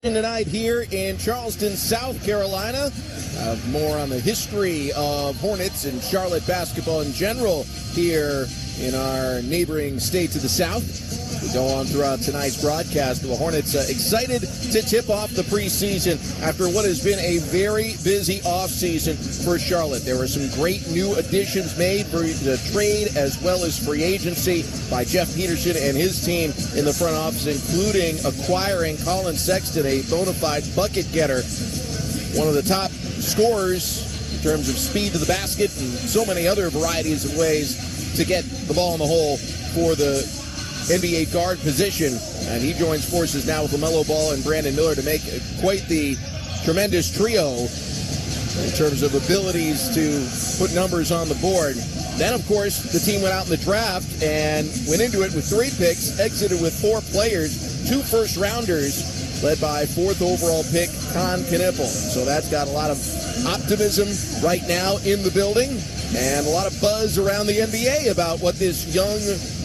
Tonight here in Charleston, South Carolina. More on the history of Hornets and Charlotte basketball in general here in our neighboring state to the south. We go on throughout tonight's broadcast. The Hornets excited to tip off the preseason after what has been a very busy offseason for Charlotte. There were some great new additions made for the trade as well as free agency by Jeff Peterson and his team in the front office, including acquiring Colin Sexton, a bona fide bucket getter, one of the top scorers in terms of speed to the basket and so many other varieties of ways to get the ball in the hole for the NBA guard position. And he joins forces now with LaMelo Ball and Brandon Miller to make quite the tremendous trio in terms of abilities to put numbers on the board. Then, of course, the team went out in the draft and went into it with 3 picks, exited with 4 players, 2 first-rounders, led by 4th overall pick Kon Knueppel. So that's got a lot of optimism right now in the building and a lot of buzz around the NBA about what this young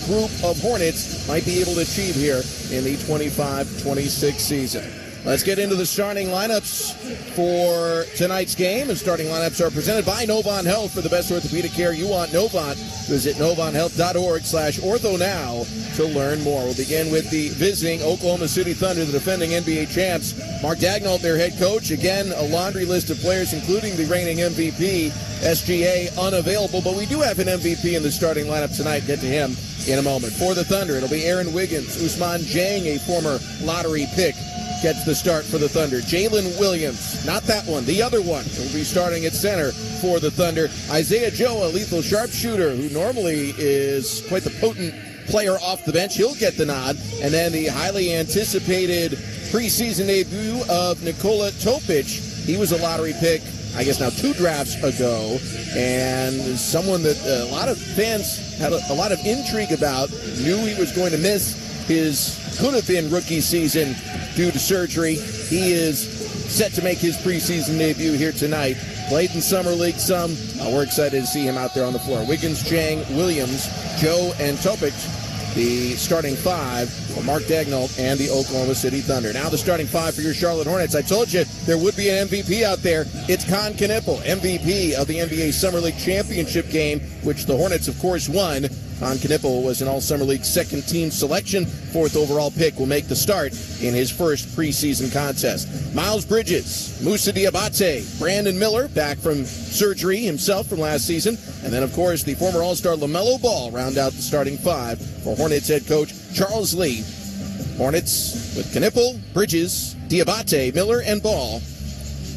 group of Hornets might be able to achieve here in the 25-26 season. Let's get into the starting lineups for tonight's game. And starting lineups are presented by Novant Health. For the best orthopedic care you want, Novant. Visit NovantHealth.org/ortho now to learn more. We'll begin with the visiting Oklahoma City Thunder, the defending NBA champs. Mark Daigneault, their head coach. Again, a laundry list of players, including the reigning MVP, SGA, unavailable. But we do have an MVP in the starting lineup tonight. Get to him in a moment. For the Thunder, it'll be Aaron Wiggins. Ousmane Dieng, a former lottery pick, gets the start for the Thunder. Jalen Williams, not that one, the other one, will be starting at center for the Thunder. Isaiah Joe, a lethal sharpshooter who normally is quite the potent player off the bench. He'll get the nod. And then the highly anticipated preseason debut of Nikola Topic. He was a lottery pick, I guess now 2 drafts ago, and someone that a lot of fans had a lot of intrigue about, knew he was going to miss his could-have-been rookie season due to surgery. He is set to make his preseason debut here tonight. Played in Summer League some. We're excited to see him out there on the floor. Wiggins, Dieng, Williams, Joe, and Topic, the starting 5 for Mark Daigneault and the Oklahoma City Thunder. Now the starting 5 for your Charlotte Hornets. I told you there would be an MVP out there. It's Kon Knueppel, MVP of the NBA Summer League Championship game, which the Hornets, of course, won. Kon Knueppel was an All-Summer League second-team selection. 4th overall pick will make the start in his first preseason contest. Miles Bridges, Moussa Diabate, Brandon Miller, back from surgery himself from last season. And then, of course, the former All-Star LaMelo Ball round out the starting 5 for Hornets head coach Charles Lee. Hornets with Knueppel, Bridges, Diabate, Miller, and Ball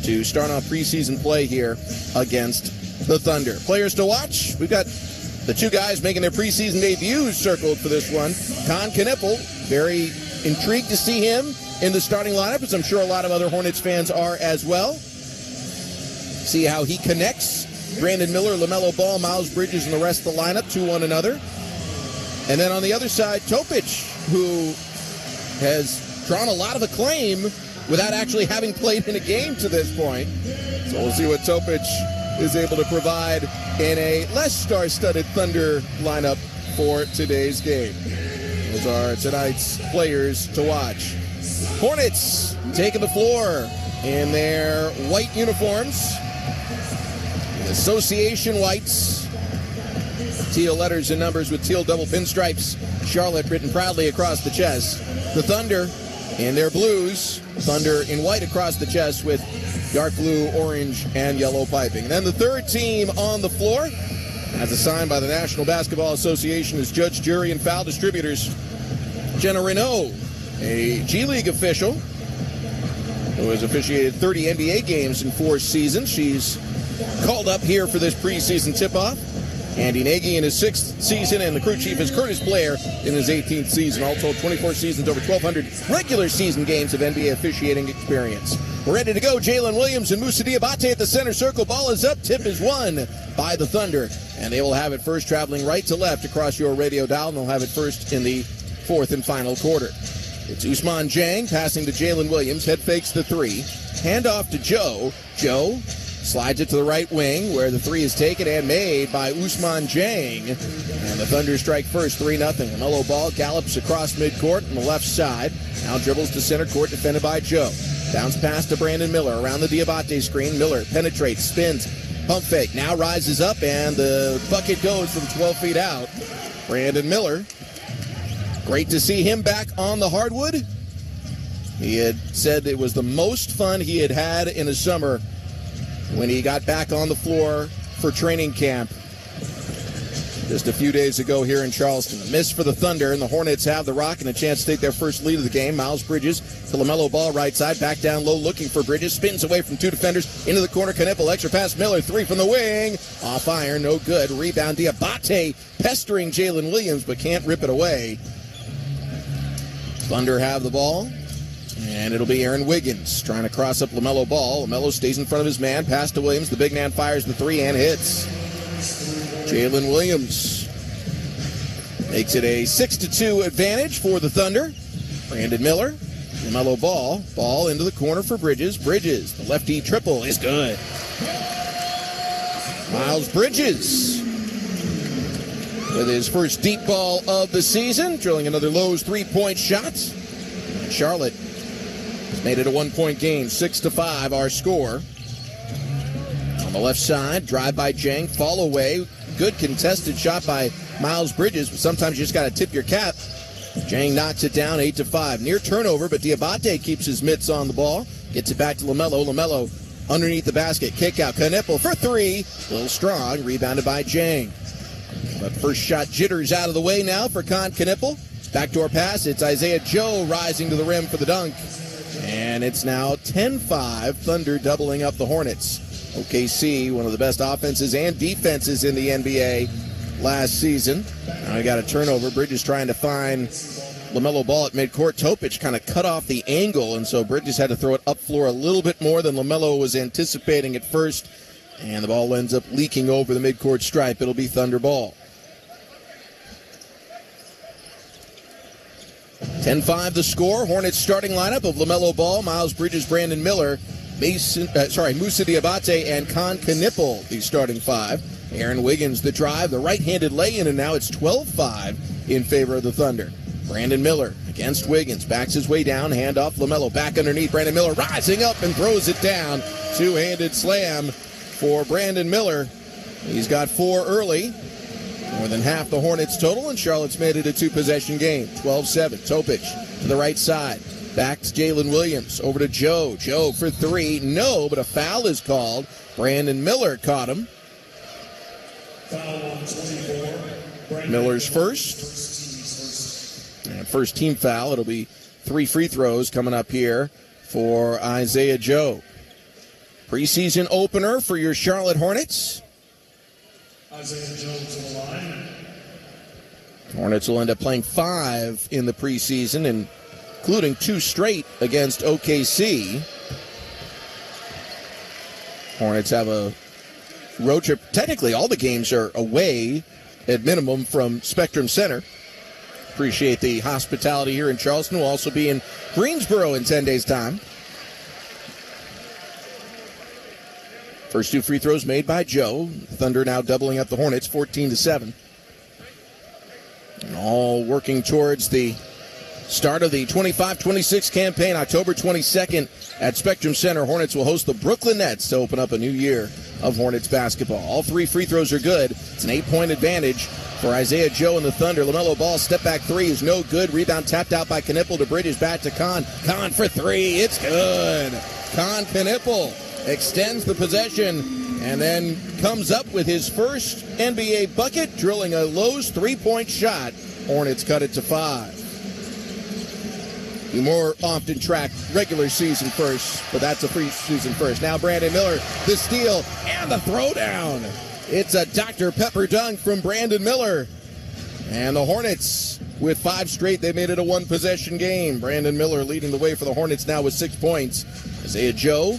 to start off preseason play here against the Thunder. Players to watch, we've got the 2 guys making their preseason debuts circled for this one. Kon Knueppel, very intrigued to see him in the starting lineup, as I'm sure a lot of other Hornets fans are as well. See how he connects Brandon Miller, LaMelo Ball, Miles Bridges, and the rest of the lineup to one another. And then on the other side, Topic, who has drawn a lot of acclaim without actually having played in a game to this point. So we'll see what Topic is able to provide in a less star-studded Thunder lineup for today's game. Those are tonight's players to watch. Hornets taking the floor in their white uniforms. Association whites. Teal letters and numbers with teal double pinstripes. Charlotte written proudly across the chest. The Thunder in their blues. Thunder in white across the chest with dark blue, orange, and yellow piping. And then the third team on the floor, as assigned by the National Basketball Association as judge, jury, and foul distributors. Jenna Renault, a G League official who has officiated 30 NBA games in 4 seasons. She's called up here for this preseason tip-off. Andy Nagy in his 6th season, and the crew chief is Curtis Blair in his 18th season. All told, 24 seasons, over 1,200 regular season games of NBA officiating experience. We're ready to go. Jalen Williams and Moussa Diabate at the center circle. Ball is up. Tip is won by the Thunder. And they will have it first, traveling right to left across your radio dial, and they'll have it first in the 4th and final quarter. It's Ousmane Dieng passing to Jalen Williams. Head fakes the 3. Hand off to Joe. Joe Slides it to the right wing where the three is taken and made by Ousmane Dieng. And the Thunder strike first, 3-0. LaMelo Ball gallops across midcourt on the left side. Now dribbles to center court, defended by Joe. Bounce pass to Brandon Miller around the Diabate screen. Miller penetrates, spins, pump fake. Now rises up, and the bucket goes from 12 feet out. Brandon Miller, great to see him back on the hardwood. He had said it was the most fun he had had in the summer when he got back on the floor for training camp just a few days ago here in Charleston. A miss for the Thunder, and the Hornets have the rock and a chance to take their first lead of the game. Miles Bridges to LaMelo Ball right side, back down low looking for Bridges, spins away from two defenders into the corner. Knueppel, extra pass, Miller, three from the wing, off iron, no good. Rebound, Diabate pestering Jalen Williams but can't rip it away. Thunder have the ball, and it'll be Aaron Wiggins trying to cross up LaMelo Ball. LaMelo stays in front of his man, pass to Williams. The big man fires the three and hits. Jalen Williams makes it a 6-2 advantage for the Thunder. Brandon Miller, LaMelo Ball, ball into the corner for Bridges. Bridges, the lefty triple is good. Miles Bridges with his first deep ball of the season, drilling another Lowe's three-point shot. Charlotte has made it a one-point game, 6-5 our score. On the left side, drive by Dieng, fall away. Good contested shot by Miles Bridges, but sometimes you just got to tip your cap. Dieng knocks it down, 8-5. Near turnover, but Diabate keeps his mitts on the ball. Gets it back to LaMelo. LaMelo underneath the basket. Kick out. Knueppel for three. A little strong. Rebounded by Dieng. But first shot jitters out of the way now for Knueppel. Backdoor pass. It's Isaiah Joe rising to the rim for the dunk. And it's now 10-5. Thunder doubling up the Hornets. OKC, one of the best offenses and defenses in the NBA last season. Now we got a turnover. Bridges trying to find LaMelo Ball at midcourt. Topic kind of cut off the angle, and so Bridges had to throw it up floor a little bit more than LaMelo was anticipating at first. And the ball ends up leaking over the midcourt stripe. It'll be Thunder ball. 10-5 the score. Hornets starting lineup of LaMelo Ball, Miles Bridges, Brandon Miller, Moussa Diabate, and Knueppel, the starting five. Aaron Wiggins, the drive, the right-handed lay-in, and now it's 12-5 in favor of the Thunder. Brandon Miller against Wiggins, backs his way down, handoff, LaMelo back underneath. Brandon Miller rising up and throws it down. Two-handed slam for Brandon Miller. He's got four early. More than half the Hornets total, and Charlotte's made it a two-possession game. 12-7. Topic to the right side. Back to Jalen Williams. Over to Joe. Joe for three. No, but a foul is called. Brandon Miller caught him. Foul on 24. Miller's first. And first team foul. It'll be 3 free throws coming up here for Isaiah Joe. Preseason opener for your Charlotte Hornets. Isaiah Joe to the line. Hornets will end up playing 5 in the preseason, including 2 straight against OKC. Hornets have a road trip. Technically, all the games are away at minimum from Spectrum Center. Appreciate the hospitality here in Charleston. We'll also be in Greensboro in 10 days' time. First 2 free throws made by Joe. Thunder now doubling up the Hornets, 14-7. And all working towards the start of the 25-26 campaign, October 22nd at Spectrum Center. Hornets will host the Brooklyn Nets to open up a new year of Hornets basketball. All 3 free throws are good. It's an 8-point advantage for Isaiah Joe and the Thunder. LaMelo Ball, step back 3 is no good. Rebound tapped out by Knueppel to Bridges, back to Kahn. Kahn for 3, it's good. Knueppel extends the possession and then comes up with his first NBA bucket, drilling a Lowe's 3-point shot. Hornets cut it to 5. You more often track regular season first, but that's a preseason first. Now Brandon Miller, the steal and the throwdown. It's a Dr. Pepper dunk from Brandon Miller. And the Hornets, with 5 straight, they made it a 1-possession game. Brandon Miller leading the way for the Hornets now with 6 points. Isaiah Joe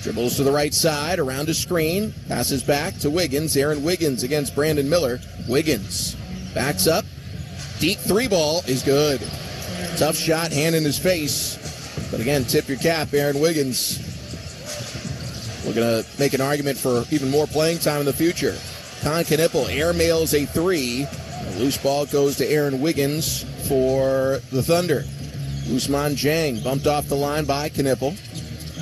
dribbles to the right side, around a screen, passes back to Wiggins. Aaron Wiggins against Brandon Miller. Wiggins backs up. Deep 3 ball is good. Tough shot, hand in his face. But again, tip your cap, Aaron Wiggins. We're going to make an argument for even more playing time in the future. Con Knipple airmails a 3. A loose ball goes to Aaron Wiggins for the Thunder. Ousmane Dieng bumped off the line by Knipple.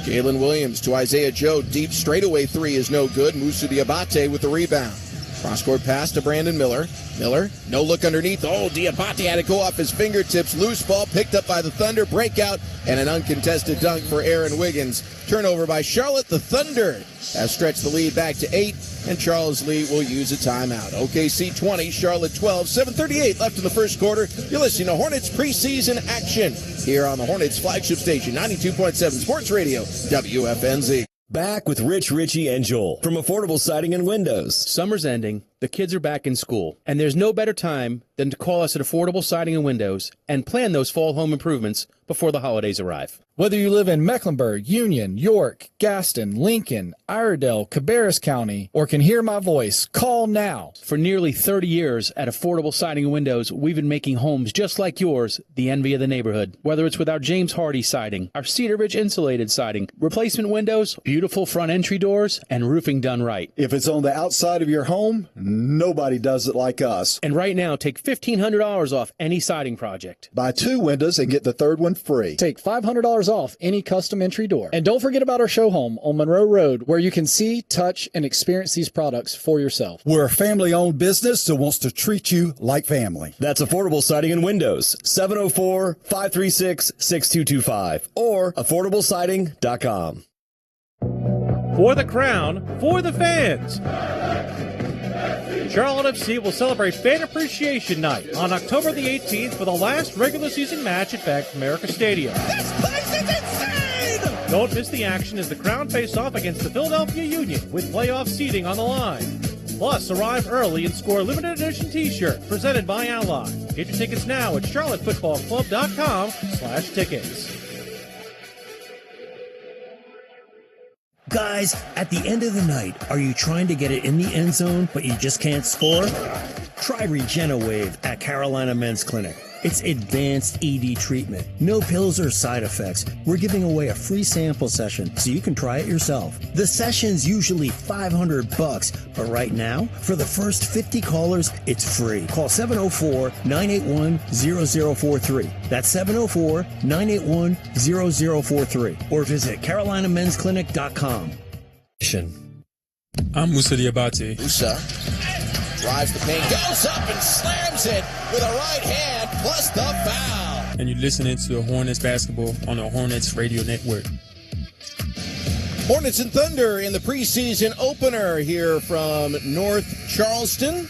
Jalen Williams to Isaiah Joe. Deep straightaway 3 is no good. Moussa Diabate with the rebound. Cross-court pass to Brandon Miller. Miller, no look underneath. Oh, Diabate had to go off his fingertips. Loose ball picked up by the Thunder. Breakout and an uncontested dunk for Aaron Wiggins. Turnover by Charlotte. The Thunder has stretched the lead back to 8, and Charles Lee will use a timeout. OKC 20, Charlotte 12, 7:38 left in the first quarter. You're listening to Hornets preseason action here on the Hornets flagship station, 92.7 Sports Radio, WFNZ. Back with Rich, Richie, and Joel from Affordable Siding and Windows. Summer's ending, the kids are back in school, and there's no better time than to call us at Affordable Siding and Windows and plan those fall home improvements before the holidays arrive. Whether you live in Mecklenburg, Union, York, Gaston, Lincoln, Iredell, Cabarrus County, or can hear my voice, call now. For nearly 30 years at Affordable Siding and Windows, we've been making homes just like yours the envy of the neighborhood. Whether it's with our James Hardy siding, our Cedar Ridge insulated siding, replacement windows, beautiful front entry doors, and roofing done right. If it's on the outside of your home, nobody does it like us. And right now, take $1,500 off any siding project. Buy 2 windows and get the third one free. Take $500 off any custom entry door. And don't forget about our show home on Monroe Road, where you can see, touch, and experience these products for yourself. We're a family-owned business that wants to treat you like family. That's Affordable Siding and Windows, 704-536-6225 or affordablesiding.com. For the crown, for the fans. Charlotte FC will celebrate Fan Appreciation Night on October the 18th for the last regular season match at Bank of America Stadium. This place is insane! Don't miss the action as the Crown face off against the Philadelphia Union with playoff seeding on the line. Plus, arrive early and score a limited edition t-shirt presented by Ally. Get your tickets now at charlottefootballclub.com/tickets. Guys, at the end of the night, are you trying to get it in the end zone, but you just can't score? Try RegeneWave at Carolina Men's Clinic. It's advanced ED treatment. No pills or side effects. We're giving away a free sample session so you can try it yourself. The session's usually $500, but right now, for the first 50 callers, it's free. Call 704-981-0043. That's 704-981-0043. Or visit CarolinaMen'sClinic.com. I'm Moussa Diabate. Moussa drives the paint, goes up and slams it with a right hand plus the foul. And you're listening to Hornets basketball on the Hornets Radio Network. Hornets and Thunder in the preseason opener here from North Charleston.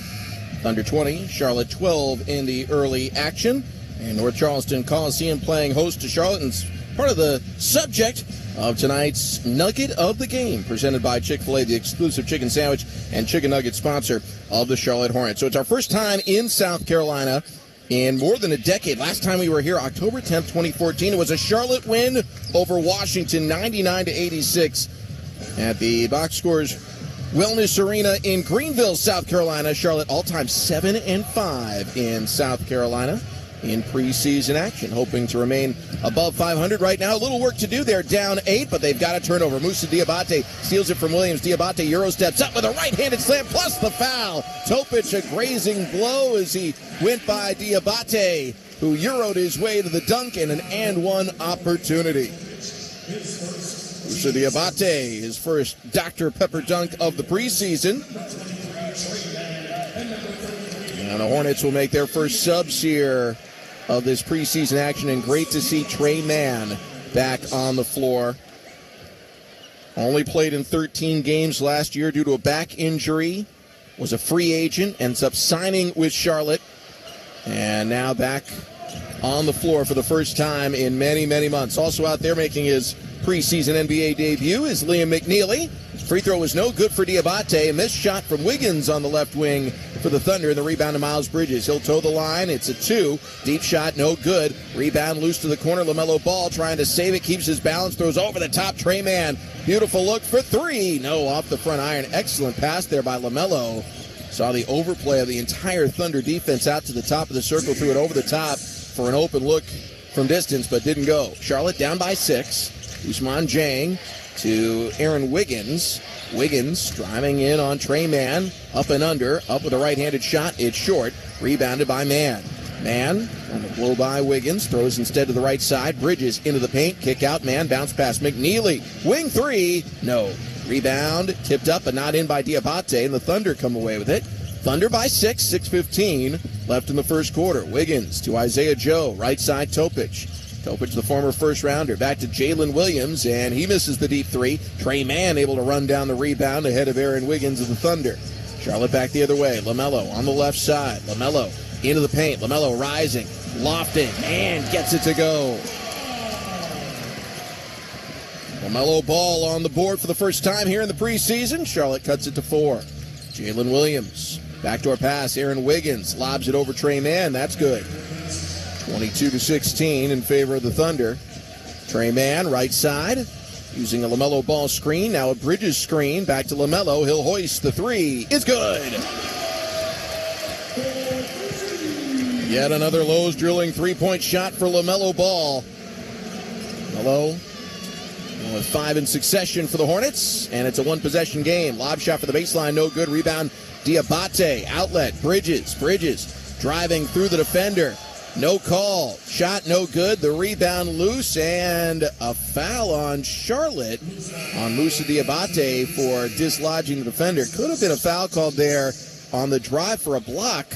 Thunder 20, Charlotte 12 in the early action. And North Charleston Coliseum playing host to Charlotte. And part of the subject of tonight's Nugget of the Game, presented by Chick-fil-A, the exclusive chicken sandwich and chicken nugget sponsor of the Charlotte Hornets. So it's our first time in South Carolina in more than a decade. Last time we were here, October 10th, 2014, it was a Charlotte win over Washington, 99-86 at the Box Scores Wellness Arena in Greenville, South Carolina. Charlotte all-time 7-5 in South Carolina in preseason action, hoping to remain above 500 right now. A little work to do. They're down 8, but they've got a turnover. Moussa Diabate steals it from Williams. Diabate Euro steps up with a right-handed slam plus the foul. Topic a grazing blow as he went by Diabate, who Euro'd his way to the dunk and an and-one opportunity. Moussa Diabate, his first Dr. Pepper dunk of the preseason. And the Hornets will make their first subs here of this preseason action, and great to see Trey Mann back on the floor. Only played in 13 games last year due to a back injury. Was a free agent, ends up signing with Charlotte, and now back on the floor for the first time in many, many months. Also out there making his preseason NBA debut is Liam McNeely. Free throw was no good for Diabate. A missed shot from Wiggins on the left wing for the Thunder, and the rebound to Miles Bridges. He'll toe the line. It's a 2. Deep shot, no good. Rebound loose to the corner. LaMelo Ball trying to save it, keeps his balance, throws over the top. Trey Mann, beautiful look for 3. No, off the front iron. Excellent pass there by LaMelo. Saw the overplay of the entire Thunder defense out to the top of the circle, threw it over the top for an open look from distance, but didn't go. Charlotte down by 6. Ousmane Dieng to Aaron Wiggins. Wiggins driving in on Trey Mann. Up and under. Up with a right-handed shot. It's short. Rebounded by Mann. Mann on the blow by Wiggins. Throws instead to the right side. Bridges into the paint. Kick out. Mann bounce pass McNeely. Wing three. No. Rebound. Tipped up but not in by Diabate. And the Thunder come away with it. Thunder by 6. 6:15 left in the first quarter. Wiggins to Isaiah Joe. Right side Topic. Topic, the former first-rounder, back to Jalen Williams, and he misses the deep three. Trey Mann able to run down the rebound ahead of Aaron Wiggins of the Thunder. Charlotte back the other way. LaMelo on the left side. LaMelo into the paint. LaMelo rising, lofting, and gets it to go. LaMelo Ball on the board for the first time here in the preseason. Charlotte cuts it to 4. Jalen Williams, backdoor pass. Aaron Wiggins lobs it over Trey Mann. That's good. 22-16 in favor of the Thunder. Trey Mann, right side, using a LaMelo Ball screen. Now a Bridges screen. Back to LaMelo. He'll hoist the three. It's good. Yet another Lowe's drilling three-point shot for LaMelo Ball. LaMelo with 5 in succession for the Hornets, and it's a one-possession game. Lob shot for the baseline, no good. Rebound, Diabate. Outlet, Bridges. Bridges driving through the defender. No call. Shot no good. The rebound loose, and a foul on Charlotte on Moussa Diabate for dislodging the defender. Could have been a foul called there on the drive for a block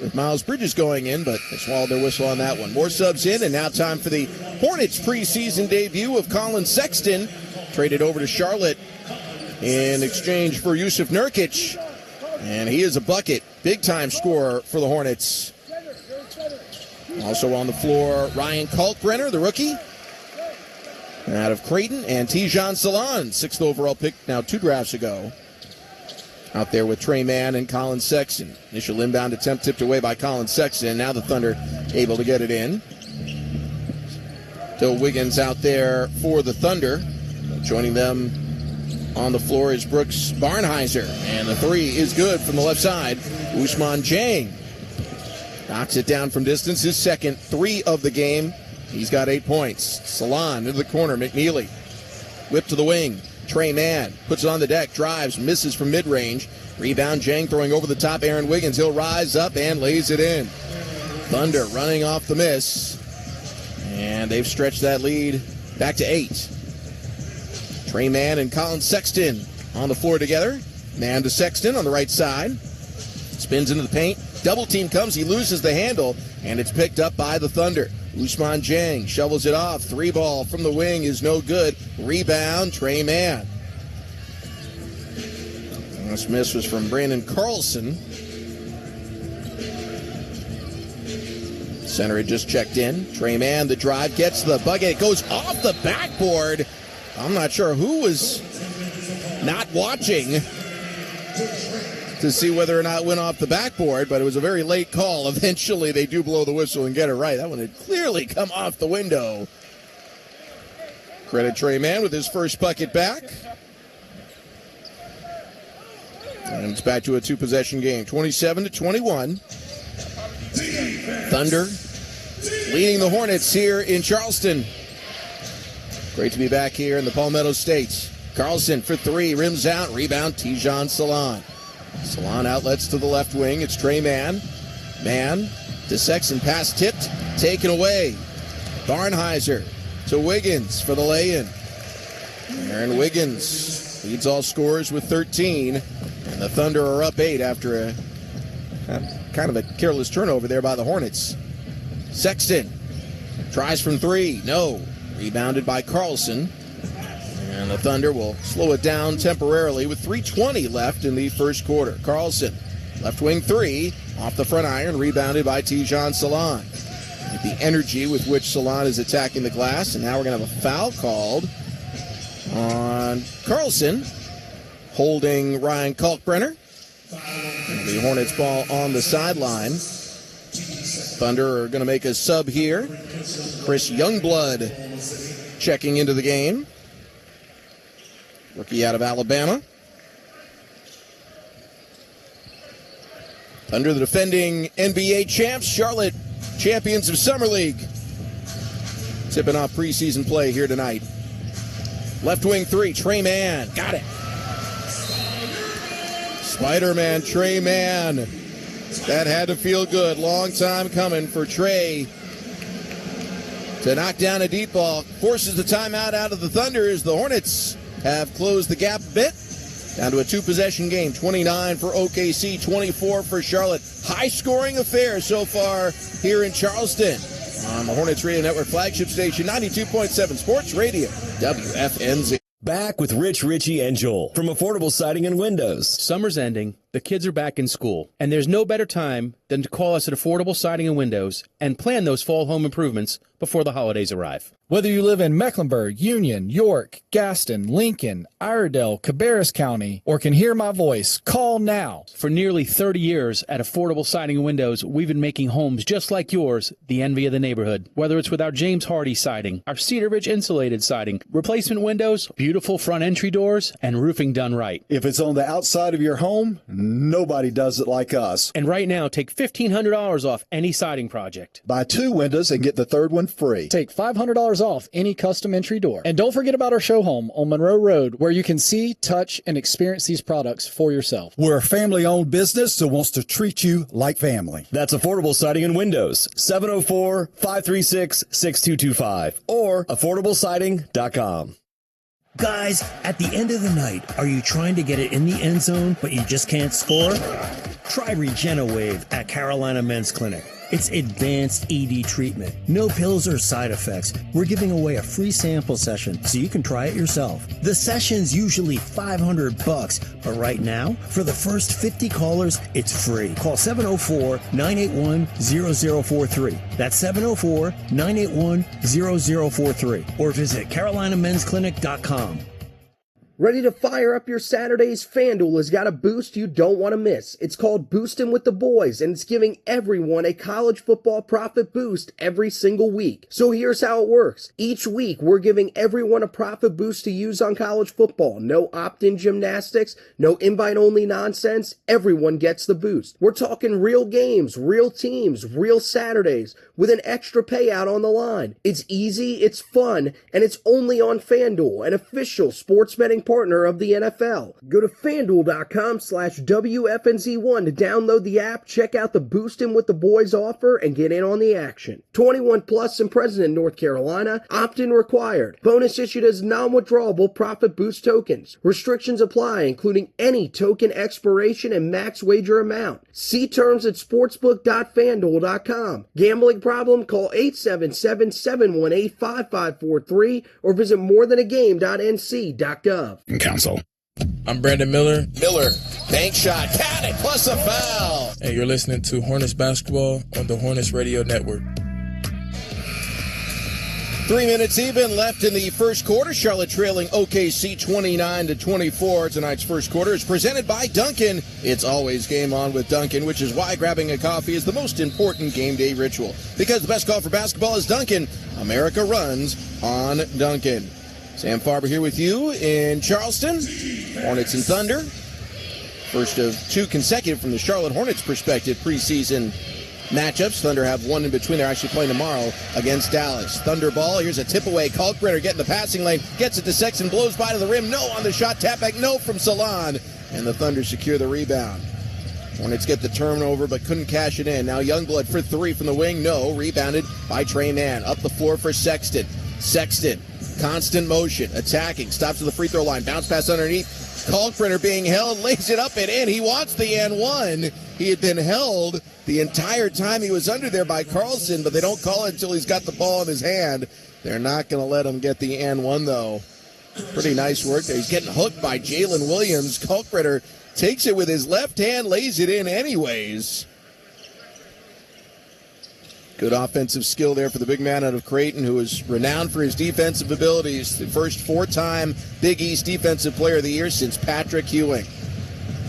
with Miles Bridges going in, but they swallowed their whistle on that one. More subs in, and now time for the Hornets preseason debut of Colin Sexton. Traded over to Charlotte in exchange for Yusuf Nurkic, and he is a bucket. Big-time scorer for the Hornets. Also on the floor, Ryan Kalkbrenner, the rookie, out of Creighton, and Tijan Salon, 6th overall pick now 2 drafts ago. Out there with Trey Mann and Colin Sexton. Initial inbound attempt tipped away by Colin Sexton. Now the Thunder able to get it in. Still Wiggins out there for the Thunder. Joining them on the floor is Brooks Barnhizer, and the three is good from the left side. Ousmane Dieng knocks it down from distance, his second 3 of the game. He's got 8 points. Salon into the corner, McNeely. Whip to the wing. Trey Mann puts it on the deck, drives, misses from mid-range. Rebound, Dieng throwing over the top. Aaron Wiggins, he'll rise up and lays it in. Thunder running off the miss. And they've stretched that lead back to 8. Trey Mann and Colin Sexton on the floor together. Mann to Sexton on the right side. Spins into the paint. Double team comes, he loses the handle, and it's picked up by the Thunder. Ousmane Dieng shovels it off. 3 ball from the wing is no good. Rebound, Trey Mann. This miss was from Brandon Carlson. Center had just checked in. Trey Mann, the drive, gets the bucket. It goes off the backboard. I'm not sure who was not watching to see whether or not it went off the backboard, but it was a very late call. Eventually, they do blow the whistle and get it right. That one had clearly come off the window. Credit Trey Mann with his first bucket back. And it's back to a 2-possession game, 27-21. Thunder leading the Hornets here in Charleston. Great to be back here in the Palmetto State. Carlson for 3, rims out, rebound, Tijan Salon. Salon outlets to the left wing. It's Trey Mann. Mann to Sexton. Pass tipped. Taken away. Barnhizer to Wiggins for the lay-in. Aaron Wiggins leads all scorers with 13. And the Thunder are up 8 after a kind of a careless turnover there by the Hornets. Sexton tries from 3. No. Rebounded by Carlson. And the Thunder will slow it down temporarily with 3:20 left in the first quarter. Carlson, left wing 3, off the front iron, rebounded by Tijan Salon. With the energy with which Salon is attacking the glass, and now we're going to have a foul called on Carlson, holding Ryan Kalkbrenner. The Hornets ball on the sideline. Thunder are going to make a sub here. Chris Youngblood checking into the game. Rookie out of Alabama. Thunder, the defending NBA champs, Charlotte champions of Summer League. Tipping off preseason play here tonight. Left wing 3, Trey Mann. Got it. Spider-Man, Trey Mann. That had to feel good. Long time coming for Trey to knock down a deep ball. Forces the timeout out of the Thunder as the Hornets have closed the gap a bit. Down to a two-possession game. 29 for OKC, 24 for Charlotte. High-scoring affair so far here in Charleston. On the Hornets Radio Network flagship station, 92.7 Sports Radio, WFNZ. Back with Rich, Richie, and Joel from Affordable Siding and Windows. Summer's ending, the kids are back in school, and there's no better time than to call us at Affordable Siding and Windows and plan those fall home improvements before the holidays arrive. Whether you live in Mecklenburg, Union, York, Gaston, Lincoln, Iredell, Cabarrus County, or can hear my voice, call now. For nearly 30 years at Affordable Siding and Windows, we've been making homes just like yours the envy of the neighborhood. Whether it's with our James Hardy siding, our Cedar Ridge insulated siding, replacement windows, beautiful front entry doors, and roofing done right. If it's on the outside of your home, nobody does it like us. And right now, take $1,500 off any siding project. Buy 2 windows and get the 3rd one free. Take $500 off any custom entry door. And don't forget about our show home on Monroe Road, where you can see, touch, and experience these products for yourself. We're a family-owned business that wants to treat you like family. That's Affordable Siding and Windows, 704-536-6225 or affordablesiding.com. Guys, at the end of the night, are you trying to get it in the end zone, but you just can't score? Try RegeneWave at Carolina Men's Clinic. It's advanced ED treatment. No pills or side effects. We're giving away a free sample session so you can try it yourself. The session's usually $500, but right now, for the first 50 callers, it's free. Call 704-981-0043. That's 704-981-0043. Or visit CarolinaMen'sClinic.com. Ready to fire up your Saturdays? FanDuel has got a boost you don't want to miss. It's called Boostin' with the Boys, and it's giving everyone a college football profit boost every single week. So here's how it works. Each week, we're giving everyone a profit boost to use on college football. No opt-in gymnastics, no invite-only nonsense. Everyone gets the boost. We're talking real games, real teams, real Saturdays, with an extra payout on the line. It's easy, it's fun, and it's only on FanDuel, an official sports betting partner of the NFL. Go to FanDuel.com/WFNZ1 to download the app, check out the Boostin' with the Boys offer, and get in on the action. 21 plus and present in North Carolina. Opt-in required. Bonus issued as non-withdrawable profit boost tokens. Restrictions apply, including any token expiration and max wager amount. See terms at sportsbook.fanduel.com. Gambling problem? Call 877-718-5543 or visit morethanagame.nc.gov. Council. I'm Brandon Miller. Bank shot, got it, plus a foul. And you're listening to Hornets basketball on the Hornets Radio Network. 3 minutes even left in the first quarter. Charlotte trailing OKC 29-24. Tonight's first quarter is presented by Dunkin'. It's always game on with Dunkin', which is why grabbing a coffee is the most important game day ritual. Because the best call for basketball is Dunkin'. America runs on Dunkin'. Sam Farber here with you in Charleston. Hornets and Thunder. First of 2 consecutive from the Charlotte Hornets perspective preseason matchups. Thunder have one in between. They're actually playing tomorrow against Dallas. Thunder ball. Here's a tip away. Kalkbrenner getting the passing lane. Gets it to Sexton. Blows by to the rim. No on the shot. Tap back. No from Salon. And the Thunder secure the rebound. Hornets get the turnover but couldn't cash it in. Now Youngblood for 3 from the wing. No. Rebounded by Trey Mann. Up the floor for Sexton. Constant motion, attacking, stops to the free throw line, bounce pass underneath. Kalkbrenner being held, lays it up and in. He wants the N1. He had been held the entire time he was under there by Carlson, but they don't call it until he's got the ball in his hand. They're not going to let him get the N1, though. Pretty nice work there. He's getting hooked by Jalen Williams. Kalkbrenner takes it with his left hand, lays it in anyways. Good offensive skill there for the big man out of Creighton, who is renowned for his defensive abilities. The first 4-time Big East Defensive Player of the Year since Patrick Ewing.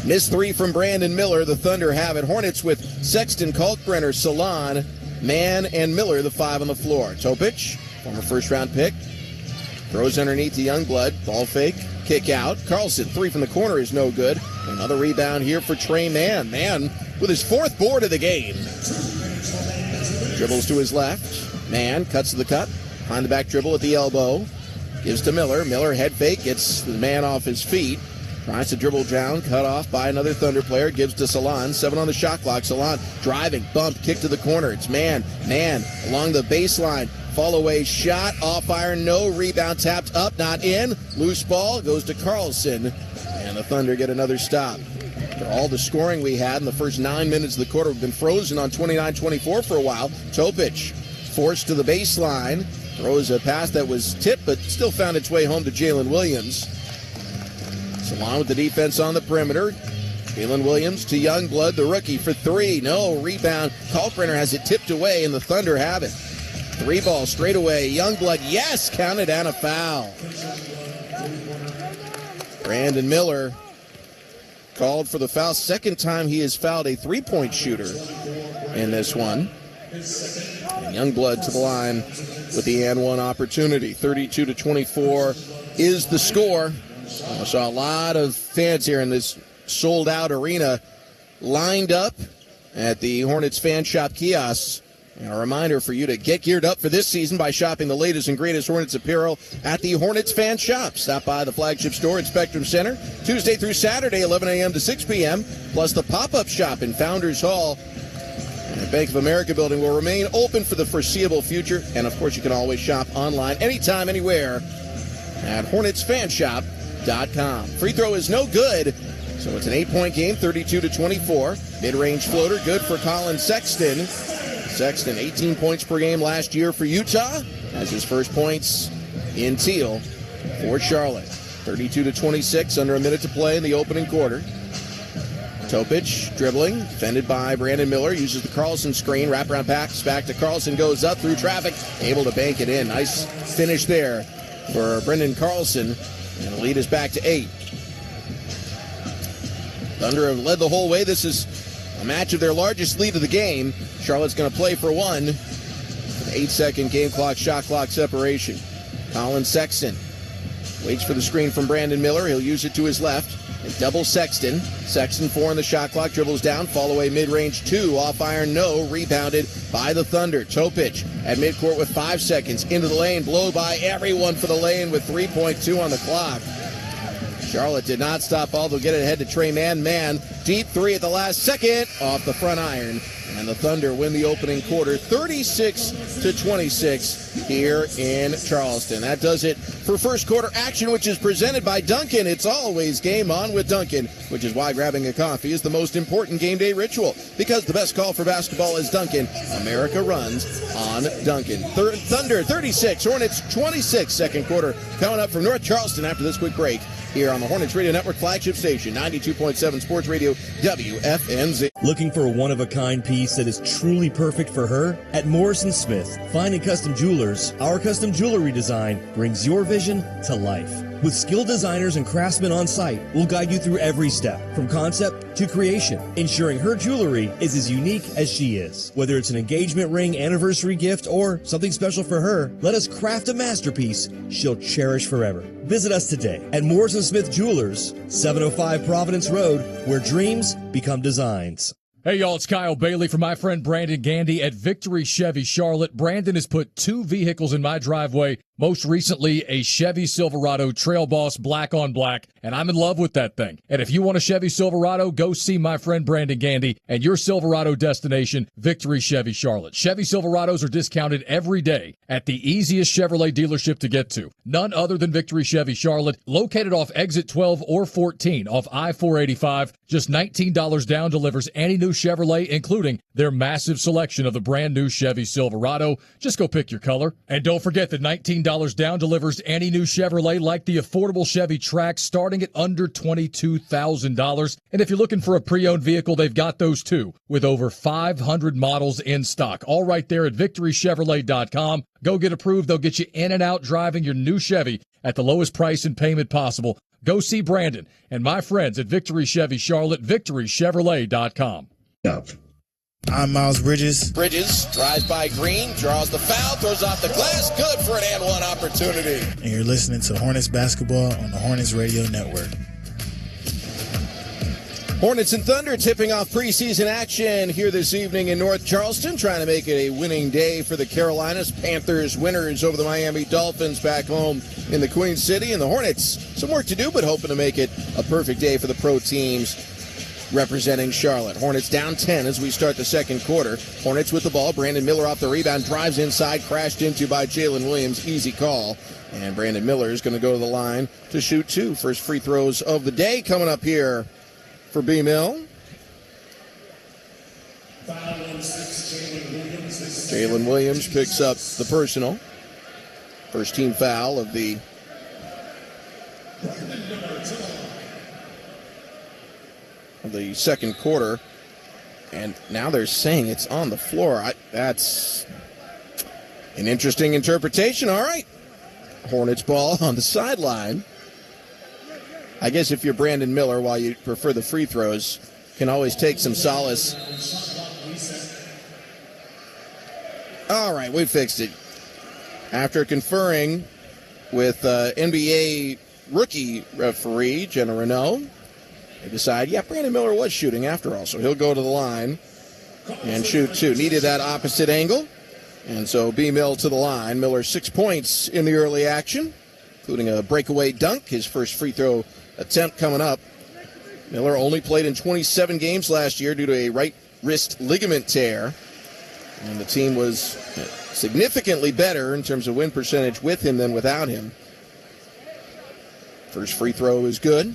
Missed 3 from Brandon Miller. The Thunder have it. Hornets with Sexton, Kalkbrenner, Salon, Mann, and Miller, the 5 on the floor. Topic, former first-round pick, throws underneath to Youngblood. Ball fake, kick out. Carlson, 3 from the corner is no good. Another rebound here for Trey Mann. Mann with his 4th board of the game. Dribbles to his left. Mann cuts to the cup. Behind the back dribble at the elbow. gives to Miller. Miller head fake, gets the man off his feet. Tries to dribble down, cut off by another Thunder player, gives to Salon. 7 on the shot clock. Salon driving, bump, kick to the corner. It's man along the baseline. Fall away shot, off iron, no. Rebound tapped up, not in. Loose ball goes to Carlson, and the Thunder get another stop. After all the scoring we had in the first 9 minutes of the quarter, we've been frozen on 29-24 for a while. Topic forced to the baseline, throws a pass that was tipped, but still found its way home to Jalen Williams. Salon with the defense on the perimeter. Jalen Williams to Youngblood, the rookie, for 3. No, rebound. Kalkbrenner has it tipped away, and the Thunder have it. 3 ball straight away. Youngblood, yes, counted, and a foul. Brandon Miller called for the foul. Second time he has fouled a three-point shooter in this one. And Youngblood to the line with the and one opportunity. 32-24 is the score. I saw a lot of fans here in this sold-out arena lined up at the Hornets Fan Shop kiosks. And a reminder for you to get geared up for this season by shopping the latest and greatest Hornets apparel at the Hornets Fan Shop. Stop by the flagship store at Spectrum Center Tuesday through Saturday, 11 a.m. to 6 p.m., plus the pop-up shop in Founders Hall. And the Bank of America building will remain open for the foreseeable future. And, of course, you can always shop online anytime, anywhere at HornetsFanShop.com. Free throw is no good, so it's an 8-point game, 32-24. Mid-range floater, good for Colin Sexton. Sexton, 18 points per game last year for Utah, has his first points in teal for Charlotte. 32-26, under a minute to play in the opening quarter. Topic dribbling, defended by Brandon Miller, uses the Carlson screen, wraparound pass back to Carlson, goes up through traffic, able to bank it in. Nice finish there for Brendan Carlson, and the lead is back to 8. Thunder have led the whole way. This is a match of their largest lead of the game. Charlotte's going to play for one. An 8-second game clock, shot clock separation. Colin Sexton waits for the screen from Brandon Miller. He'll use it to his left. And double Sexton. Sexton 4 on the shot clock, dribbles down, fall away mid-range 2, off iron, no, rebounded by the Thunder. Topic at midcourt with 5 seconds, into the lane, blow by everyone for the lane with 3.2 on the clock. Charlotte did not stop all. They'll get it ahead to Trey Mann. Deep 3 at the last second off the front iron. And the Thunder win the opening quarter 36-26 here in Charleston. That does it for first quarter action, which is presented by Dunkin'. It's always game on with Dunkin', which is why grabbing a coffee is the most important game day ritual. Because the best call for basketball is Dunkin'. America runs on Dunkin'. Thunder 36, Hornets 26, second quarter. Coming up from North Charleston after this quick break here on the Hornets Radio Network flagship station, 92.7 Sports Radio WFNZ. Looking for a one-of-a-kind piece that is truly perfect for her? At Morrison Smith Fine and Custom Jewelers, our custom jewelry design brings your vision to life. With skilled designers and craftsmen on site, we'll guide you through every step, from concept to creation, ensuring her jewelry is as unique as she is. Whether it's an engagement ring, anniversary gift, or something special for her, let us craft a masterpiece she'll cherish forever. Visit us today at Morrison Smith Jewelers, 705 Providence Road, where dreams become designs. Hey, y'all, it's Kyle Bailey from my friend Brandon Gandy at Victory Chevy Charlotte. Brandon has put 2 vehicles in my driveway, most recently a Chevy Silverado Trail Boss black on black, and I'm in love with that thing. And if you want a Chevy Silverado, go see my friend Brandon Gandy and your Silverado destination, Victory Chevy Charlotte. Chevy Silverados are discounted every day at the easiest Chevrolet dealership to get to. None other than Victory Chevy Charlotte, located off exit 12 or 14 off I-485. Just $19 down delivers any new Chevrolet, including their massive selection of the brand new Chevy Silverado. Just go pick your color. And don't forget that $19 down delivers any new Chevrolet, like the affordable Chevy Trax, starting at under $22,000. And if you're looking for a pre-owned vehicle, they've got those too, with over 500 models in stock. All right there at VictoryChevrolet.com. Go get approved. They'll get you in and out driving your new Chevy at the lowest price and payment possible. Go see Brandon and my friends at Victory Chevy Charlotte, VictoryChevrolet.com. I'm Miles Bridges. Bridges drives by Green, draws the foul, throws off the glass, good for an and one opportunity. And you're listening to Hornets basketball on the Hornets Radio Network. Hornets and Thunder tipping off preseason action here this evening in North Charleston, trying to make it a winning day for the Carolinas. Panthers winners over the Miami Dolphins back home in the Queen City. And the Hornets, some work to do, but hoping to make it a perfect day for the pro teams representing Charlotte. Hornets down 10 as we start the second quarter. Hornets with the ball. Brandon Miller off the rebound, drives inside, crashed into by Jalen Williams. Easy call. And Brandon Miller is going to go to the line to shoot two. First free throws of the day coming up here for B-Mill. Jalen Williams picks up the personal. First team foul of the second quarter. And now they're saying it's on the floor. That's an interesting interpretation. All right. Hornets ball on the sideline. I guess if you're Brandon Miller, while you prefer the free throws, can always take some solace. All right, we fixed it. After conferring with NBA rookie referee Jenna Renault, they decide, Brandon Miller was shooting after all, so he'll go to the line and shoot two. Needed that opposite angle, and so B-Mill to the line. Miller 6 points in the early action, including a breakaway dunk, his first free throw attempt coming up. Miller only played in 27 games last year due to a right wrist ligament tear. And the team was significantly better in terms of win percentage with him than without him. First free throw is good.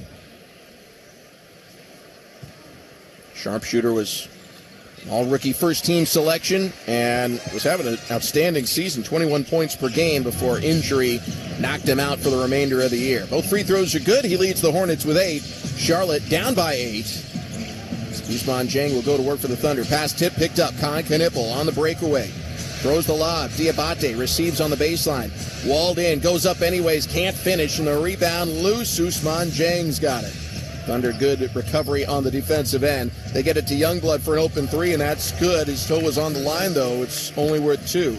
Sharpshooter was all-rookie first-team selection and was having an outstanding season, 21 points per game before injury knocked him out for the remainder of the year. Both free throws are good. He leads the Hornets with 8. Charlotte down by 8. Ousmane Dieng will go to work for the Thunder. Pass tip picked up. Con Knipple on the breakaway. Throws the lob. Diabate receives on the baseline. Walled in. Goes up anyways. Can't finish. And the rebound loose. Ousmane Dieng's got it. Thunder good recovery on the defensive end. They get it to Youngblood for an open three, and that's good. His toe was on the line, though. It's only worth 2.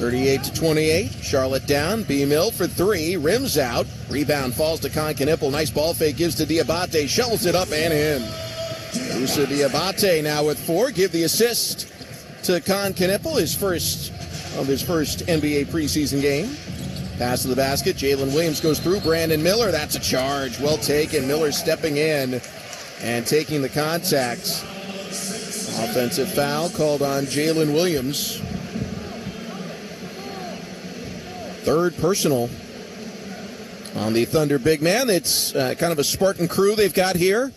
38-28. Charlotte down. B-Mill for 3. Rims out. Rebound falls to Con Knipple. Nice ball fake gives to Diabate. Shovels it up and in. Moussa Diabate now with 4. Give the assist to Con Knipple, his first NBA preseason game. Pass to the basket. Jalen Williams goes through Brandon Miller. That's a charge. Well taken. Miller stepping in and taking the contact. Offensive foul called on Jalen Williams. Third personal on the Thunder big man. It's kind of a Spartan crew they've got here.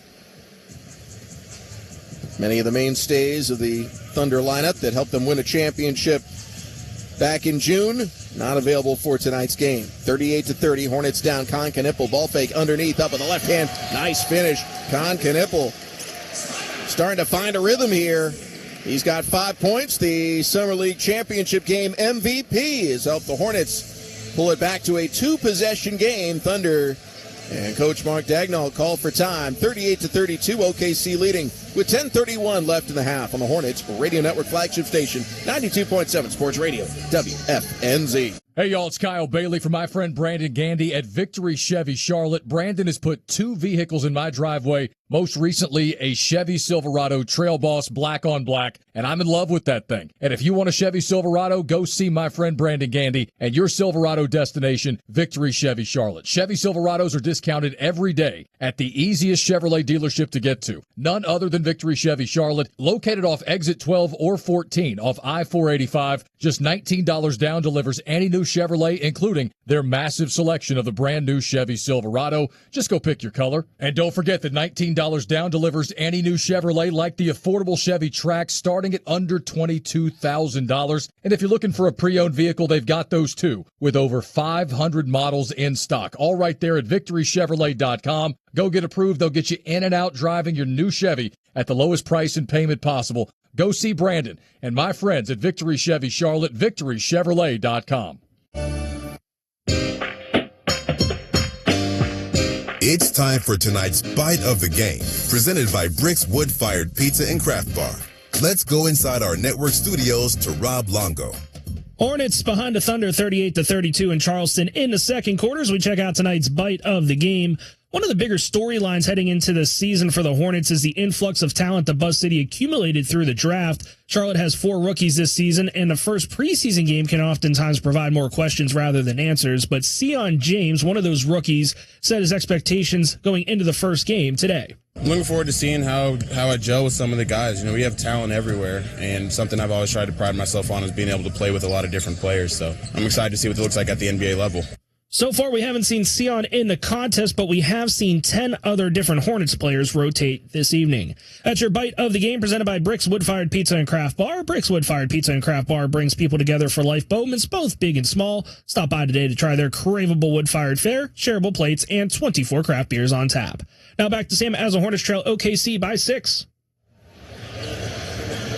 Many of the mainstays of the Thunder lineup that helped them win a championship back in June, not available for tonight's game. 38-30, Hornets down. Con Knipple, ball fake underneath, up with the left hand. Nice finish. Con Knipple starting to find a rhythm here. He's got 5 points. The Summer League Championship game MVP has helped the Hornets pull it back to a 2-possession game. Thunder and Coach Mark Dagnall called for time. 38-32, OKC leading with 10:31 left in the half on the Hornets Radio Network flagship station, 92.7 Sports Radio, WFNZ. Hey, y'all, it's Kyle Bailey from my friend Brandon Gandy at Victory Chevy Charlotte. Brandon has put 2 vehicles in my driveway, most recently a Chevy Silverado Trail Boss black on black, and I'm in love with that thing. And if you want a Chevy Silverado, go see my friend Brandon Gandy and your Silverado destination, Victory Chevy Charlotte. Chevy Silverados are discounted every day at the easiest Chevrolet dealership to get to. None other than Victory Chevy Charlotte, located off exit 12 or 14 off I-485. Just $19 down delivers any new Chevrolet, including their massive selection of the brand new Chevy Silverado. Just go pick your color. And don't forget that $19 down delivers any new Chevrolet, like the affordable Chevy Trax, starting at under $22,000. And if you're looking for a pre-owned vehicle, they've got those too, with over 500 models in stock. All right there at VictoryChevrolet.com. Go get approved. They'll get you in and out driving your new Chevy at the lowest price and payment possible. Go see Brandon and my friends at Victory Chevy Charlotte, VictoryChevrolet.com. It's time for tonight's Bite of the Game, presented by Brick's Wood-Fired Pizza and Craft Bar. Let's go inside our network studios to Rob Longo. Hornets behind the Thunder 38-32 in Charleston in the second quarter as we check out tonight's bite of the game. One of the bigger storylines heading into the season for the Hornets is the influx of talent the Buzz City accumulated through the draft. Charlotte has 4 rookies this season, and the first preseason game can oftentimes provide more questions rather than answers. But Sion James, one of those rookies, set his expectations going into the first game today. I'm looking forward to seeing how I gel with some of the guys. You know, we have talent everywhere, and something I've always tried to pride myself on is being able to play with a lot of different players. So I'm excited to see what it looks like at the NBA level. So far, we haven't seen Sion in the contest, but we have seen 10 other different Hornets players rotate this evening. That's your bite of the game presented by Bricks Wood-Fired Pizza and Craft Bar. Bricks Wood-Fired Pizza and Craft Bar brings people together for life moments, both big and small. Stop by today to try their craveable wood-fired fare, shareable plates, and 24 craft beers on tap. Now back to Sam as the Hornets trail OKC by 6.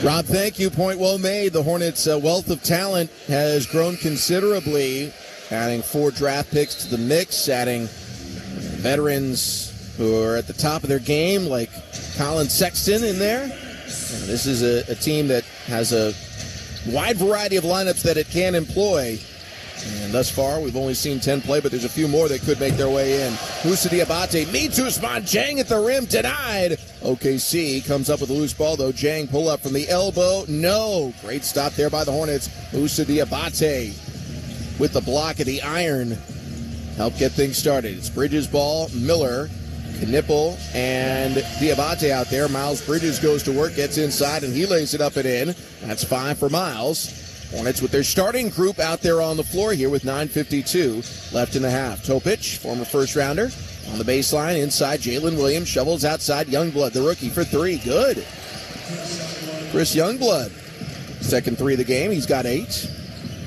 Rob, thank you. Point well made. The Hornets' wealth of talent has grown considerably, adding 4 draft picks to the mix, adding veterans who are at the top of their game, like Colin Sexton in there. And this is a team that has a wide variety of lineups that it can employ. And thus far, we've only seen 10 play, but there's a few more that could make their way in. Moussa Diabate meets Ousmane Dieng at the rim, denied. OKC comes up with a loose ball, though. Dieng pull up from the elbow. No. Great stop there by the Hornets. Moussa Diabate with the block of the iron. Help get things started. It's Bridges' ball. Miller, Knipple, and Diabate out there. Miles Bridges goes to work, gets inside, and he lays it up and in. That's 5 for Miles. Hornets with their starting group out there on the floor here with 9:52 left in the half. Topic, former first-rounder, on the baseline. Inside, Jalen Williams shovels outside. Youngblood, the rookie, for 3. Good. Chris Youngblood, second 3 of the game. He's got 8.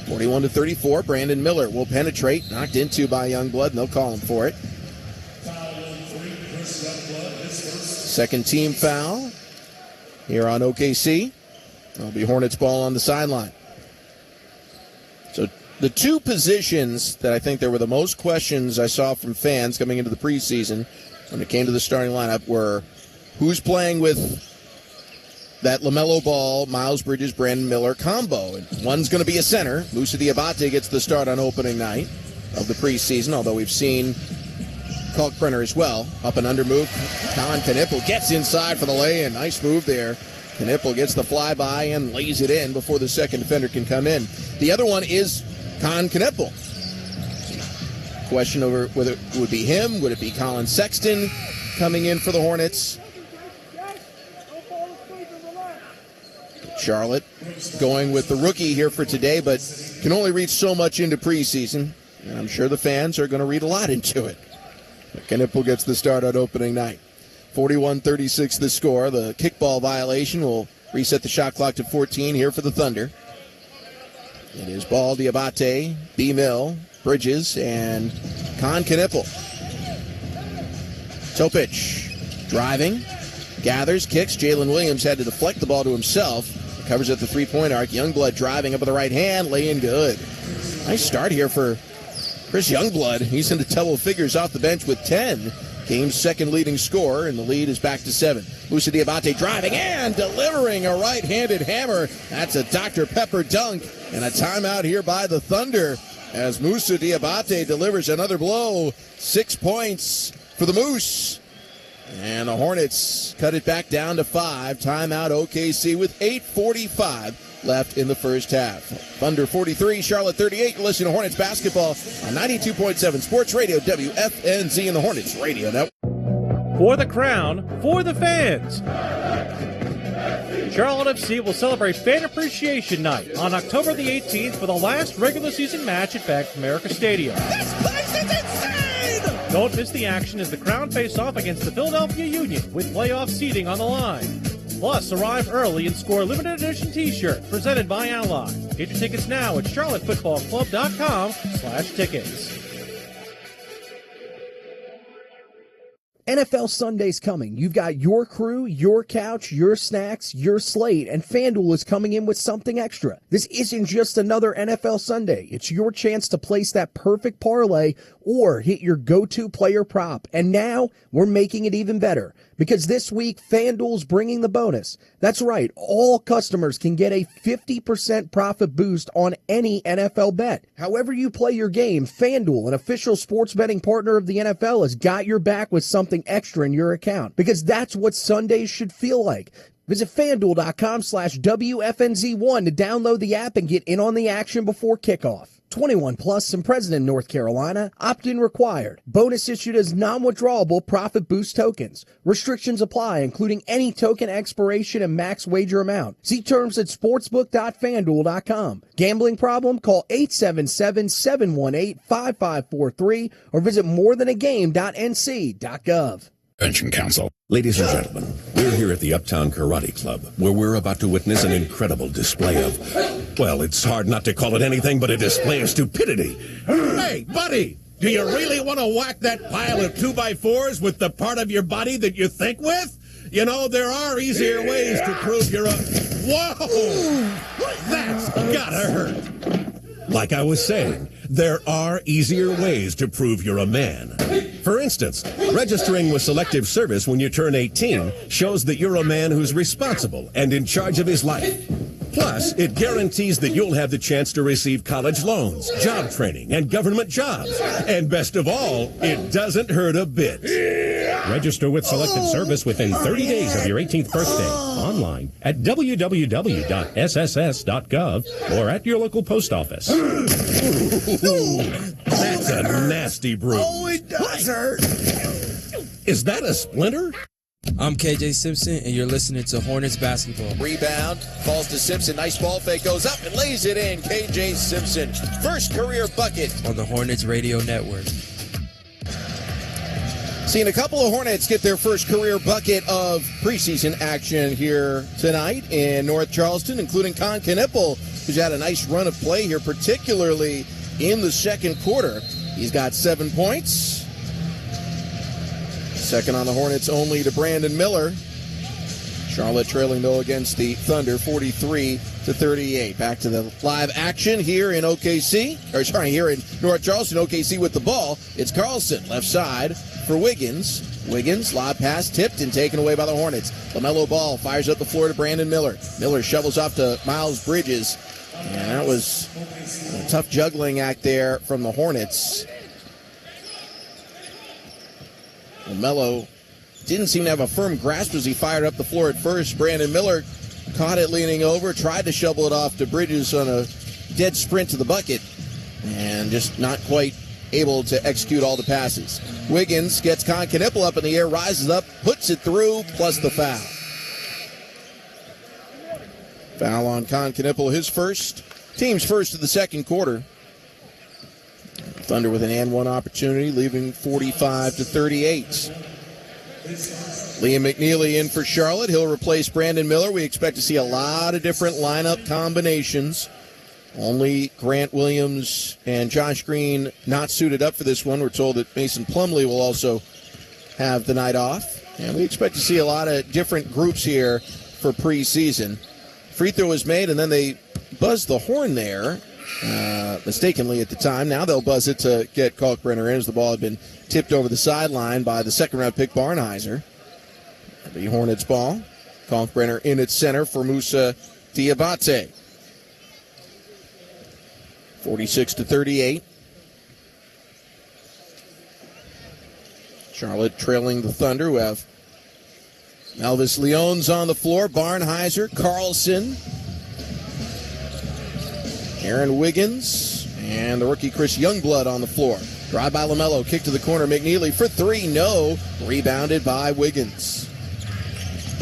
41-34. Brandon Miller will penetrate. Knocked into by Youngblood, and they'll call him for it. Second team foul here on OKC. It'll be Hornets ball on the sideline. So the 2 positions that I think there were the most questions I saw from fans coming into the preseason when it came to the starting lineup were who's playing with that LaMelo Ball, Miles Bridges, Brandon Miller combo. And one's going to be a center. Moussa Diabate gets the start on opening night of the preseason, although we've seen Kalkbrenner as well. Up and under move. Colin Knipple gets inside for the lay-in. Nice move there. Knipple gets the flyby and lays it in before the second defender can come in. The other one is Con Knipple. Question over whether it would be him, would it be Colin Sexton coming in for the Hornets? Charlotte going with the rookie here for today, but can only read so much into preseason. And I'm sure the fans are going to read a lot into it. Knipple gets the start on opening night. 41-36 the score. The kickball violation will reset the shot clock to 14 here for the Thunder. It is Ball, Diabate, B-Mill, Bridges, and Con Knipple. Topic driving, gathers, kicks. Jalen Williams had to deflect the ball to himself. Covers at the three-point arc. Youngblood driving up with the right hand, laying good. Nice start here for Chris Youngblood. He's into double figures off the bench with 10. Game's second leading scorer, and the lead is back to 7. Moussa Diabate driving and delivering a right-handed hammer. That's a Dr. Pepper dunk, and a timeout here by the Thunder as Moussa Diabate delivers another blow. 6 points for the Moose. And the Hornets cut it back down to 5. Timeout OKC with 8:45 left in the first half. Thunder 43, Charlotte 38. You're listening to Hornets basketball on 92.7 Sports Radio, WFNZ, and the Hornets Radio Network. For the crown, for the fans. Charlotte FC will celebrate Fan Appreciation Night on October the 18th for the last regular season match at Bank of America Stadium. This place is insane! Don't miss the action as the Crown face off against the Philadelphia Union with playoff seeding on the line. Plus, arrive early and score a limited edition t-shirt presented by Ally. Get your tickets now at charlottefootballclub.com/tickets. NFL Sunday's coming. You've got your crew, your couch, your snacks, your slate, and FanDuel is coming in with something extra. This isn't just another NFL Sunday. It's your chance to place that perfect parlay or hit your go-to player prop. And now we're making it even better because this week FanDuel's bringing the bonus. That's right. All customers can get a 50% profit boost on any NFL bet. However you play your game, FanDuel, an official sports betting partner of the NFL, has got your back with something extra in your account because that's what Sundays should feel like. Visit FanDuel.com/WFNZ1 to download the app and get in on the action before kickoff. 21 plus and present in North Carolina. Opt-in required. Bonus issued as non-withdrawable profit boost tokens. Restrictions apply, including any token expiration and max wager amount. See terms at sportsbook.fanduel.com. Gambling problem? Call 877-718-5543 or visit morethanagame.nc.gov. Attention, Council. Ladies and gentlemen, we're here at the Uptown Karate Club, where we're about to witness an incredible display of, well, it's hard not to call it anything but a display of stupidity. Hey, buddy, do you really want to whack that pile of 2x4s with the part of your body that you think with? You know, there are easier ways to prove you're a... Whoa! That's gotta hurt. Like I was saying, there are easier ways to prove you're a man. For instance, registering with Selective Service when you turn 18 shows that you're a man who's responsible and in charge of his life. Plus, it guarantees that you'll have the chance to receive college loans, job training, and government jobs. And best of all, it doesn't hurt a bit. Register with Selective Service within 30 days of your 18th birthday. Online at www.sss.gov or at your local post office. That's a nasty bruise. Oh, it does hurt. Is that a splinter? I'm KJ Simpson, and you're listening to Hornets basketball. Rebound, falls to Simpson. Nice ball fake, goes up and lays it in. KJ Simpson, first career bucket. On the Hornets Radio Network. Seen a couple of Hornets get their first career bucket of preseason action here tonight in North Charleston, including Con Knipple, who's had a nice run of play here, particularly in the second quarter. He's got 7 points. Second on the Hornets only to Brandon Miller. Charlotte trailing, though, against the Thunder, 43-38. Back to the live action here in OKC. Here in North Charleston. OKC with the ball. It's Carlson, left side for Wiggins. Wiggins, lob pass, tipped and taken away by the Hornets. LaMelo Ball fires up the floor to Brandon Miller. Miller shovels off to Miles Bridges. And that was a tough juggling act there from the Hornets. LaMelo didn't seem to have a firm grasp as he fired up the floor at first. Brandon Miller caught it leaning over, tried to shovel it off to Bridges on a dead sprint to the bucket, and just not quite able to execute all the passes. Wiggins gets Con Knipple up in the air, rises up, puts it through, plus the foul. Foul on Con Knipple, his first, team's first of the second quarter. Thunder with an and one opportunity, leaving 45-38. Liam McNeely in for Charlotte. He'll replace Brandon Miller. We expect to see a lot of different lineup combinations. Only Grant Williams and Josh Green not suited up for this one. We're told that Mason Plumlee will also have the night off. And we expect to see a lot of different groups here for preseason. Free throw was made, and then they buzzed the horn there. Mistakenly at the time. Now they'll buzz it to get Kalkbrenner in as the ball had been tipped over the sideline by the second-round pick Barnhizer. The Hornets ball. Kalkbrenner in its center for Musa Diabate. 46-38. Charlotte trailing the Thunder, who have Elvis Leones on the floor, Barnhizer, Carlson, Aaron Wiggins, and the rookie Chris Youngblood on the floor. Drive by LaMelo, kick to the corner, McNeely for three, no. Rebounded by Wiggins.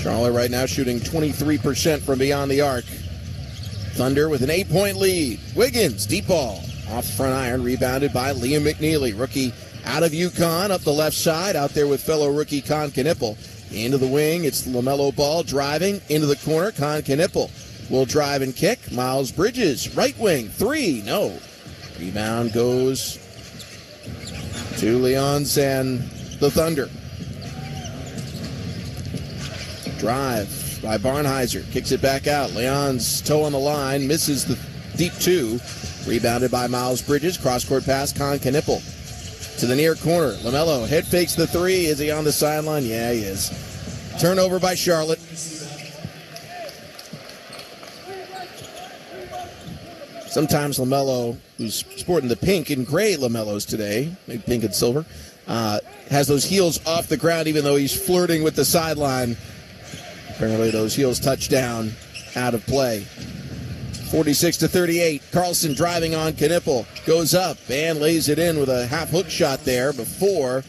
Charlotte right now shooting 23% from beyond the arc. Thunder with an 8-point lead. Wiggins, deep ball, off front iron, rebounded by Liam McNeely. Rookie out of UConn, up the left side, out there with fellow rookie Con Knipple. Into the wing, it's LaMelo Ball driving into the corner. Con Knipple will drive and kick. Miles Bridges, right wing, three, no. Rebound goes to Leons and the Thunder. Drive by Barnhizer, kicks it back out. Leon's toe on the line, misses the deep two. Rebounded by Miles Bridges, cross-court pass, Con Knipple. to the near corner. LaMelo head fakes the three. Is he on the sideline? Yeah, he is. Turnover by Charlotte. Sometimes LaMelo, who's sporting the pink and gray LaMelos today, maybe pink and silver, has those heels off the ground even though he's flirting with the sideline. Apparently those heels touch down out of play. 46-38. Carlson driving on Knipple. Goes up and lays it in with a half hook shot there before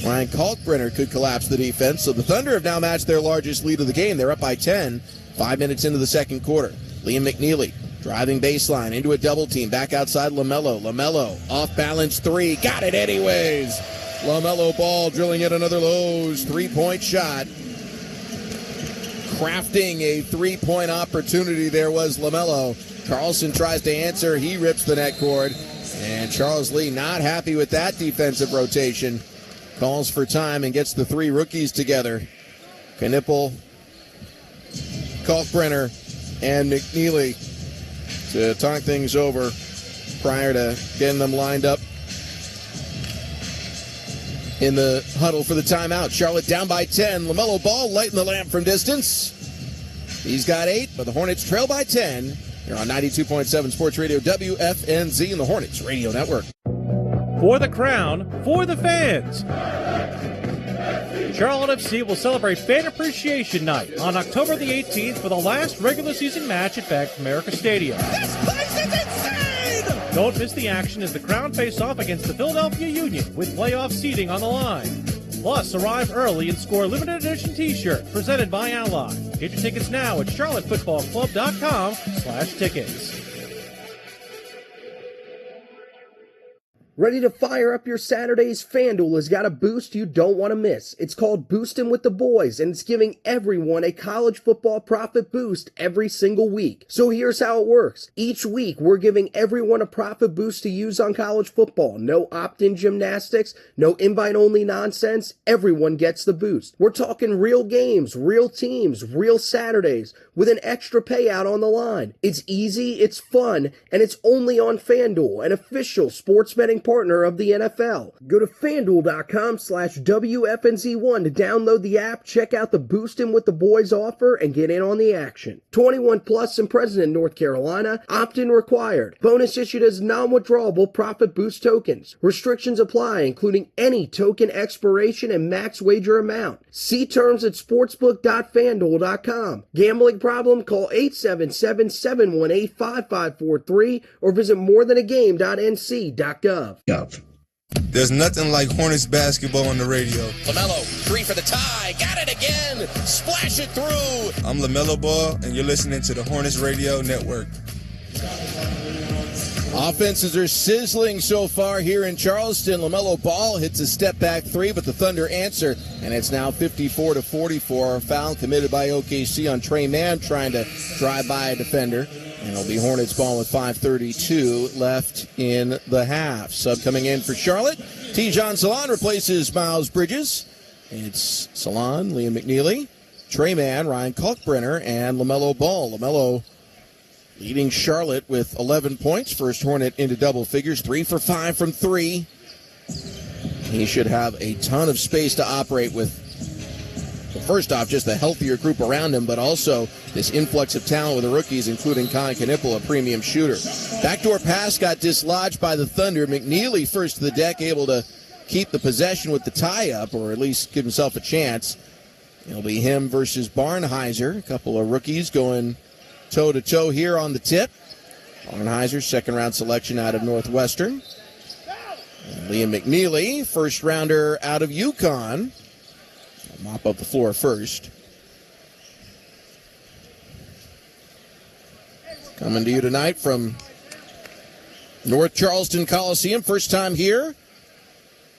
Ryan Kalkbrenner could collapse the defense. So the Thunder have now matched their largest lead of the game. They're up by 10, 5 minutes into the second quarter. Liam McNeely driving baseline into a double team. Back outside LaMelo. LaMelo off balance three. Got it anyways. LaMelo Ball drilling yet another Lowe's three-point shot. Crafting a three-point opportunity there was LaMelo. Carlson tries to answer. He rips the net cord. And Charles Lee not happy with that defensive rotation. Calls for time and gets the three rookies together. Knipple, Kalkbrenner, and McNeely to talk things over prior to getting them lined up in the huddle for the timeout. Charlotte down by 10. LaMelo Ball lighting the lamp from distance. He's got 8, but the Hornets trail by 10. You're on 92.7 Sports Radio WFNZ and the Hornets Radio Network. For the crown, for the fans. Charlotte FC will celebrate Fan Appreciation Night on October the 18th for the last regular season match at Bank of America Stadium. This place is insane! Don't miss the action as the Crown face off against the Philadelphia Union with playoff seeding on the line. Plus, arrive early and score a limited edition t-shirt presented by Ally. Get your tickets now at charlottefootballclub.com/tickets. Ready to fire up your Saturdays? FanDuel has got a boost you don't want to miss. It's called Boostin' with the Boys, and it's giving everyone a college football profit boost every single week. So here's how it works. Each week, we're giving everyone a profit boost to use on college football. No opt-in gymnastics, no invite-only nonsense. Everyone gets the boost. We're talking real games, real teams, real Saturdays, with an extra payout on the line. It's easy, it's fun, and it's only on FanDuel, an official sports betting partner of the NFL. Go to FanDuel.com/WFNZ1 to download the app, check out the Boostin' with the Boys offer, and get in on the action. 21 plus and present in North Carolina. Opt-in required. Bonus issued as non-withdrawable profit boost tokens. Restrictions apply, including any token expiration and max wager amount. See terms at sportsbook.fanduel.com. Gambling problem? Call 877-718-5543 or visit morethanagame.nc.gov. There's nothing like Hornets basketball on the radio. LaMelo, 3 for the tie. Got it again. Splash it through. I'm LaMelo Ball, and you're listening to the Hornets Radio Network. Offenses are sizzling so far here in Charleston. LaMelo Ball hits a step-back 3, but the Thunder answer, and it's now 54-44. A foul committed by OKC on Trey Mann trying to drive by a defender. And it'll be Hornets ball with 5:32 left in the half. Sub coming in for Charlotte. Tijon Salon replaces Miles Bridges. It's Salon, Liam McNeely, Trey Mann, Ryan Kalkbrenner, and LaMelo Ball. LaMelo leading Charlotte with 11 points. First Hornet into double figures. 3 for 5 from 3. He should have a ton of space to operate with. First off, just a healthier group around him, but also this influx of talent with the rookies, including Kai Knipple, a premium shooter. Backdoor pass got dislodged by the Thunder. McNeely first to the deck, able to keep the possession with the tie-up, or at least give himself a chance. It'll be him versus Barnhizer. A couple of rookies going toe-to-toe here on the tip. Barnhizer, second-round selection out of Northwestern. And Liam McNeely, first-rounder out of UConn. Mop up the floor first. Coming to you tonight from North Charleston Coliseum. First time here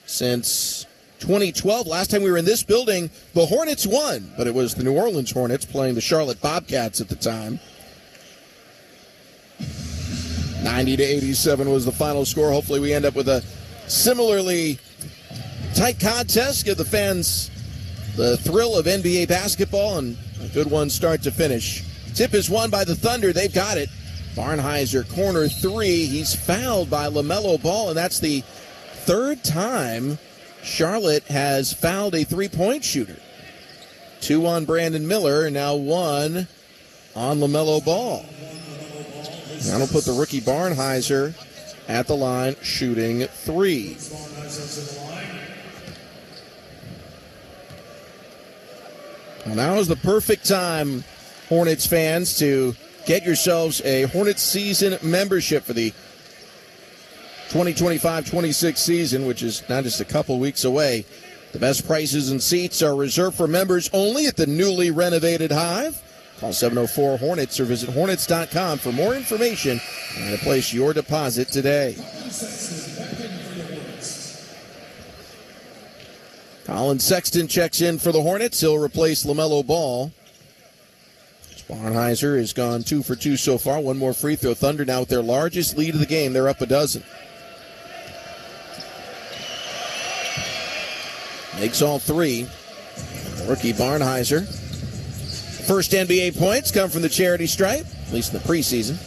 since 2012. Last time we were in this building, the Hornets won, but it was the New Orleans Hornets playing the Charlotte Bobcats at the time. 90-87 was the final score. Hopefully we end up with a similarly tight contest. Give the fans the thrill of NBA basketball and a good one start to finish. Tip is won by the Thunder. They've got it. Barnhizer, corner 3. He's fouled by LaMelo Ball, and that's the third time Charlotte has fouled a three-point shooter. 2 on Brandon Miller, and now 1 on LaMelo Ball. That'll put the rookie Barnhizer at the line shooting 3. Well, now is the perfect time, Hornets fans, to get yourselves a Hornets season membership for the 2025-26 season, which is not just a couple weeks away. The best prices and seats are reserved for members only at the newly renovated Hive. Call 704-HORNETS or visit Hornets.com for more information and to place your deposit today. Colin Sexton checks in for the Hornets. He'll replace LaMelo Ball. Barnhizer has gone 2 for 2 so far. One more free throw. Thunder now with their largest lead of the game. They're up a dozen. Makes all 3. Rookie Barnhizer. First NBA points come from the charity stripe, at least in the preseason.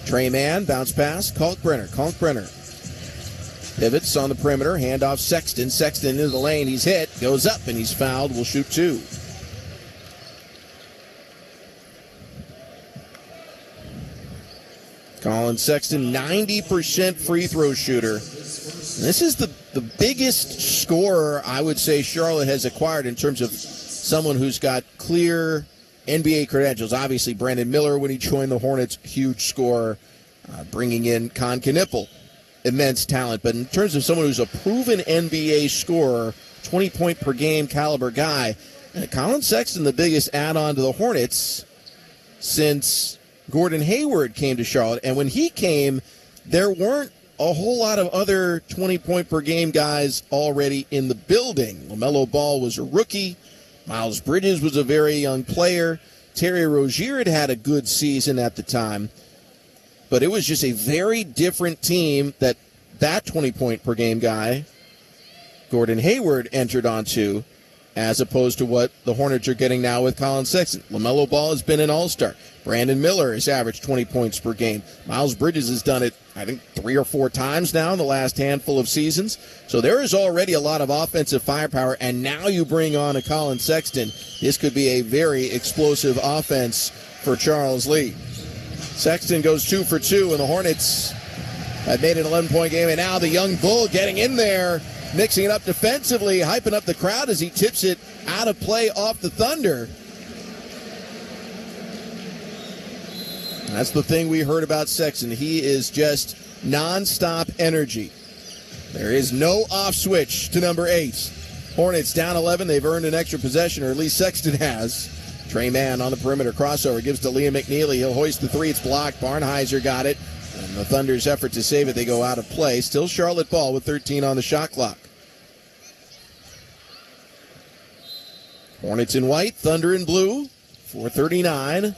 Trey Mann, bounce pass, Kalkbrenner. Pivots on the perimeter, handoff Sexton. Sexton into the lane, he's hit, goes up, and he's fouled, will shoot 2. Colin Sexton, 90% free throw shooter. And this is the biggest scorer I would say Charlotte has acquired in terms of someone who's got clear NBA credentials. Obviously, Brandon Miller, when he joined the Hornets, huge scorer, bringing in Con Knipple, immense talent. But in terms of someone who's a proven NBA scorer, 20-point-per-game caliber guy, Colin Sexton, the biggest add-on to the Hornets since Gordon Hayward came to Charlotte. And when he came, there weren't a whole lot of other 20-point-per-game guys already in the building. LaMelo Ball was a rookie. Miles Bridges was a very young player. Terry Rozier had a good season at the time. But it was just a very different team that 20-point-per-game guy, Gordon Hayward, entered onto, as opposed to what the Hornets are getting now with Colin Sexton. LaMelo Ball has been an all-star. Brandon Miller has averaged 20 points per game. Miles Bridges has done it, I think, 3 or 4 times now in the last handful of seasons. So there is already a lot of offensive firepower, and now you bring on a Colin Sexton. This could be a very explosive offense for Charles Lee. Sexton goes 2 for 2, and the Hornets have made an 11-point game, and now the young bull getting in there, mixing it up defensively, hyping up the crowd as he tips it out of play off the Thunder. That's the thing we heard about Sexton. He is just nonstop energy. There is no off switch to number 8. Hornets down 11. They've earned an extra possession, or at least Sexton has. Trey Mann on the perimeter crossover gives to Liam McNeely. He'll hoist the 3. It's blocked. Barnhizer got it. And the Thunder's effort to save it, they go out of play. Still Charlotte ball with 13 on the shot clock. Hornets in white, Thunder in blue. 4:39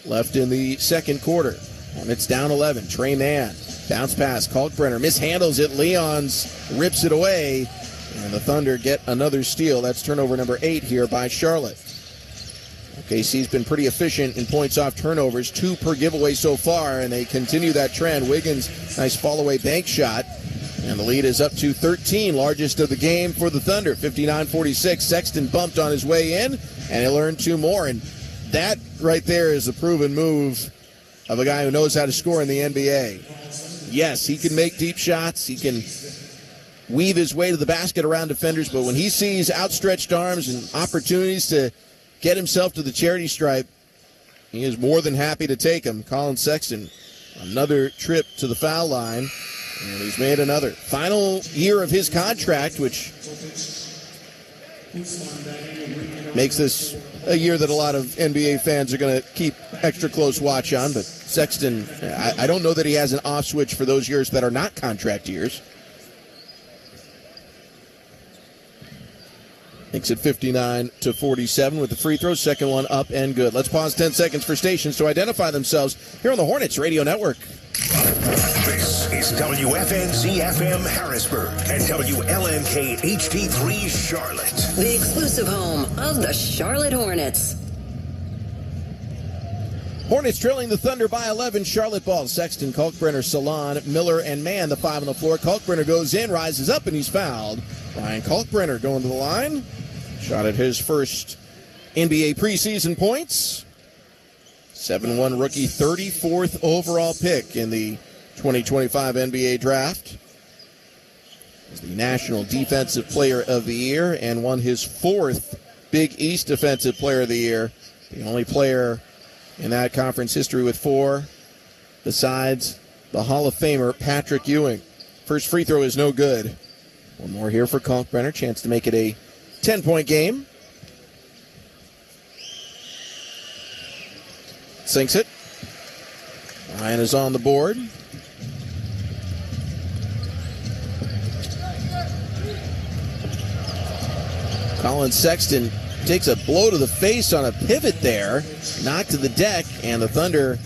left in the second quarter. Hornets down 11. Trey Mann. Bounce pass. Kalkbrenner mishandles it. Leons rips it away. And the Thunder get another steal. That's turnover number 8 here by Charlotte. OKC's been pretty efficient in points off turnovers. 2 per giveaway so far, and they continue that trend. Wiggins, nice fall-away bank shot. And the lead is up to 13, largest of the game for the Thunder, 59-46. Sexton bumped on his way in, and he'll earn 2 more. And that right there is a proven move of a guy who knows how to score in the NBA. Yes, he can make deep shots. He can weave his way to the basket around defenders. But when he sees outstretched arms and opportunities to get himself to the charity stripe, he is more than happy to take them. Colin Sexton, another trip to the foul line. And he's made another. Final year of his contract, which makes this a year that a lot of NBA fans are going to keep extra close watch on. But Sexton, I don't know that he has an off switch for those years that are not contract years. Makes it 59-47 with the free throw. Second one up and good. Let's pause 10 seconds for stations to identify themselves here on the Hornets Radio Network. This is WFNZ-FM Harrisburg and WLNK HD3 Charlotte. The exclusive home of the Charlotte Hornets. Hornets trailing the Thunder by 11. Charlotte ball. Sexton, Kalkbrenner, Salon, Miller, and Mann, the 5 on the floor. Kalkbrenner goes in, rises up, and he's fouled. Ryan Kalkbrenner going to the line. Shot at his first NBA preseason points. 7-1 rookie, 34th overall pick in the 2025 NBA draft. He's the National Defensive Player of the Year and won his 4th Big East Defensive Player of the Year. The only player in that conference history with 4 besides the Hall of Famer Patrick Ewing. First free throw is no good. One more here for Kalkbrenner. Chance to make it a 10-point game. Sinks it. Ryan is on the board. Colin Sexton takes a blow to the face on a pivot there. Knocked to the deck, and the Thunder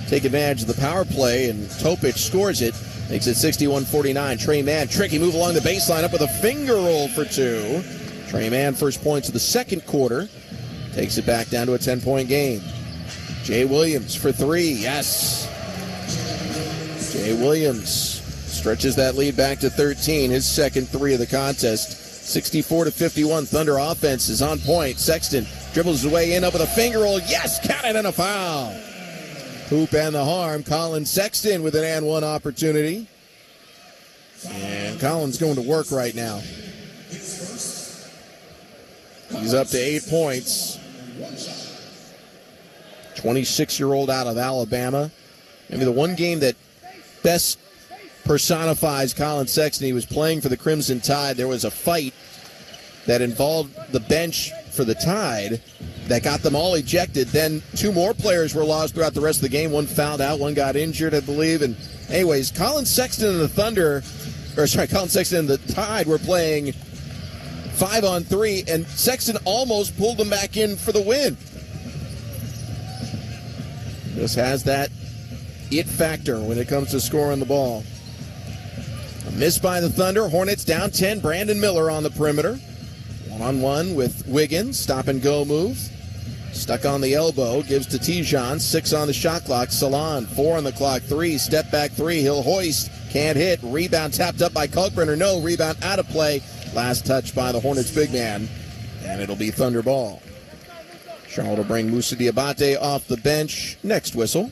take advantage of the power play, and Topic scores it. Makes it 61-49. Tre Mann, tricky move along the baseline, up with a finger roll for 2. Tre Mann, first points of the second quarter. Takes it back down to a 10-point game. Jay Williams for 3, yes. Jay Williams stretches that lead back to 13, his second 3 of the contest. 64-51, Thunder offense is on point. Sexton dribbles his way in, up with a finger roll, yes, counted, and a foul. Hoop and the harm. Colin Sexton with an and one opportunity. And Colin's going to work right now. He's up to 8 points. 26-year-old out of Alabama. Maybe the one game that best personifies Colin Sexton. He was playing for the Crimson Tide. There was a fight that involved the bench for the Tide that got them all ejected. Then 2 more players were lost throughout the rest of the game. One fouled out, one got injured, I believe. And anyways, Colin Sexton and Colin Sexton and the Tide were playing 5-on-3, and Sexton almost pulled them back in for the win. Just has that it factor when it comes to scoring the ball. A miss by the Thunder. Hornets down 10. Brandon Miller on the perimeter. One-on-one with Wiggins. Stop-and-go move. Stuck on the elbow. Gives to Tijon. 6 on the shot clock. Salon, 4 on the clock. 3. Step back 3. He'll hoist. Can't hit. Rebound tapped up by Kalkbrenner. No. Rebound out of play. Last touch by the Hornets big man. And it'll be Thunder ball. Charlotte will bring Moussa Diabate off the bench. Next whistle.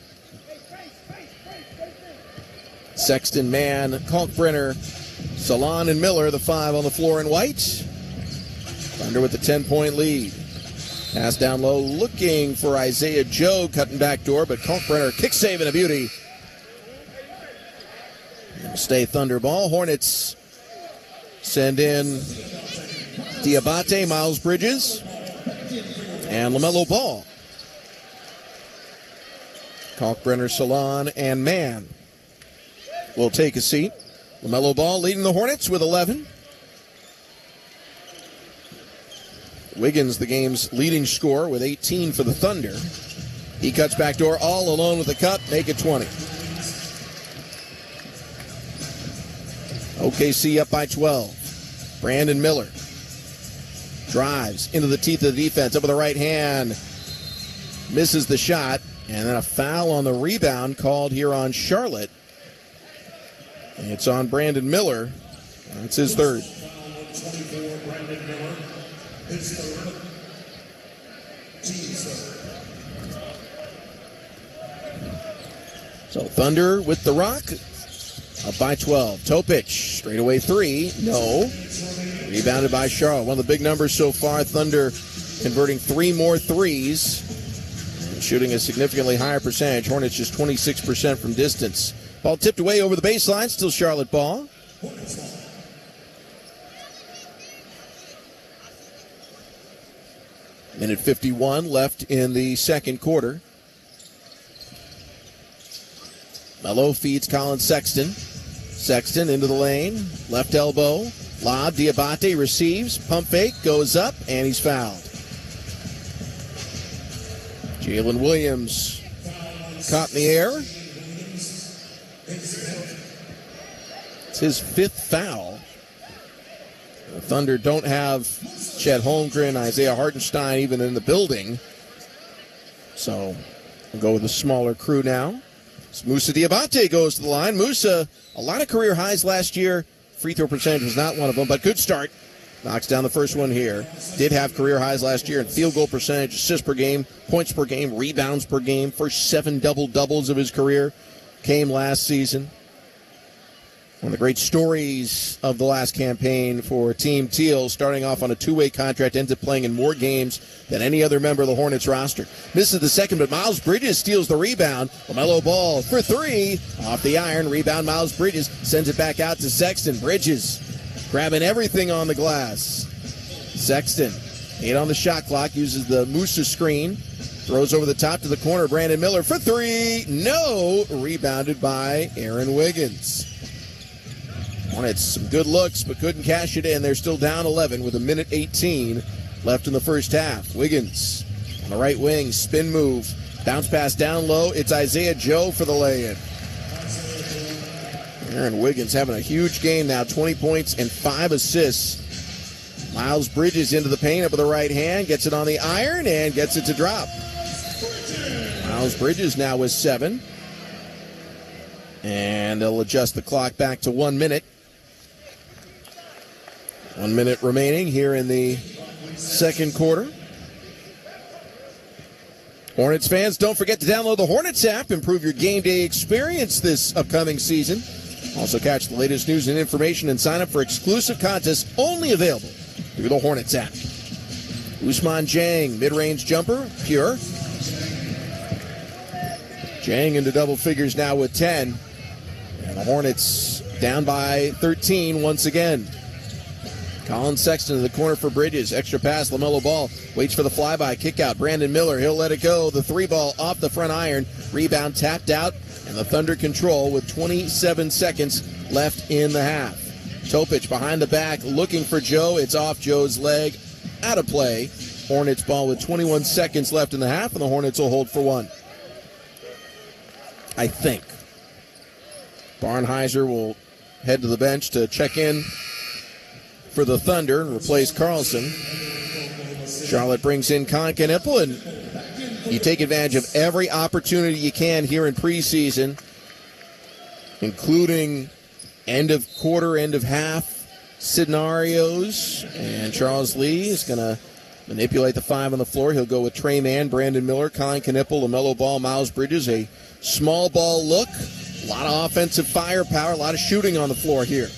Sexton, Mann, Kalkbrenner, Salon, and Miller, the 5 on the floor in white. Thunder with the 10-point lead. Pass down low, looking for Isaiah Joe, cutting back door, but Kalkbrenner kick save and a beauty. It'll stay Thunder ball. Hornets send in Diabate, Miles Bridges, and LaMelo Ball. Kalkbrenner, Salon, and Mann will take a seat. LaMelo Ball leading the Hornets with 11. Wiggins, the game's leading scorer, with 18 for the Thunder. He cuts back door all alone with the cut, make it 20. OKC up by 12. Brandon Miller drives into the teeth of the defense, up with the right hand. Misses the shot, and then a foul on the rebound called here on Charlotte. It's on Brandon Miller. That's his third. So Thunder with the rock. Up by 12. Topic, straightaway 3. No. Rebounded by Charlotte. One of the big numbers so far. Thunder converting 3 more threes. And shooting a significantly higher percentage. Hornets just 26% from distance. Ball tipped away over the baseline. Still Charlotte ball. Minute 51 left in the second quarter. Melo feeds Colin Sexton. Sexton into the lane. Left elbow. Lob. Diabate receives. Pump fake. Goes up. And he's fouled. Jalen Williams caught in the air. It's his 5th foul. The Thunder don't have Chet Holmgren, Isaiah Hartenstein even in the building. So We'll go with a smaller crew now. Musa Diabate goes to the line. Musa, a lot of career highs last year. Free throw percentage was not one of them, but good start. Knocks down the first one here. Did have career highs last year in field goal percentage, assists per game, points per game, rebounds per game. First 7 double-doubles of his career came last season. One of the great stories of the last campaign for Team Teal, starting off on a 2-way contract, ends up playing in more games than any other member of the Hornets roster. Misses the second, but Miles Bridges steals the rebound. LaMelo Ball for 3. Off the iron. Rebound, Miles Bridges sends it back out to Sexton. Bridges grabbing everything on the glass. Sexton, 8 on the shot clock, uses the Musa screen. Throws over the top to the corner. Brandon Miller for 3. No. Rebounded by Aaron Wiggins. Hornets some good looks, but couldn't cash it in. They're still down 11 with 1:18 left in the first half. Wiggins on the right wing, spin move, bounce pass down low. It's Isaiah Joe for the lay-in. Aaron Wiggins having a huge game now, 20 points and 5 assists. Miles Bridges into the paint up with the right hand, gets it on the iron and gets it to drop. Miles Bridges now with 7. And they'll adjust the clock back to 1 minute. 1 minute remaining here in the second quarter. Hornets fans, don't forget to download the Hornets app. Improve your game day experience this upcoming season. Also catch the latest news and information and sign up for exclusive contests only available through the Hornets app. Ousmane Dieng, mid-range jumper, pure. Dieng into double figures now with 10. And the Hornets down by 13 once again. Colin Sexton to the corner for Bridges. Extra pass, LaMelo Ball waits for the flyby, kick out. Brandon Miller, he'll let it go. The 3 ball off the front iron. Rebound tapped out, and the Thunder control with 27 seconds left in the half. Topic behind the back, looking for Joe. It's off Joe's leg, out of play. Hornets ball with 21 seconds left in the half, and the Hornets will hold for 1. I think. Barnheiser will head to the bench to check in for the Thunder and replace Carlson. Charlotte brings in Con Knipple, and you take advantage of every opportunity you can here in preseason, including end of quarter, end of half scenarios. And Charles Lee is going to manipulate the 5 on the floor. He'll go with Trey Mann, Brandon Miller, Con Knipple, LaMelo Ball, Miles Bridges. A small ball look. A lot of offensive firepower, a lot of shooting on the floor here.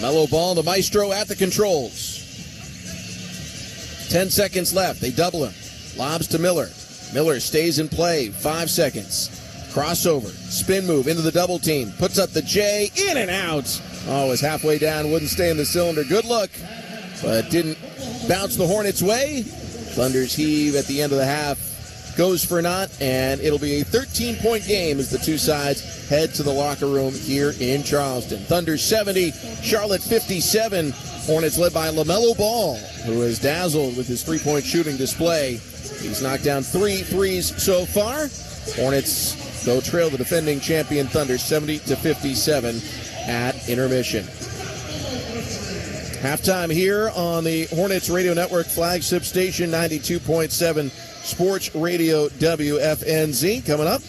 Mellow Ball, the maestro at the controls. 10 seconds left. They double him. Lobs to Miller. Miller stays in play. 5 seconds. Crossover. Spin move into the double team. Puts up the J. In and out. Oh, was halfway down. Wouldn't stay in the cylinder. Good look. But didn't bounce the Hornets' way. Thunder's heave at the end of the half goes for naught, and it'll be a 13-point game as the two sides head to the locker room here in Charleston. Thunder 70, Charlotte 57. Hornets led by LaMelo Ball, who has dazzled with his three-point shooting display. He's knocked down 3 threes so far. Hornets go trail the defending champion Thunder 70-57 at intermission. Halftime here on the Hornets Radio Network flagship station, 92.7 Sports Radio WFNZ. Coming up,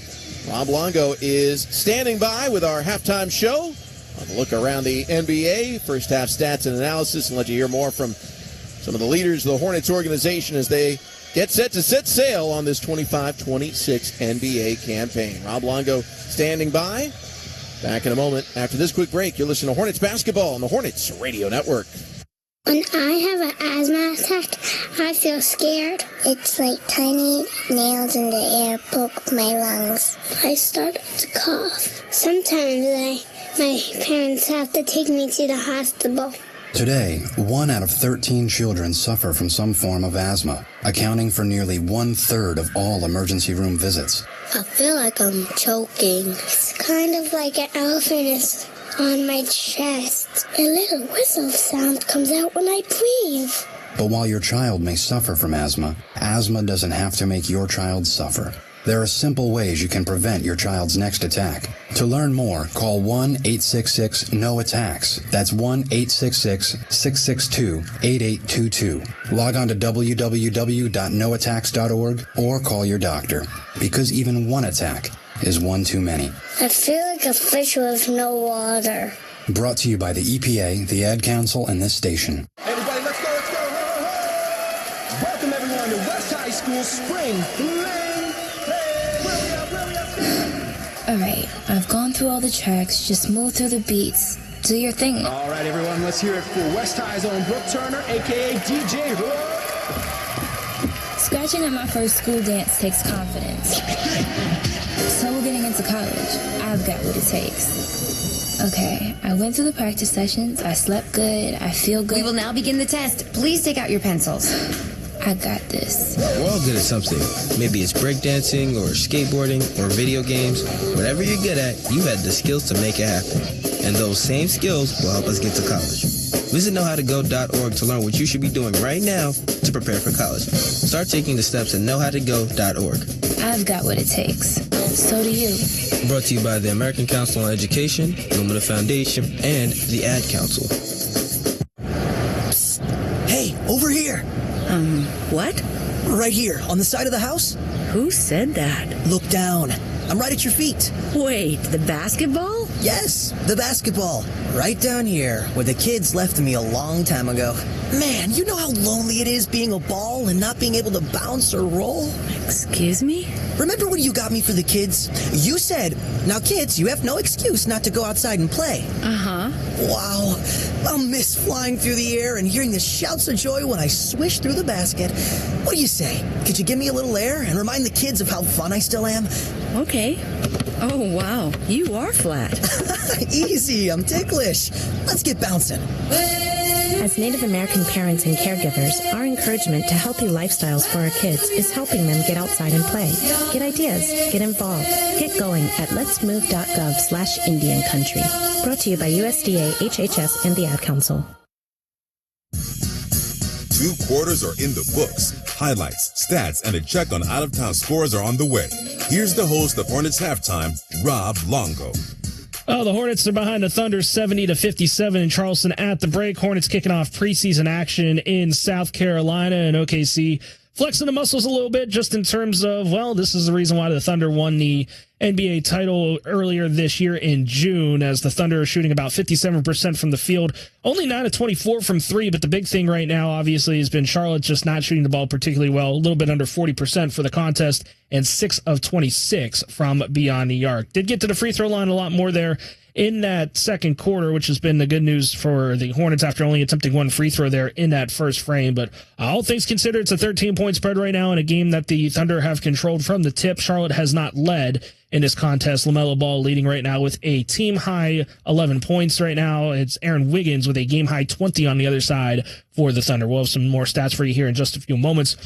Rob Longo is standing by with our halftime show. A look around the NBA, first half stats and analysis, and let you hear more from some of the leaders of the Hornets organization as they get set to set sail on this 25-26 NBA campaign. Rob Longo standing by. Back in a moment. After this quick break, you're listening to Hornets basketball on the Hornets Radio Network. When I have an asthma attack, I feel scared. It's like tiny nails in the air poke my lungs. I start to cough. Sometimes my parents have to take me to the hospital. Today, 1 out of 13 children suffer from some form of asthma, accounting for nearly 1/3 of all emergency room visits. I feel like I'm choking. It's kind of like an elephant is on my chest. A little whistle sound comes out when I breathe. But while your child may suffer from asthma, asthma doesn't have to make your child suffer. There are simple ways you can prevent your child's next attack. To learn more, call 1-866-NO-ATTACKS. That's 1-866-662-8822. Log on to www.noattacks.org or call your doctor, because even one attack is one too many. I feel like a fish with no water. Brought to you by the EPA, the Ad Council, and this station. Everybody, let's go, let's go. Welcome everyone to West High School Spring Fling. All right, I've gone through all the tracks. Just move through the beats. Do your thing. All right, everyone, let's hear it for West High's own Brooke Turner, a.k.a. DJ Hood. Scratching at my first school dance takes confidence. So getting into college, I've got what it takes. Okay, I went through the practice sessions. I slept good. I feel good. We will now begin the test. Please take out your pencils. I got this. We're all good at something. Maybe it's breakdancing or skateboarding or video games. Whatever you're good at, you had the skills to make it happen. And those same skills will help us get to college. Visit knowhowtogo.org to learn what you should be doing right now to prepare for college. Start taking the steps at knowhowtogo.org. I've got what it takes. So do you. Brought to you by the American Council on Education, Lumina Foundation, and the Ad Council. Psst. Hey, over here. What? Right here, on the side of the house. Who said that? Look down. I'm right at your feet. Wait, the basketball? Yes, the basketball. Right down here, where the kids left me a long time ago. Man, you know how lonely it is being a ball and not being able to bounce or roll? Excuse me? Remember when you got me for the kids? You said, now kids, you have no excuse not to go outside and play. Uh-huh. Wow. I'll miss flying through the air and hearing the shouts of joy when I swish through the basket. What do you say? Could you give me a little air and remind the kids of how fun I still am? Okay. Oh, wow. You are flat. Easy. I'm ticklish. Let's get bouncing. As Native American parents and caregivers, our encouragement to healthy lifestyles for our kids is helping them get outside and play. Get ideas, get involved, get going at letsmove.gov/Indian Country. Brought to you by USDA, HHS, and the Ad Council. 2 quarters are in the books. Highlights, stats, and a check on out-of-town scores are on the way. Here's the host of Hornets Halftime, Rob Longo. Oh, the Hornets are behind the Thunder 70-57 in Charleston at the break. Hornets kicking off preseason action in South Carolina, and OKC flexing the muscles a little bit just in terms of, well, this is the reason why the Thunder won the NBA title earlier this year in June, as the Thunder are shooting about 57% from the field, only 9 of 24 from 3. But the big thing right now, obviously, has been Charlotte just not shooting the ball particularly well, a little bit under 40% for the contest, and 6 of 26 from beyond the arc. Did get to the free throw line a lot more there in that second quarter, which has been the good news for the Hornets after only attempting 1 free throw there in that first frame. But all things considered, it's a 13-point spread right now in a game that the Thunder have controlled from the tip. Charlotte has not led in this contest. LaMelo Ball leading right now with a team-high 11 points right now. It's Aaron Wiggins with a game-high 20 on the other side for the Thunder. We'll have some more stats for you here in just a few moments.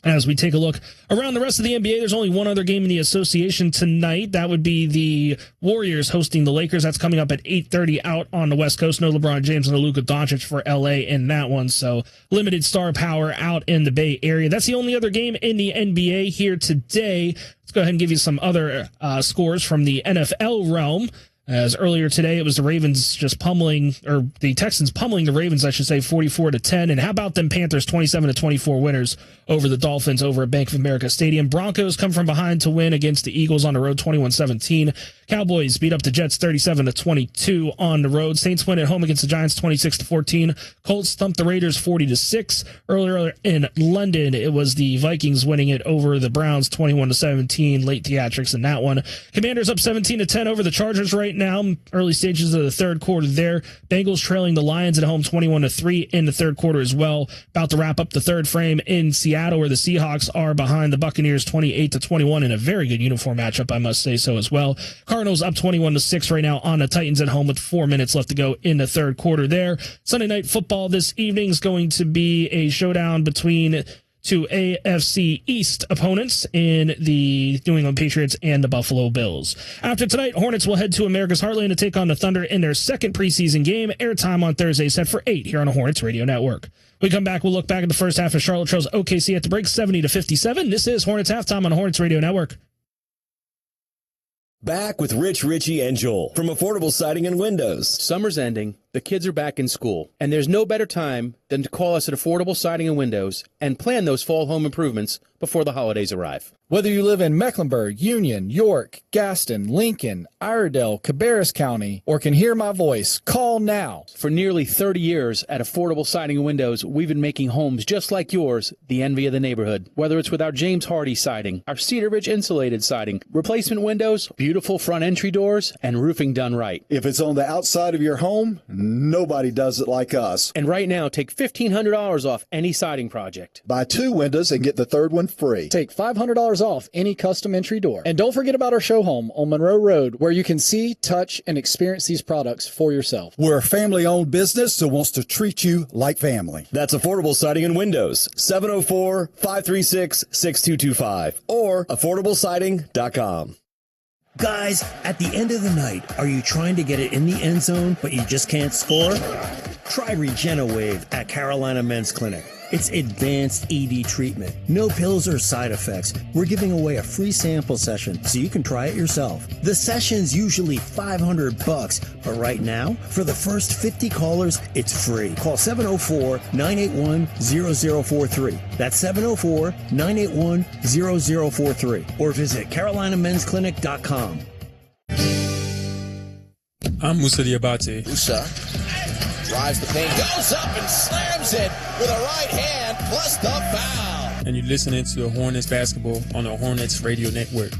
As we take a look around the rest of the NBA, there's only one other game in the association tonight. That would be the Warriors hosting the Lakers. That's coming up at 8:30 out on the West Coast. No LeBron James and no Luka Doncic for LA in that one. So limited star power out in the Bay Area. That's the only other game in the NBA here today. Let's go ahead and give you some other scores from the NFL realm. As earlier today, it was the Ravens just pummeling, or the Texans pummeling the Ravens, I should say, 44-10. And how about them Panthers, 27-24 winners over the Dolphins over at Bank of America Stadium. Broncos come from behind to win against the Eagles on the road, 21-17. Cowboys beat up the Jets 37-22 on the road. Saints win at home against the Giants 26-14. Colts thumped the Raiders 40-6. Earlier in London, it was the Vikings winning it over the Browns 21-17. Late theatrics in that one. Commanders up 17-10 over the Chargers right now. Early stages of the third quarter there. Bengals trailing the Lions at home 21-3 in the third quarter as well. About to wrap up the third frame in Seattle, where the Seahawks are behind the Buccaneers 28-21 in a very good uniform matchup, I must say so as well. Cardinals up 21-6 right now on the Titans at home with 4 minutes left to go in the third quarter there. Sunday night football this evening is going to be a showdown between to AFC East opponents in the New England Patriots and the Buffalo Bills. After tonight, Hornets will head to America's Heartland to take on the Thunder in their second preseason game. Airtime on Thursday set for 8 here on the Hornets Radio Network. We come back, we'll look back at the first half of Charlotte trails OKC at the break, 70-57. This is Hornets Halftime on the Hornets Radio Network. Back with Rich, Richie, and Joel from Affordable Siding and Windows. Summer's ending, the kids are back in school, and there's no better time than to call us at Affordable Siding and Windows and plan those fall home improvements before the holidays arrive. Whether you live in Mecklenburg, Union, York, Gaston, Lincoln, Iredell, Cabarrus County, or can hear my voice, call now. For nearly 30 years at Affordable Siding and Windows, we've been making homes just like yours the envy of the neighborhood. Whether it's with our James Hardy siding, our Cedar Ridge insulated siding, replacement windows, beautiful front entry doors, and roofing done right. If it's on the outside of your home, nobody does it like us. And right now, take $1,500 off any siding project. Buy 2 windows and get the third one free. Take $500 off any custom entry door. And don't forget about our show home on Monroe Road, where you can see, touch, and experience these products for yourself. We're a family-owned business that wants to treat you like family. That's Affordable Siding and Windows, 704-536-6225 or affordablesiding.com. Guys, at the end of the night, are you trying to get it in the end zone, but you just can't score? Try RegeneWave at Carolina Men's Clinic. It's advanced ED treatment. No pills or side effects. We're giving away a free sample session so you can try it yourself. The session's usually $500, but right now, for the first 50 callers, it's free. Call 704-981-0043. That's 704-981-0043. Or visit carolinamensclinic.com. I'm Musa Diabate. Musa drives the paint, goes up and slams it with a right hand plus the foul. And you're listening to Hornets basketball on the Hornets Radio Network.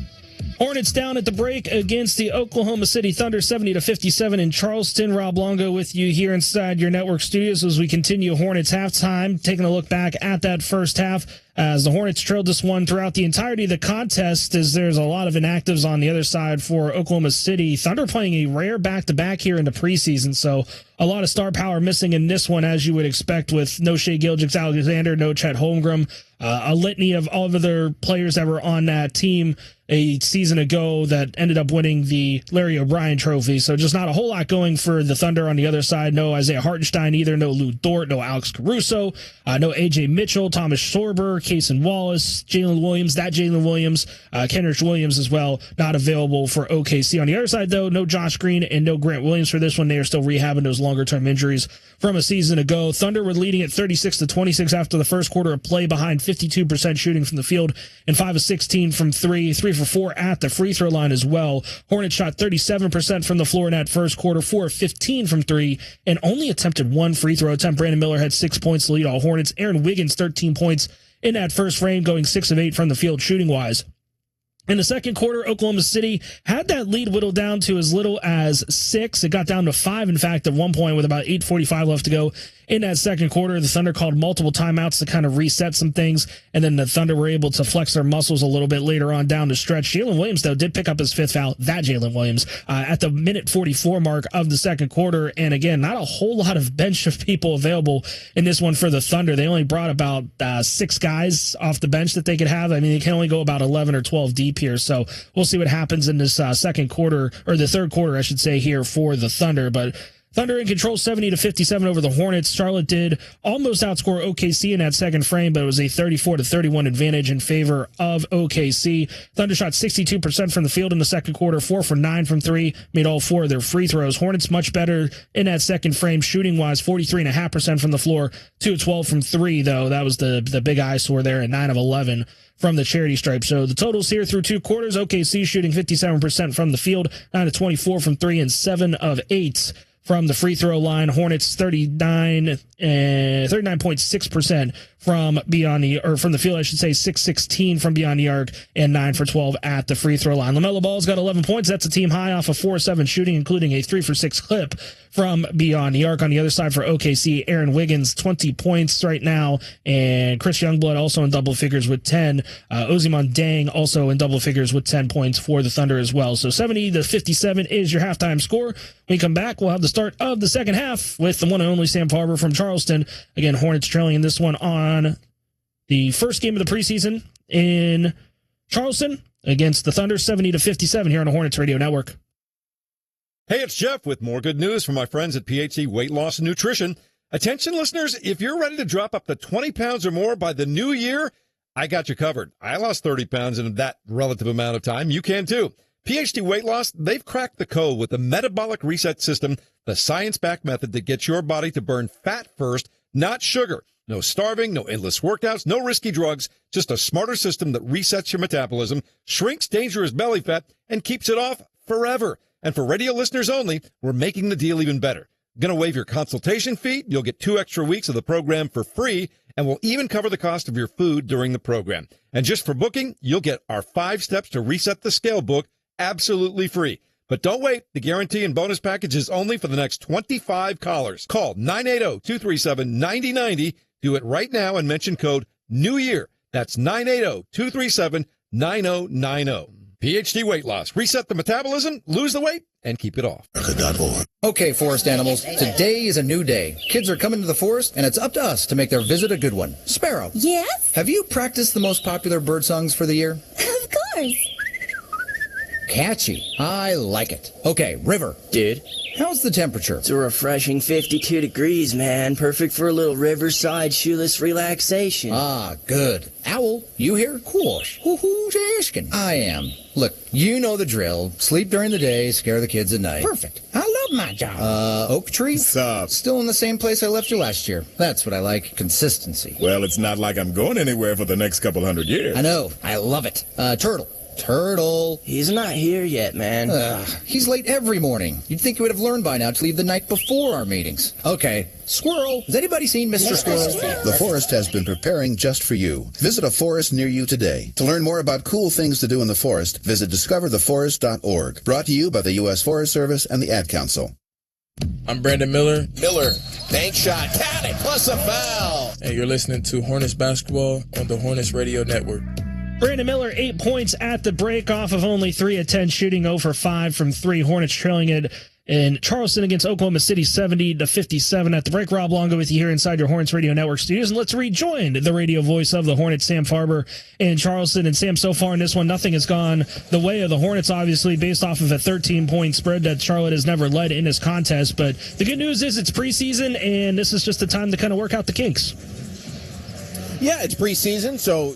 Hornets down at the break against the Oklahoma City Thunder, 70-57 in Charleston. Rob Longo with you here inside your network studios as we continue Hornets halftime, taking a look back at that first half as the Hornets trailed this one throughout the entirety of the contest, as there's a lot of inactives on the other side for Oklahoma City. Thunder playing a rare back-to-back here in the preseason, so a lot of star power missing in this one, as you would expect, with no Shai Gilgeous-Alexander, no Chet Holmgren, a litany of all of the other players that were on that team a season ago that ended up winning the Larry O'Brien Trophy. So just not a whole lot going for the Thunder on the other side. No Isaiah Hartenstein either, no Lou Dort, no Alex Caruso, no A.J. Mitchell, Thomas Sorber, Cason Wallace, Jalen Williams, Kenrich Williams as well, not available for OKC. On the other side, though, no Josh Green and no Grant Williams for this one. They are still rehabbing those longer-term injuries from a season ago. Thunder were leading at 36-26 after the first quarter of play, behind 52% shooting from the field and 5 of 16 from 3 for 4 at the free throw line as well. Hornets shot 37% from the floor in that first quarter, 4 of 15 from 3, and only attempted 1 free throw attempt. Brandon Miller had 6 points to lead all Hornets. Aaron Wiggins, 13 points in that first frame, going 6 of 8 from the field shooting-wise. In the second quarter, Oklahoma City had that lead whittled down to as little as 6. It got down to 5, in fact, at one point with about 8:45 left to go in that second quarter. The Thunder called multiple timeouts to kind of reset some things, and then the Thunder were able to flex their muscles a little bit later on down the stretch. Jalen Williams, though, did pick up his 5th foul, Jalen Williams, at the minute 44 mark of the second quarter. And again, not a whole lot of bench of people available in this one for the Thunder. They only brought about 6 guys off the bench that they could have. I mean, they can only go about 11 or 12 deep here. So we'll see what happens in this second quarter, or the third quarter, I should say, here for the Thunder. But Thunder in control, 70-57 over the Hornets. Charlotte did almost outscore OKC in that second frame, but it was a 34-31 advantage in favor of OKC. Thunder shot 62% from the field in the second quarter, 4 for 9 from 3, made all 4 of their free throws. Hornets much better in that second frame, shooting-wise, 43.5% from the floor, 2 of 12 from 3, though. That was the big eyesore there, and 9 of 11 from the charity stripe. So the totals here through 2 quarters, OKC shooting 57% from the field, 9 of 24 from 3, and 7 of 8 from the free throw line. Hornets 39.6% from beyond the, or from the field, I should say, 6-16 from beyond the arc, and 9 for 12 at the free throw line. LaMelo Ball's got 11 points. That's a team high off of 4-7 shooting, including a 3 for 6 clip from beyond the arc. On the other side for OKC, Aaron Wiggins, 20 points right now, and Chris Youngblood also in double figures with 10. Ozyman Dang also in double figures with 10 points for the Thunder as well. So 70-57 is your halftime score. When we come back, we'll have the start of the second half with the one and only Sam Farber from Charleston. Again, Hornets trailing in this one on the first game of the preseason in Charleston against the Thunder, 70-57 here on the Hornets Radio Network. Hey, it's Jeff with more good news from my friends at PhD Weight Loss and Nutrition. Attention, listeners, if you're ready to drop up to 20 pounds or more by the new year, I got you covered. I lost 30 pounds in that relative amount of time. You can too. PhD Weight Loss, they've cracked the code with the metabolic reset system, the science-backed method that gets your body to burn fat first, not sugar. No starving, no endless workouts, no risky drugs, just a smarter system that resets your metabolism, shrinks dangerous belly fat, and keeps it off forever. And for radio listeners only, we're making the deal even better. Going to waive your consultation fee. You'll get 2 extra weeks of the program for free, and we'll even cover the cost of your food during the program. And just for booking, you'll get our 5 Steps to Reset the Scale book absolutely free. But don't wait. The guarantee and bonus package is only for the next 25 callers. Call 980-237-9090. Do it right now and mention code New Year. That's 980-237-9090. PhD Weight Loss. Reset the metabolism, lose the weight, and keep it off. Okay, forest animals, today is a new day. Kids are coming to the forest, and it's up to us to make their visit a good one. Sparrow. Yes? Have you practiced the most popular bird songs for the year? Of course. Catchy. I like it. Okay, River. Dude. How's the temperature? It's a refreshing 52 degrees, man. Perfect for a little riverside shoeless relaxation. Ah, good. Owl, you here? Course. Who's asking? I am. Look, you know the drill. Sleep during the day, scare the kids at night. Perfect. I love my job. Oak tree? Still in the same place I left you last year. That's what I like. Consistency. Well, it's not like I'm going anywhere for the next couple hundred years. I know. I love it. Turtle. He's not here yet, man. He's late every morning. You'd think he would have learned by now to leave the night before our meetings. Okay. Squirrel. Has anybody seen Mr. Squirrel? The forest has been preparing just for you. Visit a forest near you today. To learn more about cool things to do in the forest, visit discovertheforest.org. Brought to you by the U.S. Forest Service and the Ad Council. I'm Brandon Miller. Bank shot, count it, plus a foul. And you're listening to Hornets basketball on the Hornets Radio Network. Brandon Miller, 8 points at the break off of only 3 of 10 shooting, 0 for 5 from 3. Hornets trailing it in Charleston against Oklahoma City, 70-57 at the break. Rob Longo with you here inside your Hornets Radio Network studios. And let's rejoin the radio voice of the Hornets, Sam Farber in Charleston. And Sam, so far in this one, nothing has gone the way of the Hornets, obviously, based off of a 13-point spread that Charlotte has never led in this contest. But the good news is it's preseason, and this is just the time to kind of work out the kinks. Yeah, it's preseason, so,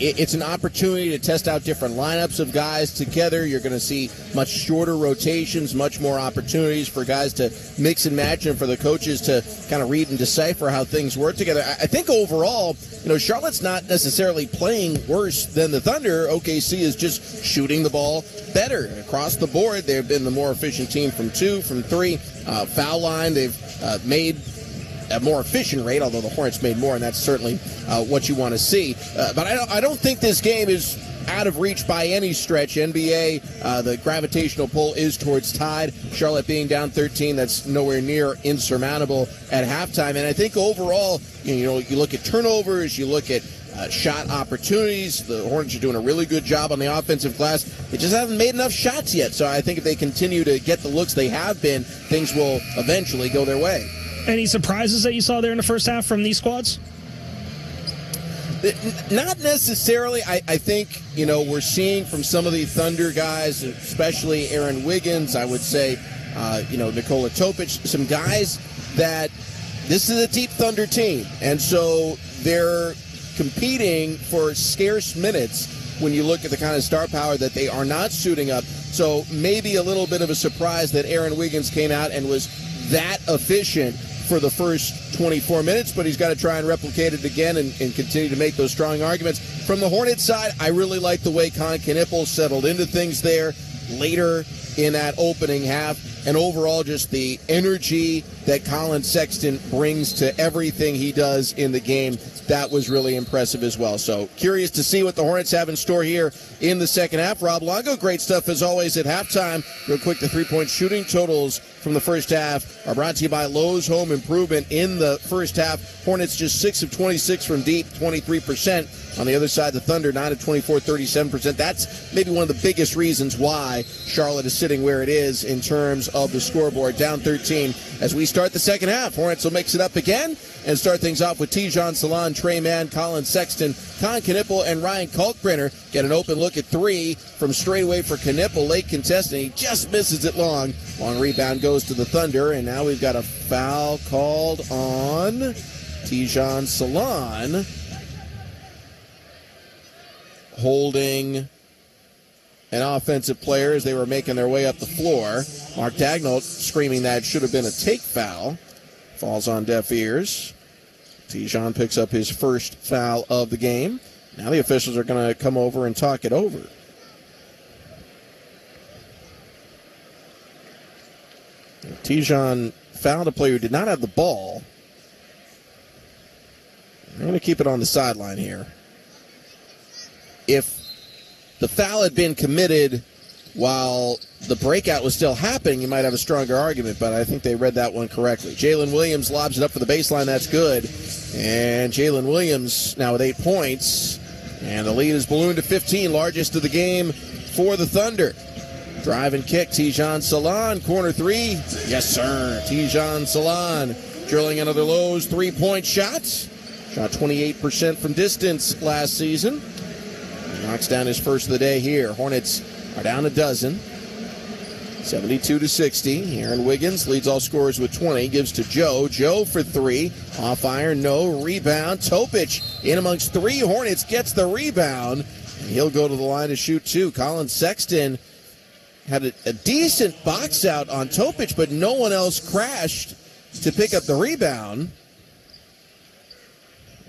it's an opportunity to test out different lineups of guys together. You're going to see much shorter rotations, much more opportunities for guys to mix and match and for the coaches to kind of read and decipher how things work together. I think overall, Charlotte's not necessarily playing worse than the Thunder. OKC is just shooting the ball better. Across the board, they've been the more efficient team from 2, from 3. Foul line, they've made a more efficient rate, although the Hornets made more, and that's certainly what you want to see. But I don't think this game is out of reach by any stretch. NBA, the gravitational pull is towards tied. Charlotte being down 13, that's nowhere near insurmountable at halftime. And I think overall, you look at turnovers, you look at shot opportunities. The Hornets are doing a really good job on the offensive glass. They just haven't made enough shots yet. So I think if they continue to get the looks they have been, things will eventually go their way. Any surprises that you saw there in the first half from these squads? Not necessarily. I think, we're seeing from some of the Thunder guys, especially Aaron Wiggins, I would say, Nikola Topic, some guys that this is a deep Thunder team. And so they're competing for scarce minutes when you look at the kind of star power that they are not suiting up. So maybe a little bit of a surprise that Aaron Wiggins came out and was that efficient for the first 24 minutes, but he's got to try and replicate it again and continue to make those strong arguments. From the Hornets side, I really like the way Con Knippel settled into things there later in that opening half, and overall just the energy that Colin Sexton brings to everything he does in the game. That was really impressive as well. So curious to see what the Hornets have in store here in the second half. Rob Longo, great stuff as always at halftime. Real quick, the three-point shooting totals from the first half are brought to you by Lowe's Home Improvement. In the first half, Hornets just 6 of 26 from deep, 23%. On the other side, the Thunder 9 of 24, 37%. That's maybe one of the biggest reasons why Charlotte is sitting where it is in terms of the scoreboard, down 13 as we start the second half. Hornets will mix it up again and start things off with Tijon Salon, Trey Mann, Colin Sexton, Con Knippel, and Ryan Kalkbrenner. Get an open look at three from straightaway for Knippel, late contestant. He just misses it long. Long rebound goes to the Thunder, and now we've got a foul called on Tijon Salon, holding an offensive player as they were making their way up the floor. Mark Dagnall screaming that should have been a take foul. Falls on deaf ears. Tijon picks up his first foul of the game. Now the officials are going to come over and talk it over. Tijon fouled a player who did not have the ball. I'm going to keep it on the sideline here. If the foul had been committed while the breakout was still happening, you might have a stronger argument, but I think they read that one correctly. Jalen Williams lobs it up for the baseline. That's good. And Jalen Williams now with 8 points. And the lead is ballooned to 15, largest of the game for the Thunder. Drive and kick, Tijon Salon, corner three. Yes, sir. Tijon Salon drilling another Lowe's three-point shot. Shot 28% from distance last season. Knocks down his first of the day here. Hornets are down a dozen. 72-60. Aaron Wiggins leads all scorers with 20. Gives to Joe. Joe for three. Off iron, no. Rebound. Topic in amongst three. Hornets gets the rebound. And he'll go to the line to shoot two. Colin Sexton had a decent box out on Topic, but no one else crashed to pick up the rebound.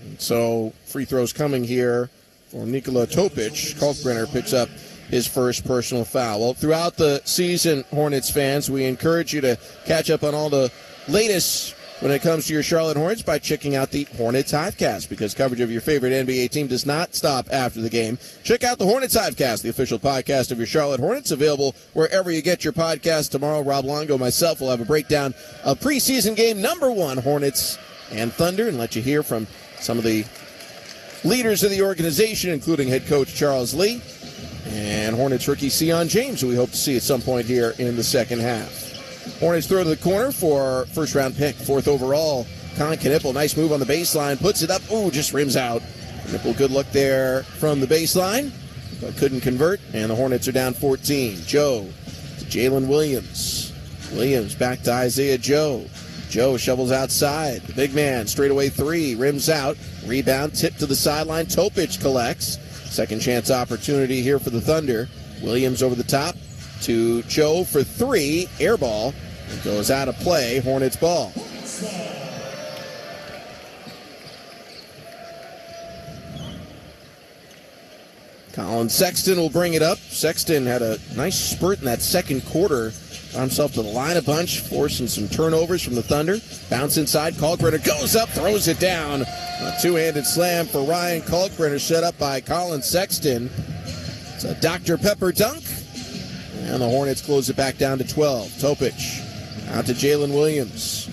And so free throws coming here for Nikola Topic. Kalkbrenner picks up his first personal foul. Well, throughout the season, Hornets fans, we encourage you to catch up on all the latest when it comes to your Charlotte Hornets by checking out the Hornets Hivecast, because coverage of your favorite NBA team does not stop after the game. Check out the Hornets Hivecast, the official podcast of your Charlotte Hornets, available wherever you get your podcast. Tomorrow, Rob Longo, myself, will have a breakdown of preseason game number one, Hornets and Thunder, and let you hear from some of the leaders of the organization, including head coach Charles Lee and Hornets rookie Sion James, who we hope to see at some point here in the second half. Hornets throw to the corner for first-round pick, fourth overall. Con Knippel, nice move on the baseline, puts it up. Ooh, just rims out. Knippel, good look there from the baseline, but couldn't convert, and the Hornets are down 14. Joe to Jalen Williams. Williams back to Isaiah Joe. Joe shovels outside. The big man, straightaway three, rims out. Rebound, tip to the sideline. Topic collects. Second chance opportunity here for the Thunder. Williams over the top to Joe for three. Air ball. It goes out of play. Hornets ball. Colin Sexton will bring it up. Sexton had a nice spurt in that second quarter. Got himself to the line a bunch, forcing some turnovers from the Thunder. Bounce inside. Kalkbrenner goes up, throws it down. A two-handed slam for Ryan Kalkbrenner, set up by Colin Sexton. It's a Dr. Pepper dunk. And the Hornets close it back down to 12. Topic out to Jalen Williams.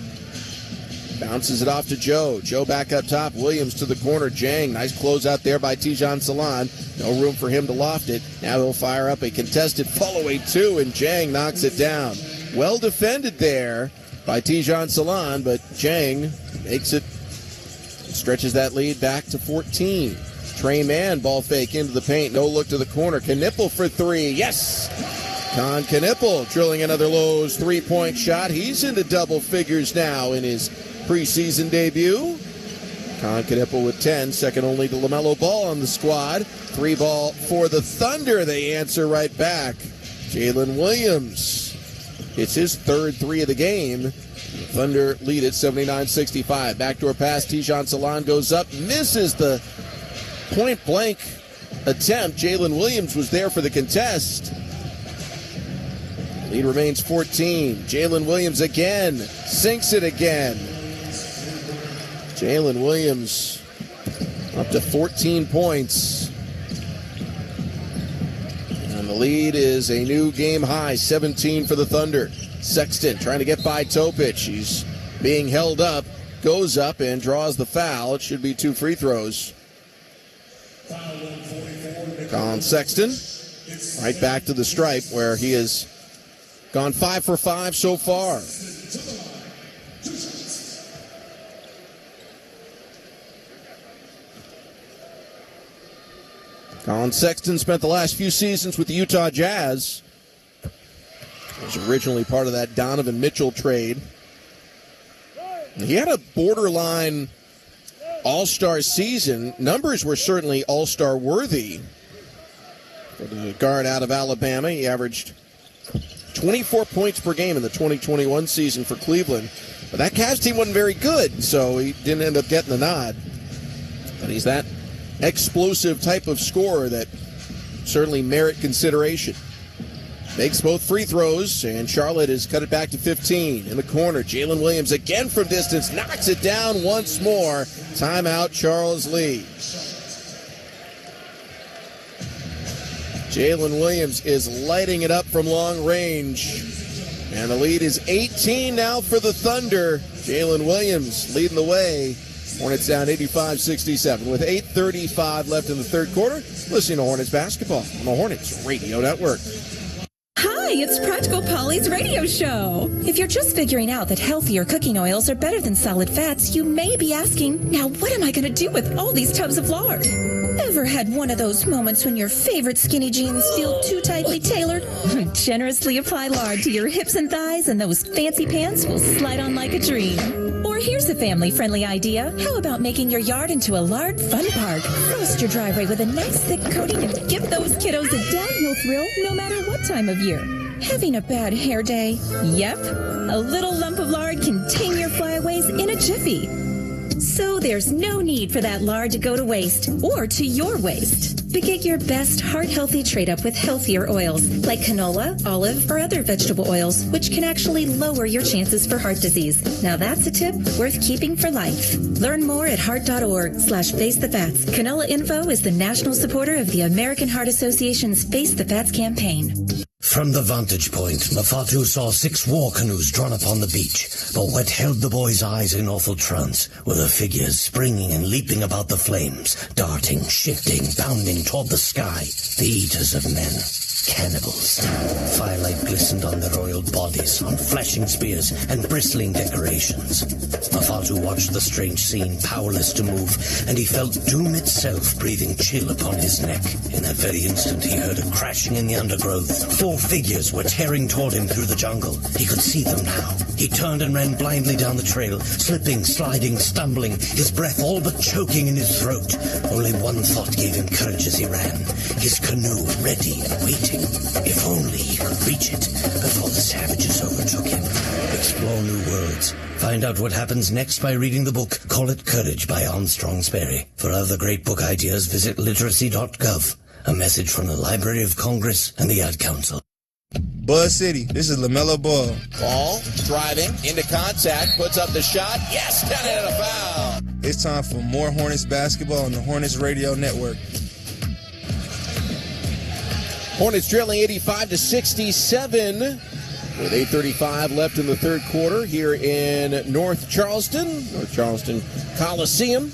Bounces it off to Joe. Joe back up top. Williams to the corner. Jang. Nice closeout there by Tijon Salon. No room for him to loft it. Now he'll fire up a contested follow-away two, and Jang knocks it down. Well defended there by Tijon Salon, but Jang makes it, stretches that lead back to 14. Trey Mann, ball fake into the paint. No look to the corner. Knippel for three. Yes! Con Knippel drilling another Lowe's three-point shot. He's into double figures now in his preseason debut. Con Knippel with 10, second only to LaMelo Ball on the squad. Three ball for the Thunder. They answer right back. Jalen Williams. It's his third three of the game. The Thunder lead at 79-65. Backdoor pass. Tijon Salon goes up, misses the point-blank attempt. Jalen Williams was there for the contest. Lead remains 14. Jalen Williams again. Sinks it again. Jalen Williams up to 14 points. And the lead is a new game high, 17 for the Thunder. Sexton trying to get by Topic. He's being held up, goes up and draws the foul. It should be two free throws. Colin Sexton right back to the stripe where he has Gone 5 for 5 so far. Colin Sexton spent the last few seasons with the Utah Jazz. He was originally part of that Donovan Mitchell trade. He had a borderline all-star season. Numbers were certainly all-star worthy. For the guard out of Alabama, he averaged 24 points per game in the 2021 season for Cleveland. But that Cavs team wasn't very good, so he didn't end up getting the nod. But he's that explosive type of scorer that certainly merit consideration. Makes both free throws, and Charlotte has cut it back to 15. In the corner, Jalen Williams again from distance, knocks it down once more. Timeout, Charles Lee. Jalen Williams is lighting it up from long range. And the lead is 18 now for the Thunder. Jalen Williams leading the way. Hornets down 85-67 with 8:35 left in the third quarter. Listening to Hornets basketball on the Hornets Radio Network. Hi, it's Practical Polly's radio show. If you're just figuring out that healthier cooking oils are better than solid fats, you may be asking, now what am I going to do with all these tubs of lard? Ever had one of those moments when your favorite skinny jeans feel too tightly tailored? Generously apply lard to your hips and thighs and those fancy pants will slide on like a dream. Or here's a family-friendly idea. How about making your yard into a lard fun park? Frost your driveway with a nice thick coating and give those kiddos a downhill thrill no matter what time of year. Having a bad hair day? Yep. A little lump of lard can tame your flyaways in a jiffy. So there's no need for that lard to go to waste or to your waste. But get your best heart-healthy trade-up with healthier oils like canola, olive, or other vegetable oils, which can actually lower your chances for heart disease. Now that's a tip worth keeping for life. Learn more at heart.org/FaceTheFats. Canola Info is the national supporter of the American Heart Association's Face the Fats campaign. From the vantage point, Mafatu saw 6 war canoes drawn upon the beach, but what held the boy's eyes in awful trance were the figures springing and leaping about the flames, darting, shifting, bounding toward the sky, the eaters of men. Cannibals. Firelight glistened on their oiled bodies, on flashing spears and bristling decorations. Mafatu watched the strange scene, powerless to move, and he felt doom itself breathing chill upon his neck. In that very instant, he heard a crashing in the undergrowth. 4 figures were tearing toward him through the jungle. He could see them now. He turned and ran blindly down the trail, slipping, sliding, stumbling, his breath all but choking in his throat. Only one thought gave him courage as he ran. His canoe ready, waiting. If only he could reach it before the savages overtook him. Explore new worlds. Find out what happens next by reading the book Call It Courage by Armstrong Sperry. For other great book ideas, visit literacy.gov. A message from the Library of Congress and the Ad Council. Buzz City, this is LaMelo Ball. Ball, driving, into contact, puts up the shot. Yes, down and a foul. It's time for more Hornets basketball on the Hornets Radio Network. Hornets trailing 85-67 with 8:35 left in the third quarter here in North Charleston Coliseum.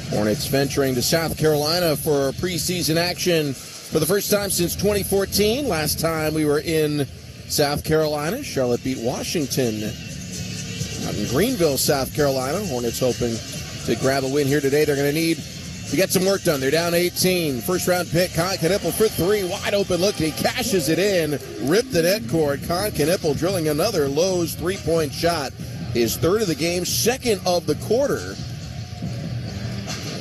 Hornets venturing to South Carolina for preseason action for the first time since 2014. Last time we were in South Carolina, Charlotte beat Washington out in Greenville, South Carolina. Hornets hoping to grab a win here today. They're going to need to get some work done. They're down 18. First-round pick, Con Knippel for 3. Wide open look, and he cashes it in. Ripped the net cord. Con Knippel drilling another Lowe's three-point shot. His third of the game, second of the quarter.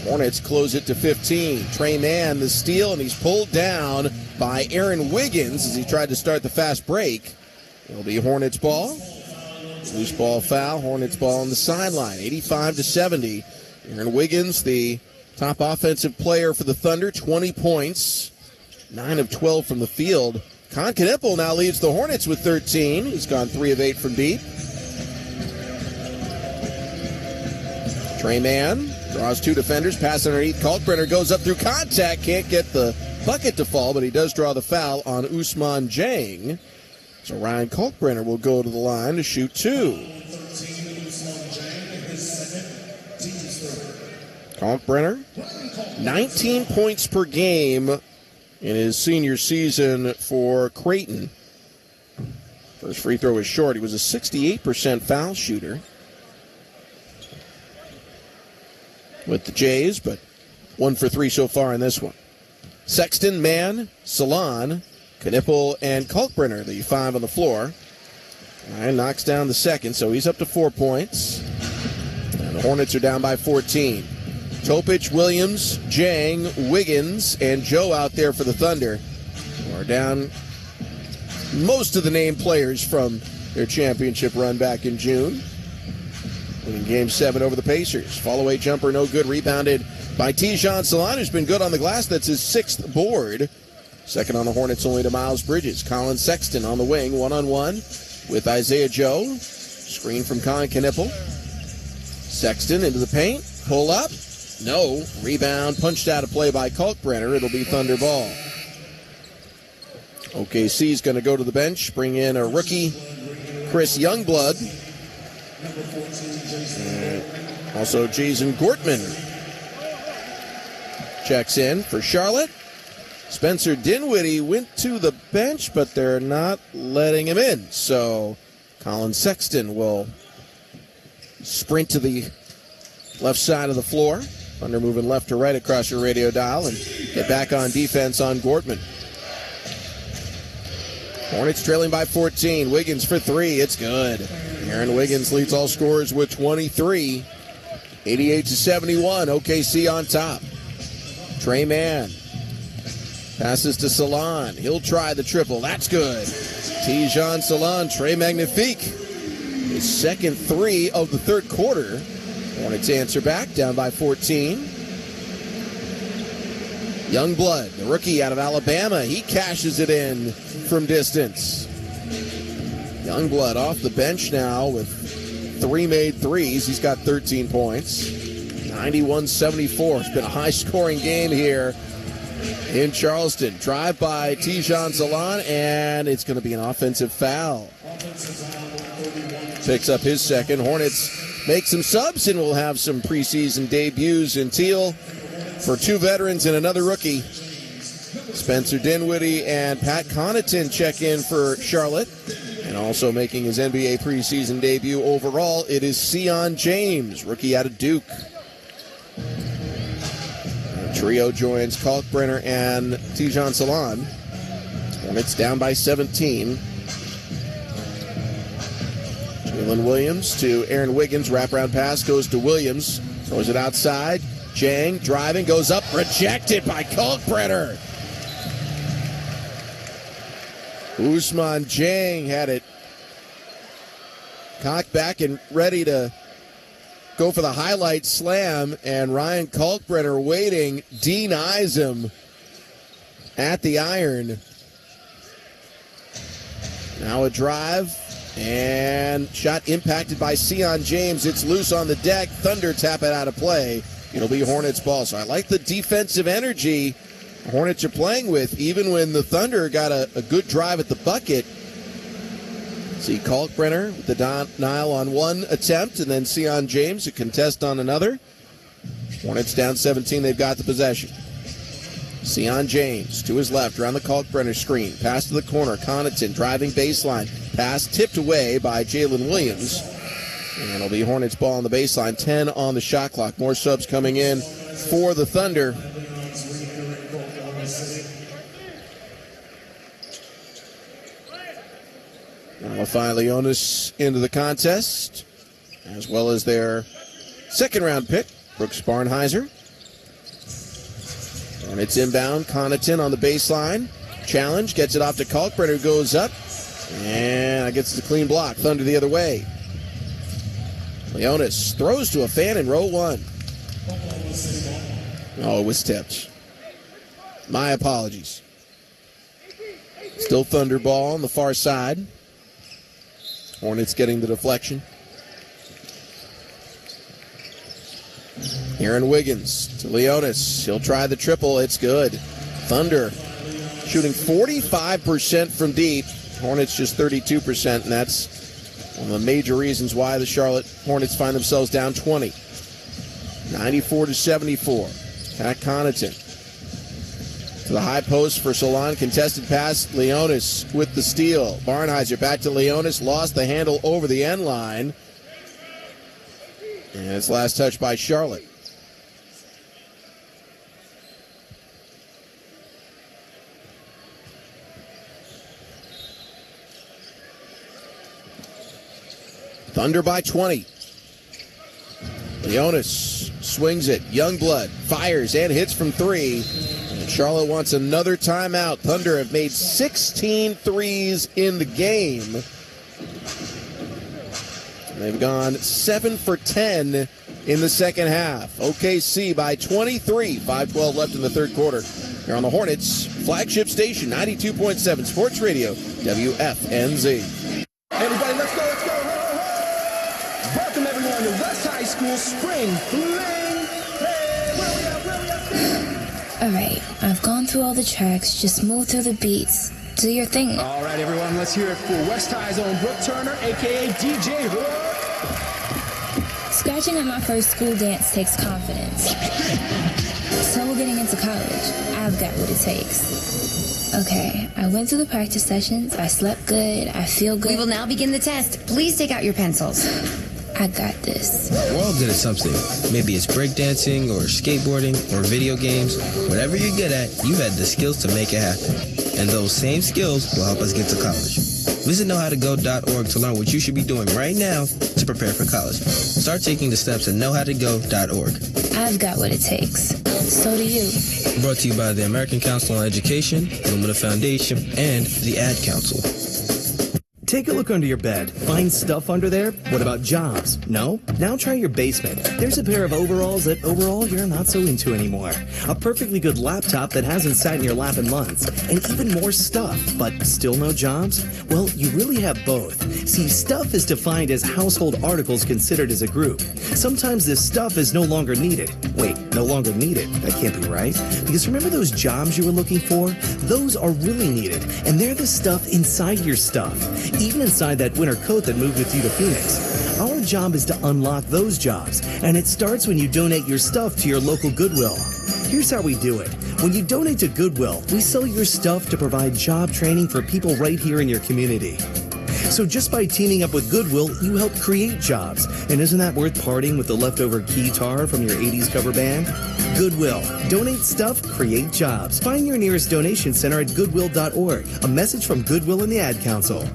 Hornets close it to 15. Trey Mann, the steal, and he's pulled down by Aaron Wiggins as he tried to start the fast break. It'll be Hornets ball. Loose ball foul. Hornets ball on the sideline. 85-70. Aaron Wiggins, the top offensive player for the Thunder, 20 points, 9 of 12 from the field. Con Knippel now leads the Hornets with 13. He's gone 3 of 8 from deep. Trey Mann draws 2 defenders, pass underneath. Kalkbrenner goes up through contact, can't get the bucket to fall, but he does draw the foul on Ousmane Dieng. So Ryan Kalkbrenner will go to the line to shoot 2. Kalkbrenner, 19 points per game in his senior season for Creighton. First free throw was short. He was a 68% foul shooter with the Jays, but 1 for 3 so far in this one. Sexton, Mann, Salon, Knipple, and Kalkbrenner, the 5 on the floor. And knocks down the second, so he's up to 4 points. And the Hornets are down by 14. Topic, Williams, Jang, Wiggins, and Joe out there for the Thunder. Are down most of the named players from their championship run back in June. Winning Game 7 over the Pacers. Fall-away jumper, no good. Rebounded by Tijan Salon, who's been good on the glass. That's his 6th board. Second on the Hornets only to Miles Bridges. Colin Sexton on the wing, one-on-one with Isaiah Joe. Screen from Colin Knipple. Sexton into the paint. Pull up. No. Rebound punched out of play by Kalkbrenner. It'll be Thunder ball. OKC's going to go to the bench, bring in a rookie, Chris Youngblood. And also Jason Gortman checks in for Charlotte. Spencer Dinwiddie went to the bench, but they're not letting him in. So Colin Sexton will sprint to the left side of the floor. Thunder moving left to right across your radio dial and get back on defense on Gortman. Hornets trailing by 14. Wiggins for 3. It's good. Aaron Wiggins leads all scorers with 23. 88-71. OKC on top. Trey Mann passes to Salon. He'll try the triple. That's good. Tijan Salon, Trey Magnifique. His second 3 of the third quarter. Hornets answer back, down by 14. Youngblood, the rookie out of Alabama, he cashes it in from distance. Youngblood off the bench now with 3 made threes. He's got 13 points. 91-74. It's been a high-scoring game here in Charleston. Drive by Tijan Salon, and it's going to be an offensive foul. Picks up his second. Hornets make some subs, and we'll have some preseason debuts in Teal for 2 veterans and another rookie. Spencer Dinwiddie and Pat Connaughton check in for Charlotte. And also making his NBA preseason debut overall, it is Sion James, rookie out of Duke. The trio joins Kalkbrenner and Tijan Salon. Hornets down by 17. Jalen Williams to Aaron Wiggins. Wraparound pass goes to Williams. Throws it outside. Jang driving, goes up, rejected by Kalkbrenner. Ousmane Jang had it cocked back and ready to go for the highlight slam, and Ryan Kalkbrenner waiting, denies him at the iron. Now a drive, and shot impacted by Sion James. It's loose on the deck. Thunder tap it out of play. It'll be Hornets ball. So I like the defensive energy Hornets are playing with, even when the Thunder got a good drive at the bucket. See Kalkbrenner with the denial on one attempt, and then Sion James, a contest on another. Hornets down 17. They've got the possession. Sion James to his left around the Kalkbrenner screen. Pass to the corner. Connaughton driving baseline. Pass tipped away by Jalen Williams. And it'll be Hornets ball on the baseline. 10 on the shot clock. More subs coming in for the Thunder. Malafai Leonis into the contest, as well as their second-round pick, Brooks Barnheiser. And it's inbound. Connaughton on the baseline. Challenge. Gets it off to Kalkbrenner, who goes up. And gets the clean block. Thunder the other way. Leonis throws to a fan in row 1. Oh, it was tipped. My apologies. Still Thunder ball on the far side. Hornets getting the deflection. Aaron Wiggins to Leonis. He'll try the triple. It's good. Thunder shooting 45% from deep. Hornets just 32%, and that's one of the major reasons why the Charlotte Hornets find themselves down 20. 94-74. Pat Connaughton To the high post for Solon. Contested pass. Leonis with the steal. Barnheiser back to Leonis. Lost the handle over the end line. And it's last touch by Charlotte. Thunder by 20. Leonis swings it. Youngblood fires and hits from 3. And Charlotte wants another timeout. Thunder have made 16 threes in the game. They've gone 7 for 10 in the second half. OKC by 23. 5:12 left in the third quarter. Here on the Hornets flagship station, 92.7 Sports Radio, WFNZ. Everybody, let's go, let's go. Welcome everyone to West High School Spring Fling. Hey, where we at? Alright, I've gone through all the tracks, just move through the beats. Do your thing. All right, everyone, let's hear it for West High's own Brooke Turner, a.k.a. DJ Hood. Scratching at my first school dance takes confidence. So getting into college, I've got what it takes. Okay, I went through the practice sessions, I slept good, I feel good. We will now begin the test. Please take out your pencils. I got this. We're all good at something. Maybe it's breakdancing or skateboarding or video games. Whatever you're good at, you had the skills to make it happen. And those same skills will help us get to college. Visit knowhowtogo.org to learn what you should be doing right now to prepare for college. Start taking the steps at knowhowtogo.org. I've got what it takes. So do you. Brought to you by the American Council on Education, Lumina Foundation, and the Ad Council. Take a look under your bed. Find stuff under there? What about jobs? No? Now try your basement. There's a pair of overalls that overall you're not so into anymore. A perfectly good laptop that hasn't sat in your lap in months. And even more stuff, but still no jobs? Well, you really have both. See, stuff is defined as household articles considered as a group. Sometimes this stuff is no longer needed. Wait, no longer needed? That can't be right. Because remember those jobs you were looking for? Those are really needed. And they're the stuff inside your stuff. Even inside that winter coat that moved with you to Phoenix. Our job is to unlock those jobs, and it starts when you donate your stuff to your local Goodwill. Here's how we do it. When you donate to Goodwill, we sell your stuff to provide job training for people right here in your community. So just by teaming up with Goodwill, you help create jobs. And isn't that worth parting with the leftover guitar from your 80s cover band? Goodwill. Donate stuff, create jobs. Find your nearest donation center at goodwill.org. A message from Goodwill and the Ad Council.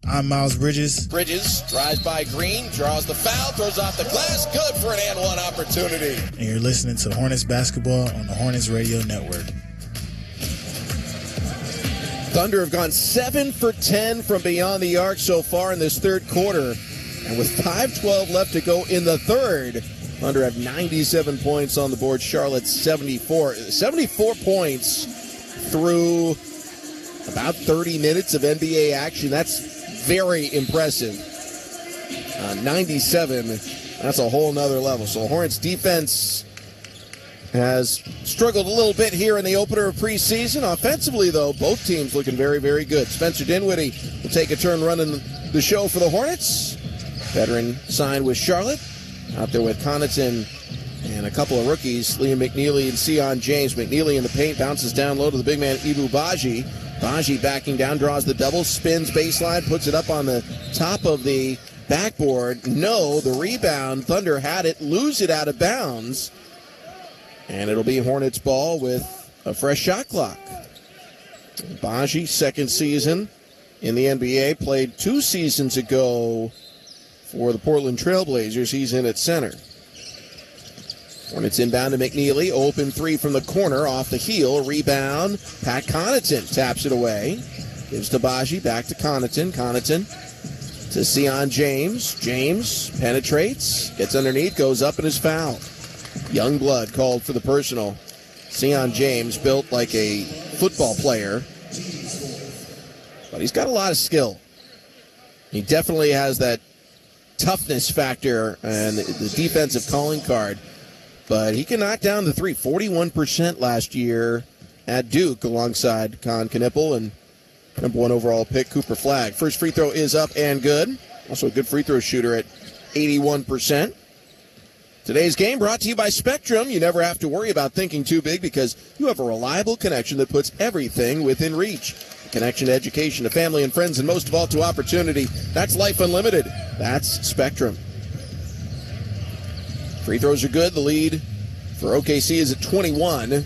I'm Miles Bridges. Bridges drives by Green, draws the foul, throws off the glass. Good for an and one opportunity. And you're listening to Hornets basketball on the Hornets Radio Network. Thunder have gone 7 for 10 from beyond the arc so far in this third quarter. And with 5:12 left to go in the third, Thunder have 97 points on the board. Charlotte 74. 74 points through about 30 minutes of NBA action. That's very impressive. 97, that's a whole nother level. So Hornets defense has struggled a little bit here in the opener of preseason. Offensively, though, both teams looking very, very good. Spencer Dinwiddie will take a turn running the show for the Hornets. Veteran signed with Charlotte. Out there with Connaughton and a couple of rookies, Liam McNeely and Sion James. McNeely in the paint, bounces down low to the big man, Ibu Baji. Baji backing down, draws the double, spins baseline, puts it up on the top of the backboard. No, the rebound. Thunder had it, lose it out of bounds. And it'll be Hornets ball with a fresh shot clock. Baji, second season in the NBA, played 2 seasons ago for the Portland Trailblazers. He's in at center. Hornets inbound to McNeely. Open 3 from the corner off the heel. Rebound. Pat Connaughton taps it away. Gives to Baji. Back to Connaughton. Connaughton to Sion James. James penetrates. Gets underneath. Goes up and is fouled. Youngblood called for the personal. Sion James built like a football player. But he's got a lot of skill. He definitely has that toughness factor and the defensive calling card. But he can knock down the 3. 41% last year at Duke alongside Con Knippel and number 1 overall pick Cooper Flagg. First free throw is up and good. Also a good free throw shooter at 81%. Today's game brought to you by Spectrum. You never have to worry about thinking too big because you have a reliable connection that puts everything within reach. A connection to education, to family and friends, and most of all to opportunity. That's Life Unlimited. That's Spectrum. Free throws are good. The lead for OKC is at 21.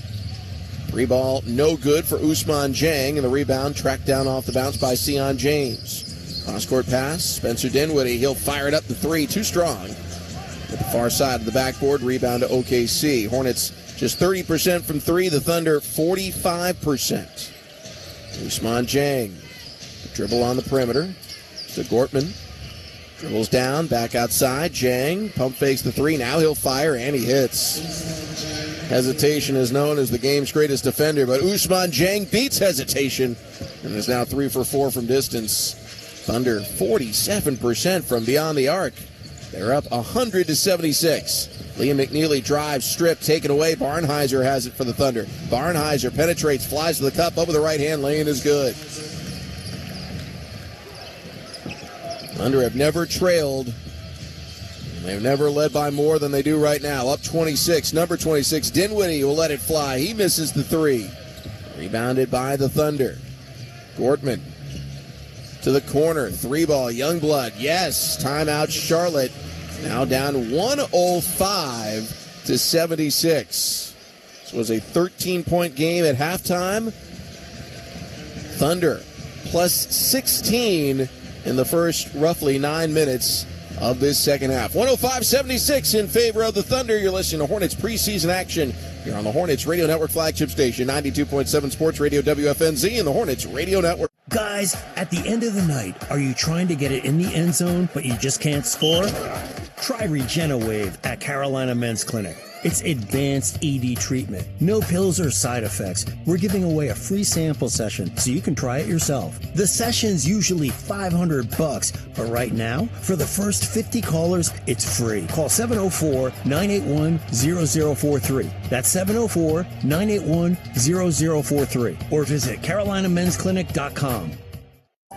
Three ball, no good for Ousmane Dieng, and the rebound tracked down off the bounce by Sion James. Cross-court pass, Spencer Dinwiddie. He'll fire it up the three, too strong. At the far side of the backboard, rebound to OKC. Hornets just 30% from three, the Thunder 45%. Ousmane Dieng, dribble on the perimeter to Gortman. Dribbles down, back outside. Dieng pump fakes the three. Now he'll fire, and he hits. Hesitation is known as the game's greatest defender, but Ousmane Dieng beats hesitation and is now 3 for 4 from distance. Thunder 47% from beyond the arc. They're up 100-76. Liam McNeely drives, strip, taken away. Barnhizer has it for the Thunder. Barnhizer penetrates, flies to the cup, over the right hand lane is good. Thunder have never trailed. They've never led by more than they do right now. Up 26, number 26, Dinwiddie will let it fly. He misses the three. Rebounded by the Thunder. Gortman to the corner. Three ball, Youngblood. Yes, timeout Charlotte. Now down 105-76. This was a 13-point game at halftime. Thunder plus 16 in the first roughly 9 minutes of this second half. 105-76 in favor of the Thunder. You're listening to Hornets preseason action here on the Hornets Radio Network flagship station, 92.7 Sports Radio WFNZ and the Hornets Radio Network. Guys, at the end of the night, are you trying to get it in the end zone, but you just can't score? Try RegeneWave at Carolina Men's Clinic. It's advanced ED treatment. No pills or side effects. We're giving away a free sample session so you can try it yourself. The session's usually $500, but right now, for the first 50 callers, it's free. Call 704-981-0043. That's 704-981-0043. Or visit CarolinaMen'sClinic.com.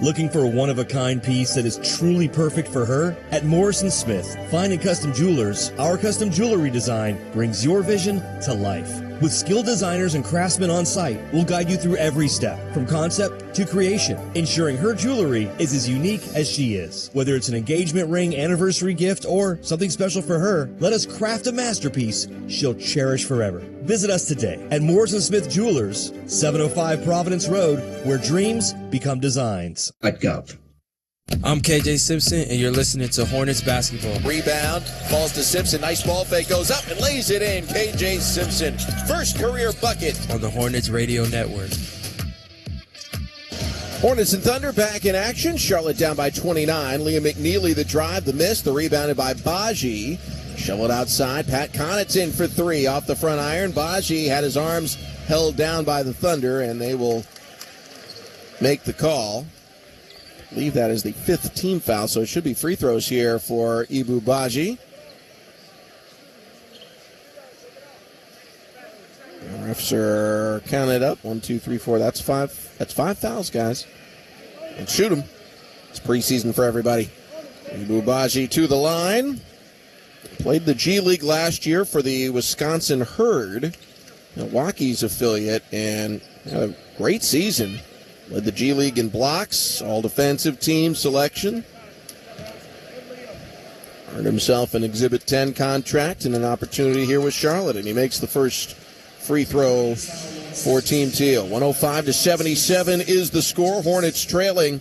Looking for a one-of-a-kind piece that is truly perfect for her? At Morrison Smith Fine and Custom Jewelers, our custom jewelry design brings your vision to life. With skilled designers and craftsmen on site, we'll guide you through every step, from concept to creation, ensuring her jewelry is as unique as she is. Whether it's an engagement ring, anniversary gift, or something special for her, let us craft a masterpiece she'll cherish forever. Visit us today at Morrison Smith Jewelers, 705 Providence Road, where dreams become designs. .gov. I'm KJ Simpson, and you're listening to Hornets basketball. Rebound, falls to Simpson. Nice ball fake, goes up and lays it in. KJ Simpson, first career bucket on the Hornets Radio Network. Hornets and Thunder back in action. Charlotte down by 29. Liam McNeely, the drive, the miss, the rebounded by Baji. Shoveled outside. Pat Connaughton for three off the front iron. Baji had his arms held down by the Thunder, and they will make the call. I believe that is the fifth team foul, so it should be free throws here for Ibu Baji. Refs are counted up. 1, 2, 3, 4. That's five. That's 5 fouls, guys. And shoot them. It's preseason for everybody. Ibu Baji to the line. Played the G League last year for the Wisconsin Herd, Milwaukee's affiliate, and had a great season. Led the G League in blocks, all-defensive team selection. Earned himself an Exhibit 10 contract and an opportunity here with Charlotte, and he makes the first free throw for Team Teal. 105-77 is the score. Hornets trailing.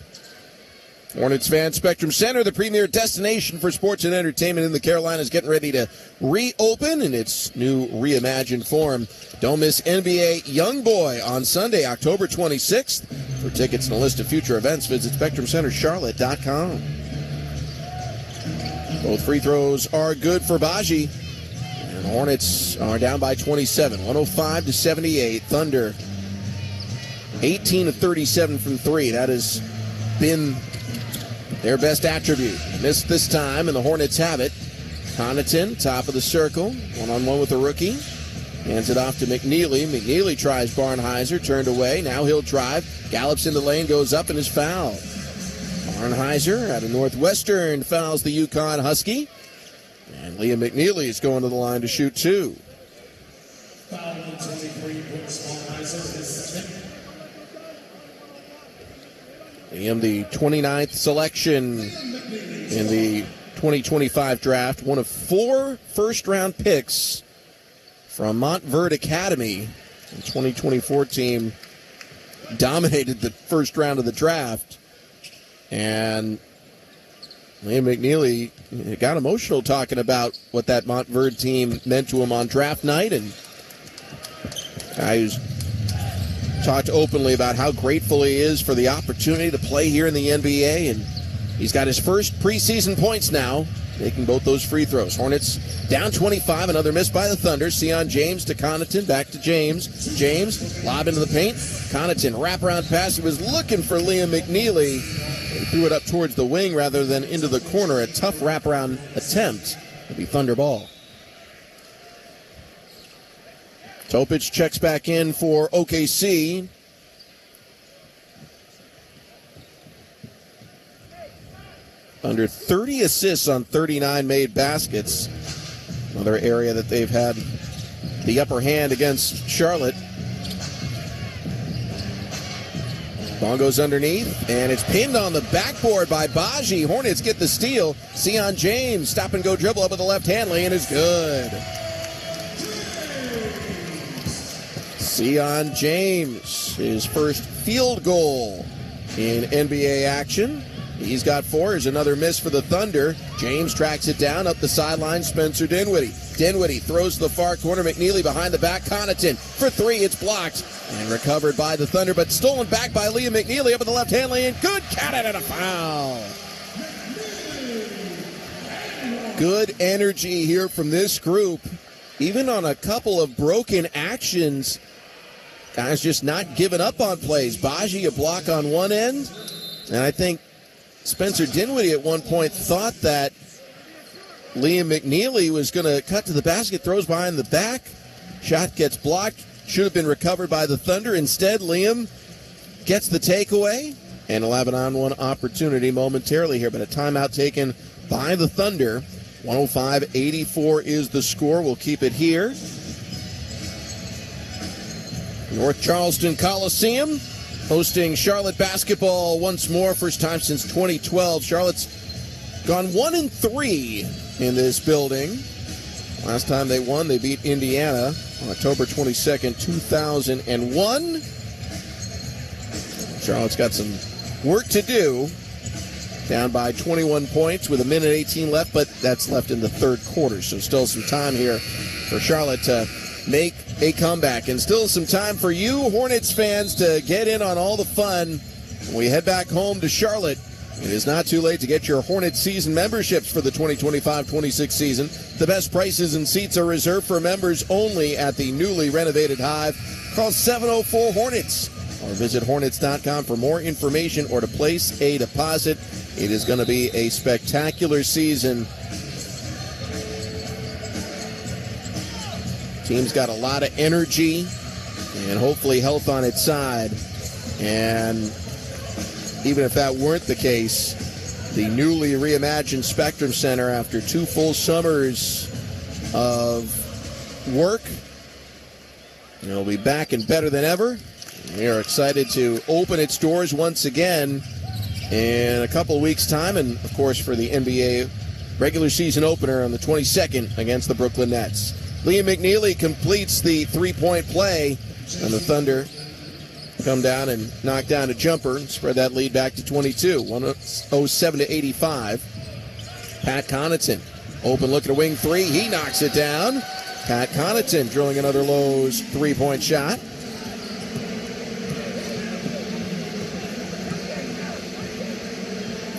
Hornets fans, Spectrum Center, the premier destination for sports and entertainment in the Carolinas, getting ready to reopen in its new reimagined form. Don't miss NBA YoungBoy on Sunday, October 26th. For tickets and a list of future events, visit SpectrumCenterCharlotte.com. Both free throws are good for Baji. And the Hornets are down by 27, 105-78. Thunder, 18 of 37 from three. That has been their best attribute. Missed this time, and the Hornets have it. Connaughton, top of the circle, one-on-one with the rookie. Hands it off to McNeely. McNeely tries Barnhizer, turned away. Now he'll drive. Gallops in the lane, goes up, and is fouled. Barnhizer out of Northwestern fouls the UConn Husky. And And Liam McNeely is going to the line to shoot 2. Liam, the 29th selection in the 2025 draft, one of 4 first-round picks from Montverde Academy. The 2024 team dominated the first round of the draft. And Liam McNeely got emotional talking about what that Montverde team meant to him on draft night. And guy who's talked openly about how grateful he is for the opportunity to play here in the NBA. And he's got his first preseason points now, making both those free throws. Hornets down 25, another miss by the Thunder. Sion James to Connaughton, back to James. James, lob into the paint. Connaughton, wraparound pass. He was looking for Liam McNeely. He threw it up towards the wing rather than into the corner. A tough wraparound attempt. It'll be Thunder ball. Topic checks back in for OKC. Under 30 assists on 39 made baskets. Another area that they've had the upper hand against Charlotte. Ball goes underneath, and it's pinned on the backboard by Baji. Hornets get the steal. Sion James, stop-and-go dribble up with the left hand, lay-in is good. Sion James, his first field goal in NBA action. He's got 4. Here's another miss for the Thunder. James tracks it down up the sideline. Spencer Dinwiddie. Dinwiddie throws to the far corner. McNeely behind the back. Connaughton for 3. It's blocked and recovered by the Thunder, but stolen back by Liam McNeely up at the left hand lane. Good count and a foul. Good energy here from this group. Even on a couple of broken actions, guys just not giving up on plays. Baji a block on one end, and I think Spencer Dinwiddie at one point thought that Liam McNeely was going to cut to the basket, throws behind the back. Shot gets blocked. Should have been recovered by the Thunder. Instead, Liam gets the takeaway, and he'll have an on-one opportunity momentarily here, but a timeout taken by the Thunder. 105-84 is the score. We'll keep it here. North Charleston Coliseum hosting Charlotte basketball once more. First time since 2012. Charlotte's gone 1-3 in this building. Last time they won, they beat Indiana on October 22nd, 2001. Charlotte's got some work to do. Down by 21 points with 1:18 left, but that's left in the third quarter. So still some time here for Charlotte to make a comeback. And still some time for you Hornets fans to get in on all the fun. When we head back home to Charlotte, it is not too late to get your Hornets season memberships for the 2025-26 season. The best prices and seats are reserved for members only at the newly renovated Hive. Call 704-HORNETS or visit Hornets.com for more information or to place a deposit. It is going to be a spectacular season. Team's got a lot of energy and hopefully health on its side. And even if that weren't the case, the newly reimagined Spectrum Center, after 2 full summers of work, it'll be back and better than ever. We are excited to open its doors once again in a couple of weeks' time, and of course for the NBA regular season opener on the 22nd against the Brooklyn Nets. Liam McNeely completes the three-point play, and the Thunder come down and knock down a jumper and spread that lead back to 22, 107-85. Pat Connaughton, open look at a wing three. He knocks it down. Pat Connaughton drilling another Lowe's three-point shot.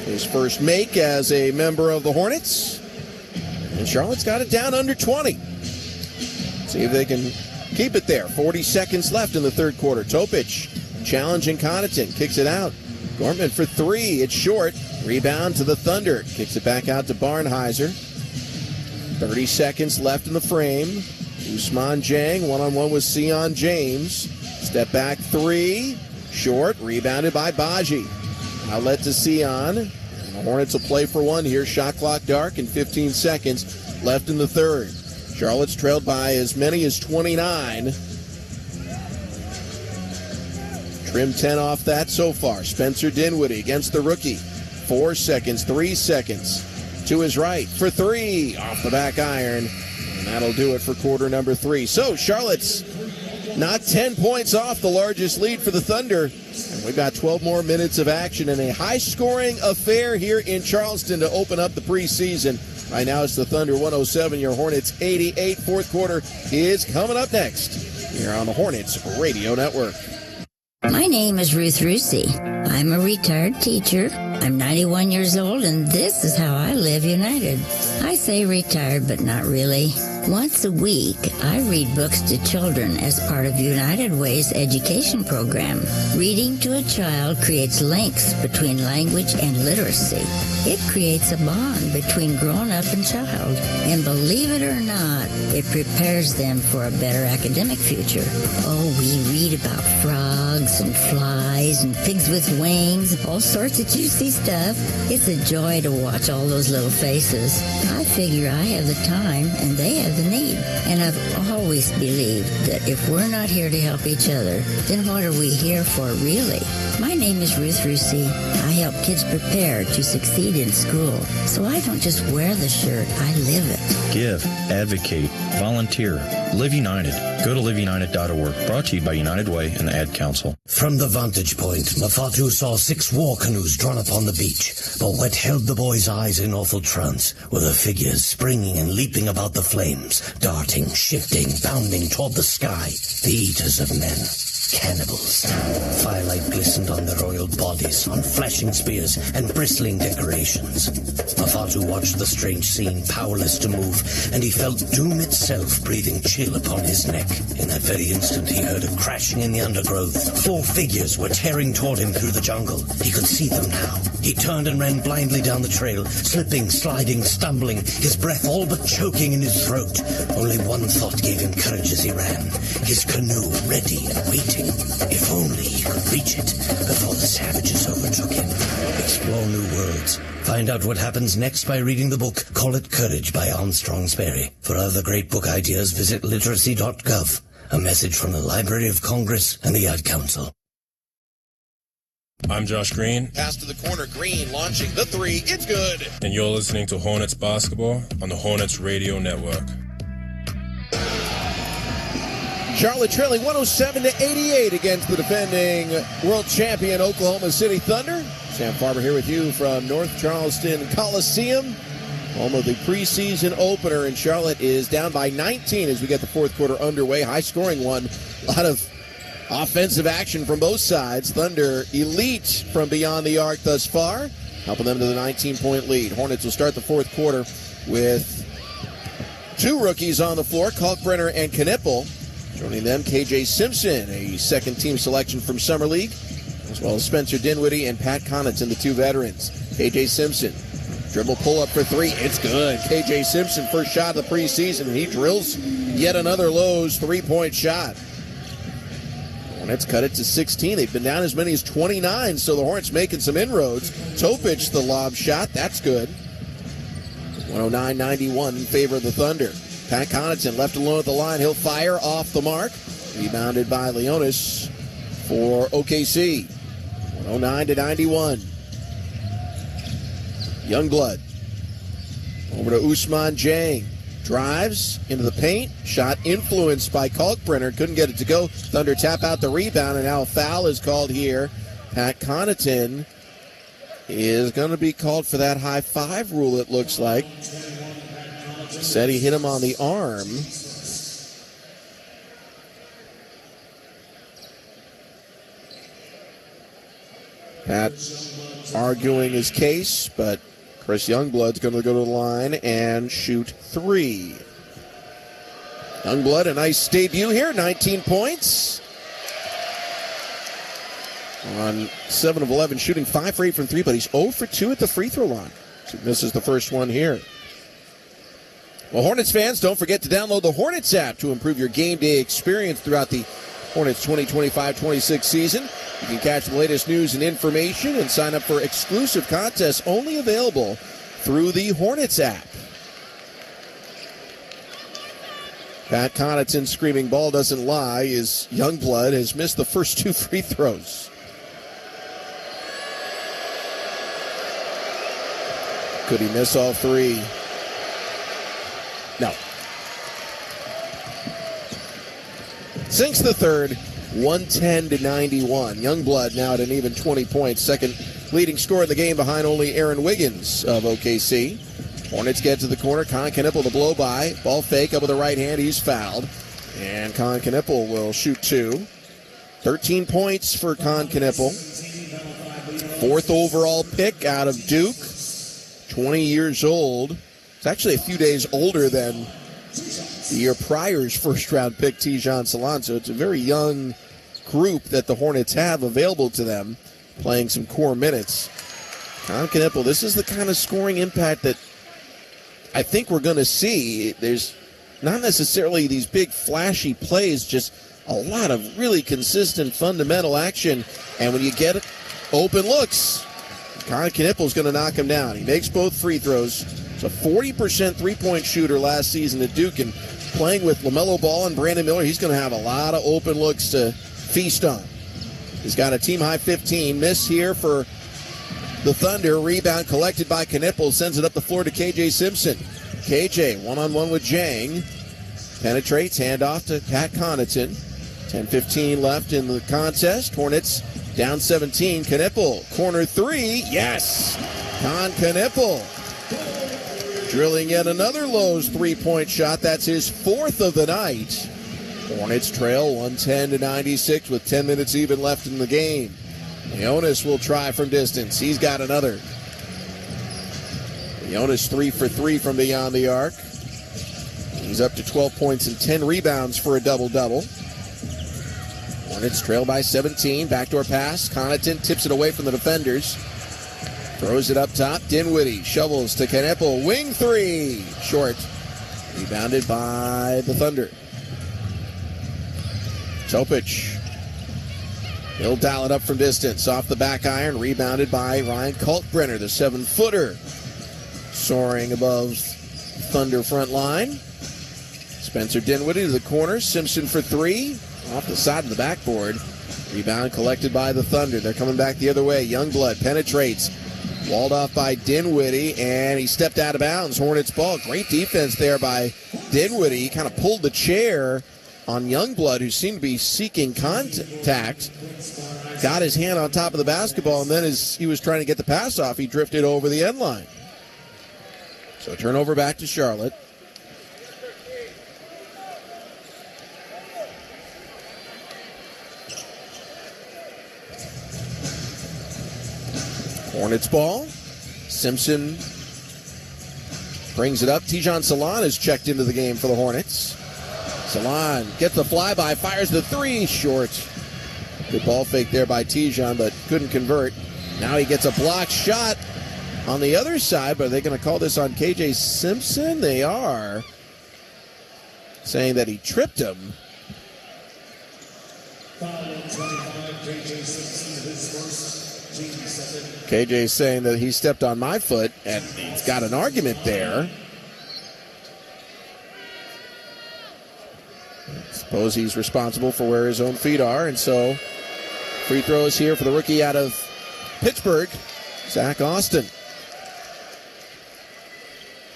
His first make as a member of the Hornets. And Charlotte's got it down under 20. See if they can keep it there. 40 seconds left in the third quarter. Topic challenging Connaughton. Kicks it out. Gorman for 3. It's short. Rebound to the Thunder. Kicks it back out to Barnhizer. 30 seconds left in the frame. Ousmane Dieng one-on-one with Sion James. Step back 3. Short. Rebounded by Baji. Outlet to Sion. The Hornets will play for one here. Shot clock dark in 15 seconds. left in the third. Charlotte's trailed by as many as 29. Trim 10 off that so far. Spencer Dinwiddie against the rookie. 4 seconds, 3 seconds. To his right for three. Off the back iron. And that'll do it for quarter number 3. So Charlotte's not 10 points off the largest lead for the Thunder. And we've got 12 more minutes of action and a high-scoring affair here in Charleston to open up the preseason. Right now it's the Thunder 107, your Hornets 88. Fourth quarter is coming up next here on the Hornets Radio Network. My name is Ruth Rusi. I'm a retired teacher. I'm 91 years old, and this is how I live United. I say retired, but not really. Once a week, I read books to children as part of United Way's education program. Reading to a child creates links between language and literacy. It creates a bond between grown-up and child. And believe it or not, it prepares them for a better academic future. Oh, we read about frogs and flies and pigs with wings, all sorts of juicy stuff. It's a joy to watch all those little faces. I figure I have the time and they have the need. And I've always believed that if we're not here to help each other, then what are we here for really? My name is Ruth Rusi. I help kids prepare to succeed in school. So I don't just wear the shirt, I live it. Give, advocate, volunteer, Live United. Go to liveunited.org. Brought to you by United Way and the Ad Council. From the vantage point, Mafatu saw 6 war canoes drawn upon the beach, but what held the boy's eyes in awful trance were the figures springing and leaping about the flames, darting, shifting, bounding toward the sky, the eaters of men. Cannibals. Firelight glistened on their oiled bodies, on flashing spears and bristling decorations. Mafatu watched the strange scene, powerless to move, and he felt doom itself breathing chill upon his neck. In that very instant, he heard a crashing in the undergrowth. 4 figures were tearing toward him through the jungle. He could see them now. He turned and ran blindly down the trail, slipping, sliding, stumbling, his breath all but choking in his throat. Only one thought gave him courage as he ran. His canoe ready and waiting. If only he could reach it before the savages overtook him. Explore new worlds. Find out what happens next by reading the book Call It Courage by Armstrong Sperry. For other great book ideas, visit literacy.gov. A message from the Library of Congress and the Ad Council. I'm Josh Green. Pass to the corner, Green launching the 3. It's good. And you're listening to Hornets Basketball on the Hornets Radio Network. Charlotte trailing 107-88 against the defending world champion Oklahoma City Thunder. Sam Farber here with you from North Charleston Coliseum, home of the preseason opener. And Charlotte is down by 19 as we get the fourth quarter underway. High-scoring one. A lot of offensive action from both sides. Thunder elite from beyond the arc thus far, helping them to the 19-point lead. Hornets will start the fourth quarter with 2 rookies on the floor, Kalkbrenner and Knippel. Joining them, KJ Simpson, a second-team selection from Summer League, as well as Spencer Dinwiddie and Pat Connaughton, the 2 veterans. KJ Simpson, dribble pull-up for 3. It's good. KJ Simpson, first shot of the preseason, and he drills yet another Lowe's 3-point shot. Hornets cut it to 16. They've been down as many as 29, so the Hornets making some inroads. Topic, the lob shot. That's good. 109-91 in favor of the Thunder. Pat Connaughton left alone at the line. He'll fire off the mark. Rebounded by Leonis for OKC. 109-91. Youngblood. Over to Ousmane Dieng. Drives into the paint. Shot influenced by Kalkbrenner. Couldn't get it to go. Thunder tap out the rebound, and now a foul is called here. Pat Connaughton is going to be called for that high 5 rule, it looks like. Said he hit him on the arm. Pat arguing his case, but Chris Youngblood's going to go to the line and shoot 3. Youngblood, a nice debut here, 19 points. On 7 of 11, shooting 5 for 8 from 3, but he's 0 for 2 at the free throw line. So this is the first one here. Well, Hornets fans, don't forget to download the Hornets app to improve your game day experience throughout the Hornets 2025-26 season. You can catch the latest news and information and sign up for exclusive contests only available through the Hornets app. Pat Connaughton screaming ball doesn't lie. Is Youngblood has missed the first 2 free throws. Could he miss all 3? No. Sinks the third, 110-91. Youngblood now at an even 20 points. Second leading scorer in the game behind only Aaron Wiggins of OKC. Hornets get to the corner. Con Knipple the blow by. Ball fake up with the right hand. He's fouled. And Con Knipple will shoot 2. 13 points for Con Knipple. 4th overall pick out of Duke. 20 years old. It's actually a few days older than the year prior's first-round pick, Tijan Salan. So it's a very young group that the Hornets have available to them, playing some core minutes. Con Knipple, this is the kind of scoring impact that I think we're going to see. There's not necessarily these big flashy plays, just a lot of really consistent fundamental action. And when you get open looks, Con Knipple's going to knock him down. He makes both free throws. He's a 40% three-point shooter last season at Duke, and playing with LaMelo Ball and Brandon Miller, he's going to have a lot of open looks to feast on. He's got a team-high 15. Miss here for the Thunder. Rebound collected by Knipple. Sends it up the floor to KJ Simpson. KJ one-on-one with Jang. Penetrates. Handoff to Pat Connaughton. 10:15 left in the contest. Hornets down 17. Knipple. Corner 3. Yes! Con Knipple drilling yet another Lowe's three-point shot. That's his 4th of the night. Hornets trail 110-96 with 10 minutes even left in the game. Leonis will try from distance. He's got another. Leonis 3 for 3 from beyond the arc. He's up to 12 points and 10 rebounds for a double-double. Hornets trail by 17. Backdoor pass. Connaughton tips it away from the defenders. Throws it up top. Dinwiddie shovels to Knipple. Wing 3. Short. Rebounded by the Thunder. Topic. He'll dial it up from distance. Off the back iron. Rebounded by Ryan Kalkbrenner, the 7-footer. Soaring above Thunder front line. Spencer Dinwiddie to the corner. Simpson for 3. Off the side of the backboard. Rebound collected by the Thunder. They're coming back the other way. Youngblood penetrates. Walled off by Dinwiddie, and he stepped out of bounds. Hornets ball. Great defense there by Dinwiddie. He kind of pulled the chair on Youngblood, who seemed to be seeking contact. Got his hand on top of the basketball, and then as he was trying to get the pass off, he drifted over the end line. So turnover back to Charlotte. Hornets ball. Simpson brings it up. Tijan Salan is checked into the game for the Hornets. Salan gets the flyby, fires the 3, short. Good ball fake there by Tijan, but couldn't convert. Now he gets a blocked shot on the other side, but are they going to call this on KJ Simpson? They are. Saying that he tripped him. KJ saying that he stepped on my foot, and he's got an argument there. I suppose he's responsible for where his own feet are, and so free throws here for the rookie out of Pittsburgh, Zach Austin.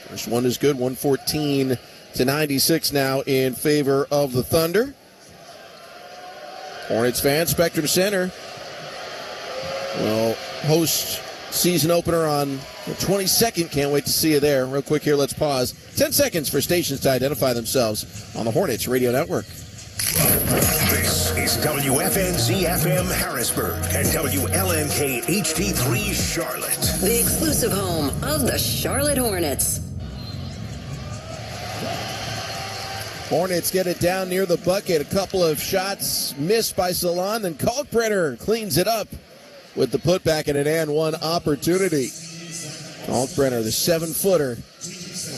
First one is good, 114-96 now in favor of the Thunder. Hornets fans, Spectrum Center will host season opener on the 22nd. Can't wait to see you there. Real quick here, let's pause. 10 seconds for stations to identify themselves on the Hornets Radio Network. This is WFNZ-FM Harrisburg and WLMK HD3 Charlotte. The exclusive home of the Charlotte Hornets. Hornets get it down near the bucket. A couple of shots missed by Salan, and Kalkbrenner cleans it up with the putback and an and one opportunity. Kalkbrenner, the 7-footer.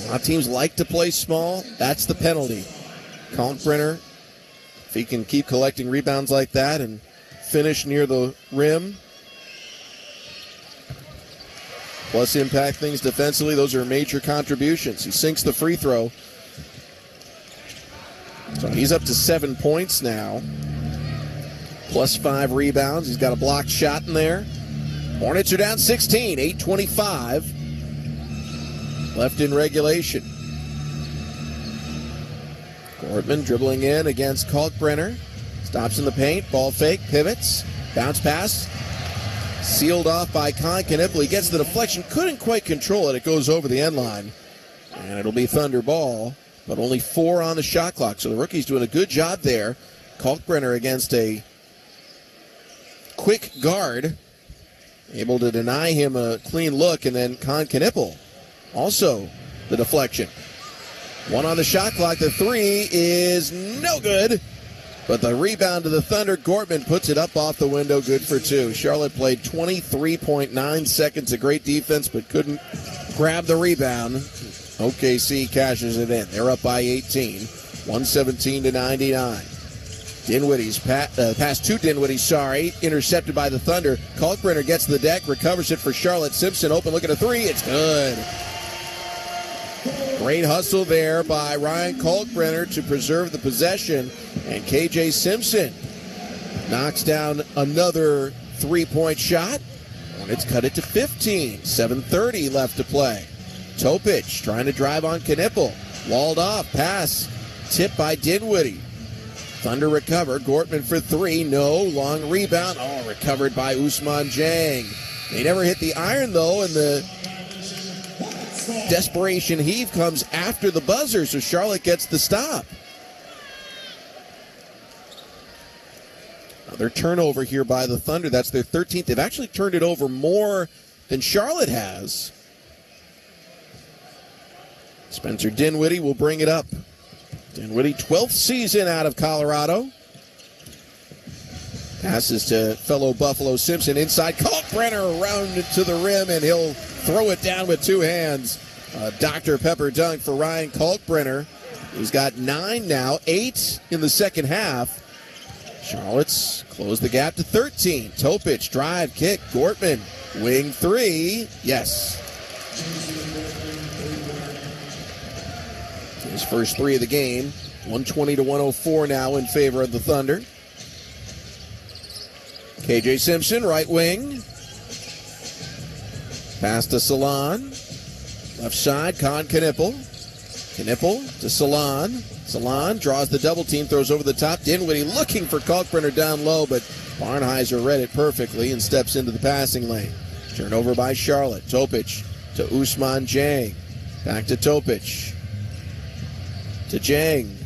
A lot of teams like to play small. That's the penalty. Kalkbrenner, if he can keep collecting rebounds like that and finish near the rim, plus impact things defensively, those are major contributions. He sinks the free throw. So he's up to 7 points now. Plus 5 rebounds. He's got a blocked shot in there. Hornets are down 16, 8:25 left in regulation. Gortman dribbling in against Kalkbrenner. Stops in the paint, ball fake, pivots, bounce pass. Sealed off by Knippel. He gets the deflection, couldn't quite control it. It goes over the end line. And it'll be Thunder ball, but only 4 on the shot clock. So the rookie's doing a good job there. Kalkbrenner against a quick guard, able to deny him a clean look, and then Knippel also the deflection. 1 on the shot clock. The 3 is no good, but the rebound to the Thunder. Gortman puts it up off the window, good for 2. Charlotte played 23.9 seconds of great defense, but couldn't grab the rebound. OKC cashes it in. They're up by 18, 117-99. Dinwiddie's pass to Dinwiddie, intercepted by the Thunder. Kalkbrenner gets to the deck, recovers it for Charlotte. Simpson open, look at a 3, it's good. Great hustle there by Ryan Kalkbrenner to preserve the possession, and KJ Simpson knocks down another 3-point shot. Hornets cut it to 15, 7:30 left to play. Topic trying to drive on Knippel, walled off, pass, tipped by Dinwiddie. Thunder recover. Gortman for 3. No. Long rebound. Oh, recovered by Ousmane Dieng. They never hit the iron, though, and the desperation heave comes after the buzzer, so Charlotte gets the stop. Another turnover here by the Thunder. That's their 13th. They've actually turned it over more than Charlotte has. Spencer Dinwiddie will bring it up. Dinwiddie, 12th season out of Colorado. Passes to fellow Buffalo Simpson inside. Kalkbrenner around to the rim, and he'll throw it down with 2 hands. Dr. Pepper dunk for Ryan Kalkbrenner. He's got 9 now, 8 in the second half. Charlotte's closed the gap to 13. Topic, drive, kick, Gortman, wing 3. Yes. His first 3 of the game. 120-104 now in favor of the Thunder. KJ Simpson, right wing. Pass to Salon. Left side, Knippel. Knippel to Salon. Salon draws the double team, throws over the top. Dinwiddie looking for Kalkbrenner down low, but Barnheiser read it perfectly and steps into the passing lane. Turnover by Charlotte. Topic to Ousmane Dieng. Back to Topic. To Dieng.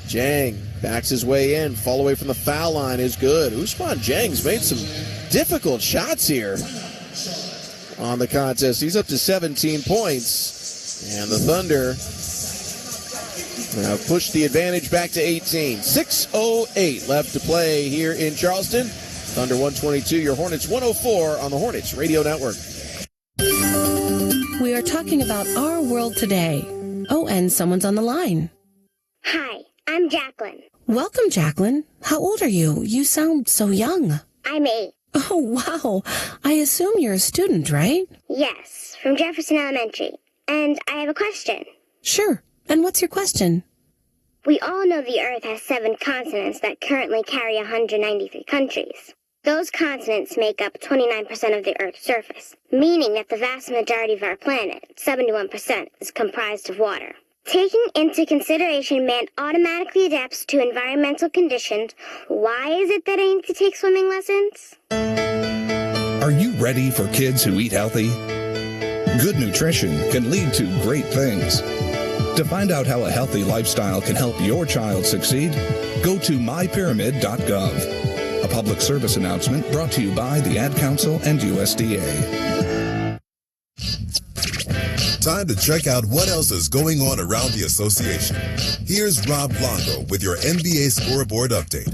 Dieng backs his way in. Fall away from the foul line is good. Ousmane Dieng's made some difficult shots here on the contest. He's up to 17 points. And the Thunder have pushed the advantage back to 18. 6:08 left to play here in Charleston. Thunder 122, your Hornets 104 on the Hornets Radio Network. We are talking about our world today. Oh, and someone's on the line. Hi, I'm Jacqueline. Welcome, Jacqueline. How old are you? You sound so young. I'm 8. Oh, wow. I assume you're a student, right? Yes, from Jefferson Elementary. And I have a question. Sure. And what's your question? We all know the Earth has 7 continents that currently carry 193 countries. Those continents make up 29% of the Earth's surface, meaning that the vast majority of our planet, 71%, is comprised of water. Taking into consideration man automatically adapts to environmental conditions, why is it that I need to take swimming lessons? Are you ready for kids who eat healthy? Good nutrition can lead to great things. To find out how a healthy lifestyle can help your child succeed, go to mypyramid.gov. A public service announcement brought to you by the Ad Council and USDA. Time to check out what else is going on around the association. Here's Rob Blanco with your NBA scoreboard update.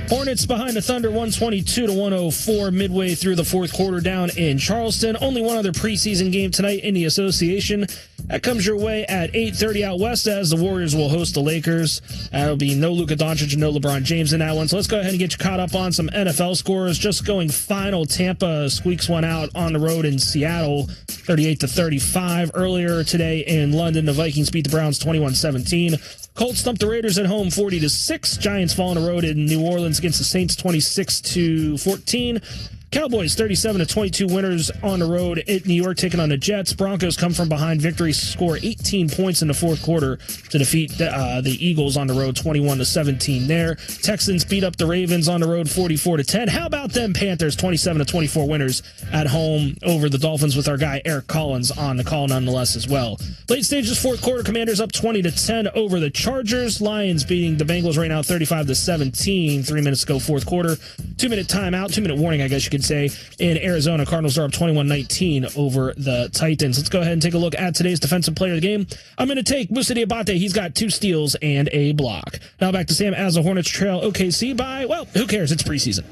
Hornets behind the Thunder 122-104 midway through the fourth quarter down in Charleston. Only one other preseason game tonight in the association. That comes your way at 8:30 out west as the Warriors will host the Lakers. That'll be no Luka Doncic and no LeBron James in that one. So let's go ahead and get you caught up on some NFL scores. Just going final, Tampa squeaks one out on the road in Seattle, 38-35. Earlier today in London, the Vikings beat the Browns 21-17. Colts stumped the Raiders at home 40-6. Giants fall on the road in New Orleans against the Saints 26-14. Cowboys 37-22 winners on the road at New York, taking on the Jets. Broncos come from behind victory, score 18 points in the fourth quarter to defeat the Eagles on the road 21-17 there. Texans beat up the Ravens on the road 44-10. How about them Panthers 27-24 winners at home over the Dolphins with our guy Eric Collins on the call nonetheless as well. Late stages fourth quarter, Commanders up 20-10 over the Chargers. Lions beating the Bengals right now 35-17. 3 minutes to go fourth quarter. 2-minute timeout, 2-minute warning I guess you could say. In Arizona, Cardinals are up 21-19 over the Titans. Let's go ahead and take a look at today's defensive player of the game. I'm going to take Moussa Diabate. He's got 2 steals and a block. Now back to Sam as the Hornets trail OKC by, well, who cares? It's preseason.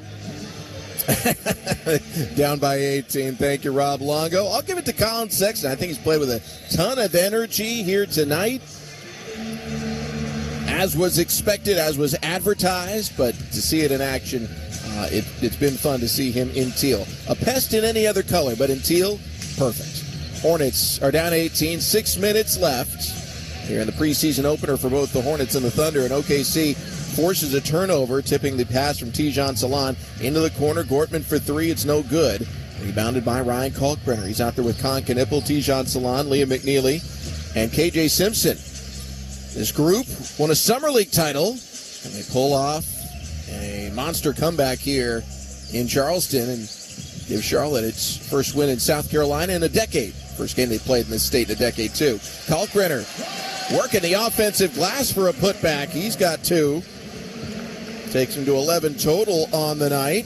Down by 18. Thank you, Rob Longo. I'll give it to Colin Sexton. I think he's played with a ton of energy here tonight. As was expected, as was advertised, but to see it in action, it's been fun to see him in teal. A pest in any other color, but in teal, perfect. Hornets are down 18, 6 minutes left here in the preseason opener for both the Hornets and the Thunder, and OKC forces a turnover, tipping the pass from Tijan Salan into the corner. Gortman for 3, it's no good. Rebounded by Ryan Kalkbrenner. He's out there with Con Knippel, Tijan Salan, Liam McNeely, and KJ Simpson. This group won a Summer League title, and they pull off a monster comeback here in Charleston and give Charlotte its first win in South Carolina in a decade. First game they played in this state in a decade, too. Kalkbrenner working the offensive glass for a putback. He's got 2. Takes him to 11 total on the night.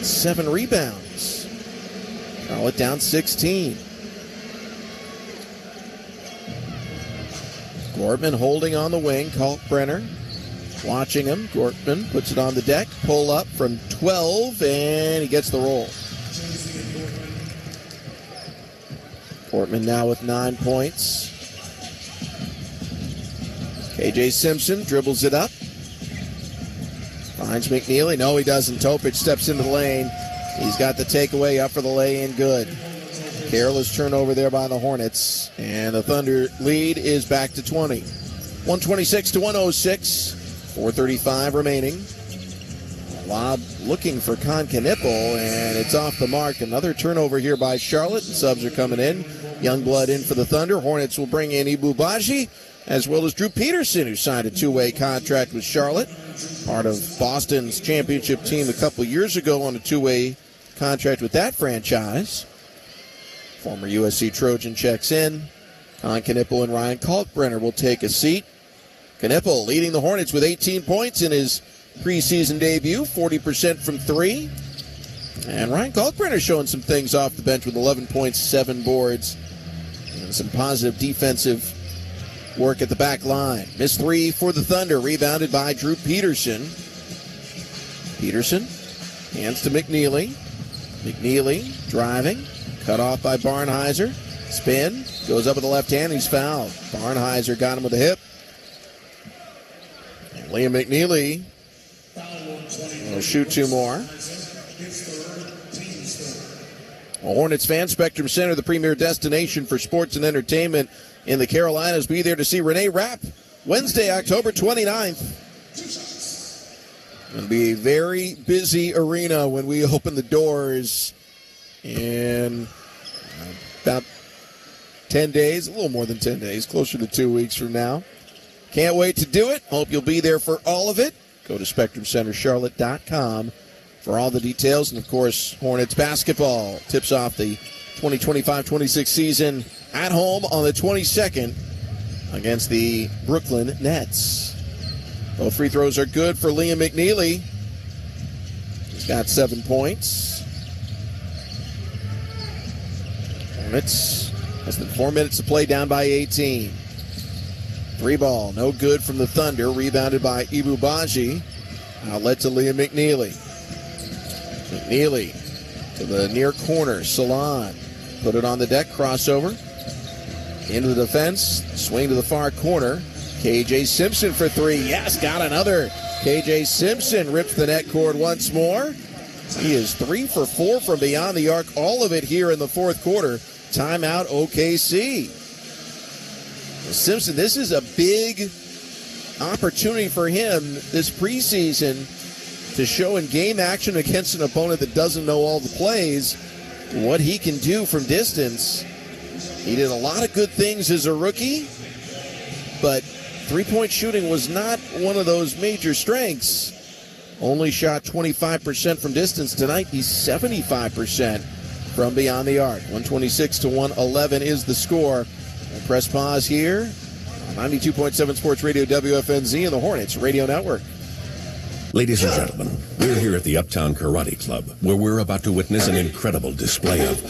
7 rebounds. Charlotte down 16. Gortman holding on the wing. Kalkbrenner watching him. Gortman puts it on the deck. Pull up from 12, and he gets the roll. Gortman now with 9 points. KJ Simpson dribbles it up. Finds McNeely. No, he doesn't. Topic steps into the lane. He's got the takeaway up for the lay-in. Good. Careless turnover there by the Hornets. And the Thunder lead is back to 20. 126-106. 4:35 remaining. Lob looking for Con Knippel, and it's off the mark. Another turnover here by Charlotte, and subs are coming in. Youngblood in for the Thunder. Hornets will bring in Ibu Baji, as well as Drew Peterson, who signed a 2-way contract with Charlotte. Part of Boston's championship team a couple years ago on a 2-way contract with that franchise. Former USC Trojan checks in. Con Knippel and Ryan Kalkbrenner will take a seat. Knippel leading the Hornets with 18 points in his preseason debut, 40% from 3. And Ryan Kalkbrenner showing some things off the bench with 11 points, 7 boards, and some positive defensive work at the back line. Missed 3 for the Thunder, rebounded by Drew Peterson. Peterson hands to McNeely. McNeely driving, cut off by Barnhizer. Spin, goes up with the left hand, he's fouled. Barnhizer got him with the hip. Liam McNeely will shoot 2 more. Hornets fan, Spectrum Center, the premier destination for sports and entertainment in the Carolinas. Be there to see Renee Rapp Wednesday, October 29th. It'll be a very busy arena when we open the doors in about 10 days, a little more than 10 days, closer to 2 weeks from now. Can't wait to do it. Hope you'll be there for all of it. Go to SpectrumCenterCharlotte.com for all the details. And, of course, Hornets basketball tips off the 2025-26 season at home on the 22nd against the Brooklyn Nets. Both free throws are good for Liam McNeely. He's got 7 points. Hornets, less than 4 minutes to play, down by 18. 3 ball, no good from the Thunder. Rebounded by Ibu Baji. Outlet to Liam McNeely. McNeely to the near corner. Salon put it on the deck. Crossover. Into the defense, swing to the far corner. KJ Simpson for three. Yes, got another. KJ Simpson rips the net cord once more. He is 3 for 4 from beyond the arc. All of it here in the fourth quarter. Timeout OKC. Simpson, this is a big opportunity for him this preseason to show in game action against an opponent that doesn't know all the plays what he can do from distance. He did a lot of good things as a rookie, but three-point shooting was not one of those major strengths. Only shot 25% from distance tonight. He's 75% from beyond the arc. 126-111 is the score. We'll press pause here on 92.7 Sports Radio WFNZ and the Hornets Radio Network. Ladies and gentlemen, we're here at the Uptown Karate Club, where we're about to witness an incredible display of,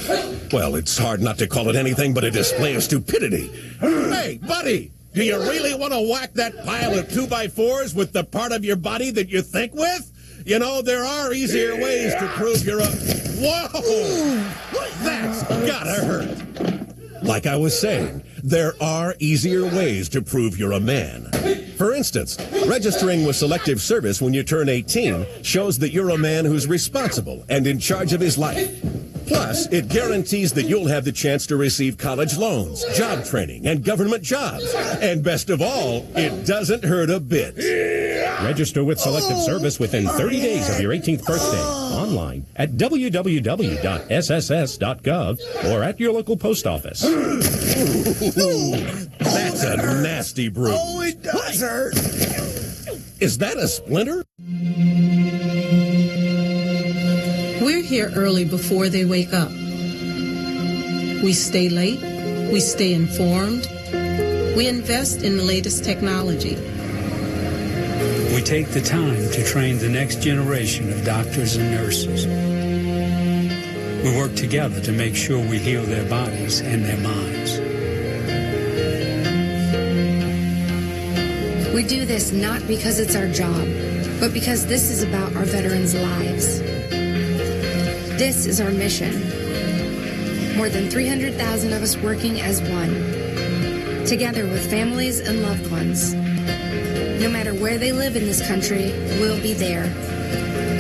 well, it's hard not to call it anything but a display of stupidity. Hey, buddy! Do you really want to whack that pile of 2x4s with the part of your body that you think with? You know, there are easier ways to prove you're a... Whoa! That's gotta hurt. Like I was saying, there are easier ways to prove you're a man. For instance, registering with Selective Service when you turn 18 shows that you're a man who's responsible and in charge of his life. Plus, it guarantees that you'll have the chance to receive college loans, job training, and government jobs. And best of all, it doesn't hurt a bit. Register with Selective Service within 30 days of your 18th birthday. Online at www.sss.gov or at your local post office. That's a nasty bruise. Oh, it does hurt. Is that a splinter? We're here early before they wake up. We stay late. We stay informed. We invest in the latest technology. We take the time to train the next generation of doctors and nurses. We work together to make sure we heal their bodies and their minds. We do this not because it's our job, but because this is about our veterans' lives. This is our mission. More than 300,000 of us working as one, together with families and loved ones. No matter where they live in this country, we'll be there.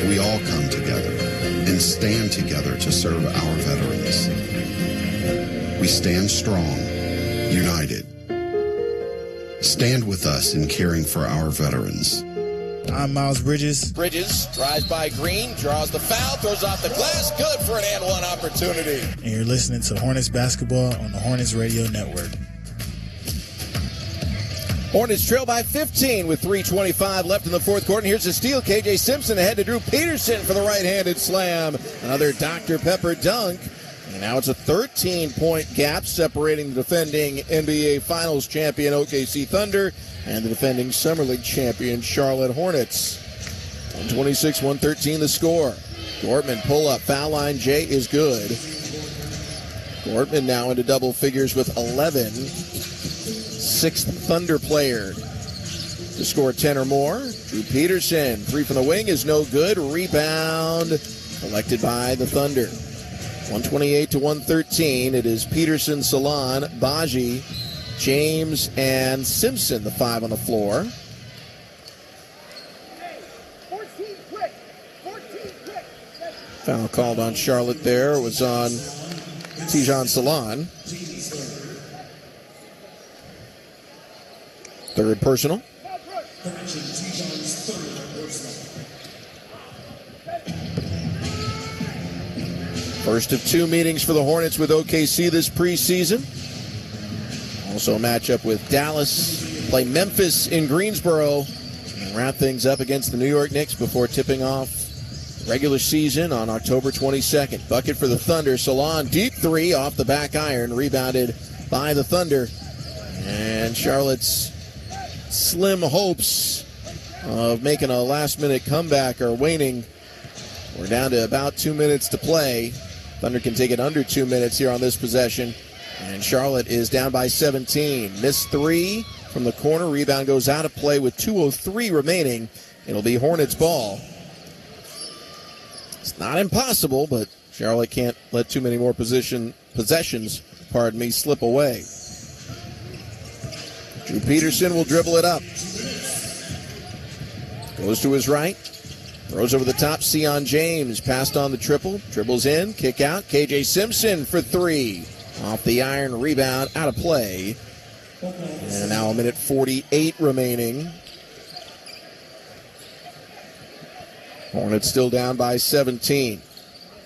We all come together and stand together to serve our veterans. We stand strong, united. Stand with us in caring for our veterans. I'm Miles Bridges. Bridges drives by Green, draws the foul, throws off the glass. Good for an and one opportunity. And you're listening to Hornets basketball on the Hornets Radio Network. Hornets trail by 15 with 3:25 left in the fourth quarter. And here's a steal. KJ Simpson ahead to Drew Peterson for the right-handed slam. Another Dr. Pepper dunk. And now it's a 13-point gap separating the defending NBA Finals champion OKC Thunder and the defending Summer League champion Charlotte Hornets. 126-113 the score. Gortman pull-up, foul line. Jay is good. Gortman now into double figures with 11. Sixth Thunder player to score 10 or more. Drew Peterson, three from the wing is no good. Rebound collected by the Thunder. 128-113. It is Peterson, Salon, Baji, James, and Simpson, the five on the floor. Foul called on Charlotte there. It was on Tijan Salon. Third personal. First of two meetings for the Hornets with OKC this preseason. Also a matchup with Dallas. Play Memphis in Greensboro. And wrap things up against the New York Knicks before tipping off regular season on October 22nd. Bucket for the Thunder. Salon, deep three off the back iron. Rebounded by the Thunder. And Charlotte's slim hopes of making a last-minute comeback are waning. We're down to about 2 minutes to play. Thunder can take it under 2 minutes here on this possession. And Charlotte is down by 17. Missed three from the corner. Rebound goes out of play with 2:03 remaining. It'll be Hornets ball. It's not impossible, but Charlotte can't let too many more possessions, slip away. Drew Peterson will dribble it up. Goes to his right. Throws over the top. Sion James passed on the triple. Dribbles in. Kick out. KJ Simpson for three. Off the iron. Rebound. Out of play. And now a minute 48 remaining. Hornets still down by 17.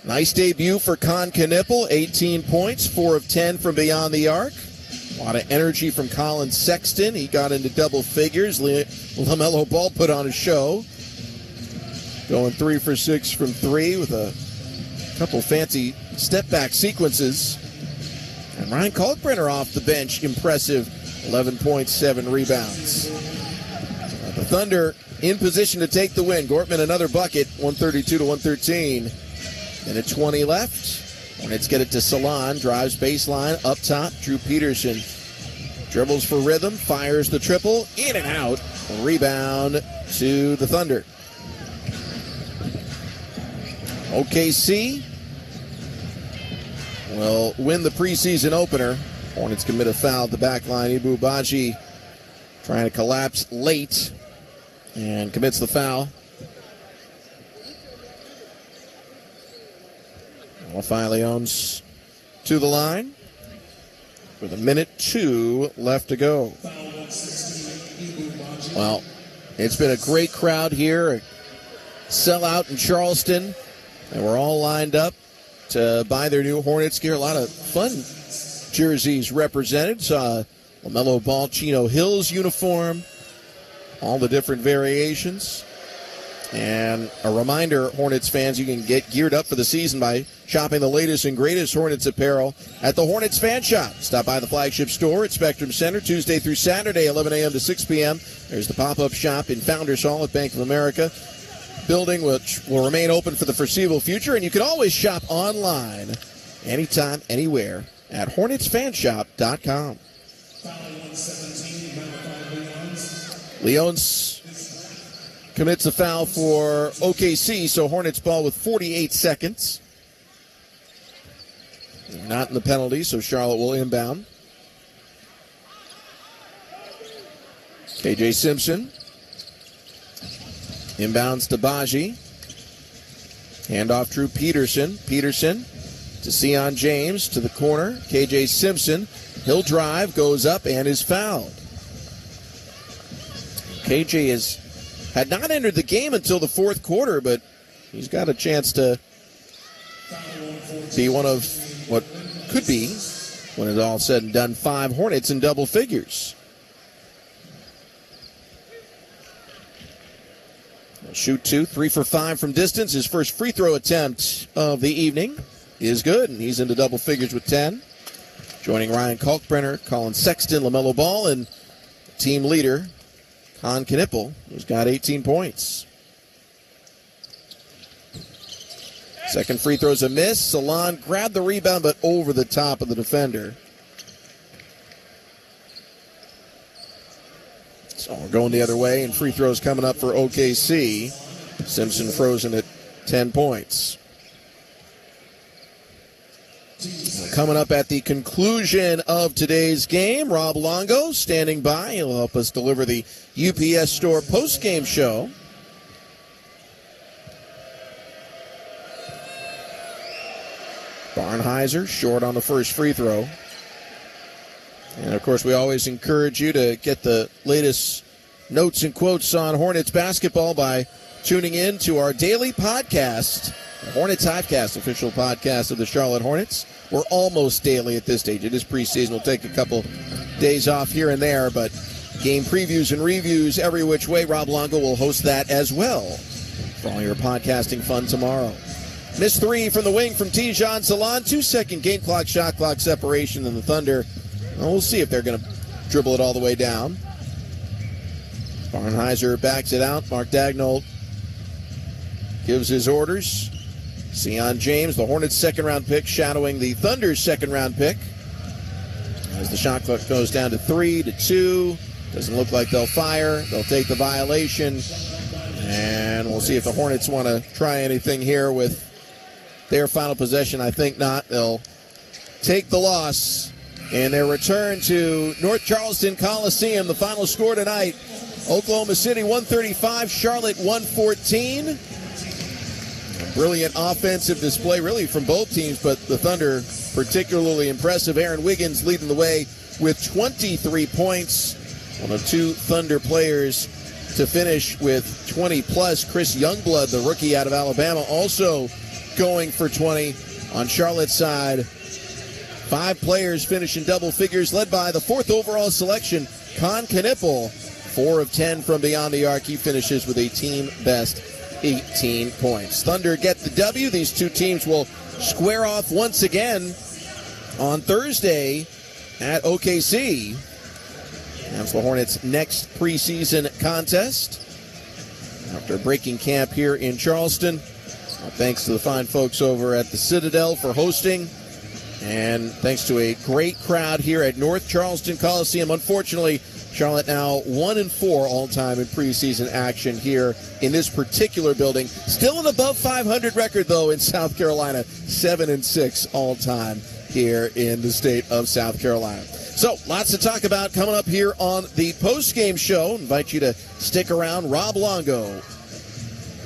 Nice debut for Con Knipple. 18 points. 4 of 10 from beyond the arc. A lot of energy from Colin Sexton. He got into double figures. LaMelo Ball put on a show. Going 3 for 6 from 3 with a couple fancy step-back sequences. And Ryan Kalkbrenner off the bench. Impressive. 11.7 rebounds. The Thunder in position to take the win. Gortman another bucket. 132-113. Minute 20 left. Hornets get it to Salon. Drives baseline. Up top. Drew Peterson. Dribbles for rhythm. Fires the triple. In and out. Rebound to the Thunder. OKC will win the preseason opener. Hornets commit a foul at the back line. Ibu Baji trying to collapse late and commits the foul. Alfie Leones to the line with a minute 2 left to go. Well, it's been a great crowd here. A sellout in Charleston. And we're all lined up to buy their new Hornets gear. A lot of fun jerseys represented. Saw LaMelo Ball, Chino Hills uniform. All the different variations. And a reminder, Hornets fans, you can get geared up for the season by shopping the latest and greatest Hornets apparel at the Hornets Fan Shop. Stop by the flagship store at Spectrum Center Tuesday through Saturday, 11 a.m. to 6 p.m. There's the pop-up shop in Founders Hall at Bank of America building, which will remain open for the foreseeable future. And you can always shop online anytime, anywhere at HornetsFanshop.com. Leones commits a foul for OKC, so Hornets ball with 48 seconds. Not in the penalty, so Charlotte will inbound. KJ Simpson inbounds to Baji. Handoff Drew Peterson. Peterson to Sion James to the corner. KJ Simpson. He'll drive, goes up, and is fouled. KJ had not entered the game until the fourth quarter, but he's got a chance to be one of what could be, when it's all said and done, 5 Hornets in double figures. Shoot 2, 3 for 5 from distance. His first free throw attempt of the evening is good, and he's into double figures with 10. Joining Ryan Kalkbrenner, Colin Sexton, LaMelo Ball, and team leader Con Knipple, who's got 18 points. Second free throw's a miss. Salon grabbed the rebound, but over the top of the defender. So we're going the other way, and free throws coming up for OKC. Simpson frozen at 10 points. Coming up at the conclusion of today's game, Rob Longo standing by. He'll help us deliver the UPS Store post-game show. Barnheiser short on the first free throw. And, of course, we always encourage you to get the latest notes and quotes on Hornets basketball by tuning in to our daily podcast, the Hornets Hivecast, official podcast of the Charlotte Hornets. We're almost daily at this stage. It is preseason. We'll take a couple days off here and there, but game previews and reviews every which way. Rob Longo will host that as well for all your podcasting fun tomorrow. Missed 3 from the wing from Tijan Salon. 2-second game clock, shot clock separation in the Thunder. Well, we'll see if they're going to dribble it all the way down. Barnheiser backs it out. Mark Dagnall gives his orders. Sion James, the Hornets' second-round pick, shadowing the Thunder's second-round pick. As the shot clock goes down to 3 to 2. Doesn't look like they'll fire. They'll take the violation. And we'll see if the Hornets want to try anything here with their final possession. I think not. They'll take the loss in their return to North Charleston Coliseum. The final score tonight, Oklahoma City 135, Charlotte 114. Brilliant offensive display really from both teams, but the Thunder particularly impressive. Aaron Wiggins leading the way with 23 points. One of two Thunder players to finish with 20-plus. Chris Youngblood, the rookie out of Alabama, also going for 20. On Charlotte's side, 5 players finishing double figures, led by the 4th overall selection, Con Knippel. 4 of 10 from beyond the arc. He finishes with a team best 18 points. Thunder get the W. These two teams will square off once again on Thursday at OKC. That's the Hornets' next preseason contest. After breaking camp here in Charleston, thanks to the fine folks over at the Citadel for hosting, and thanks to a great crowd here at North Charleston Coliseum. Unfortunately, Charlotte now 1-4 all-time in preseason action here in this particular building. Still an above 500 record, though, in South Carolina. 7-6 all-time here in the state of South Carolina. So, lots to talk about coming up here on the post-game show. Invite you to stick around. Rob Longo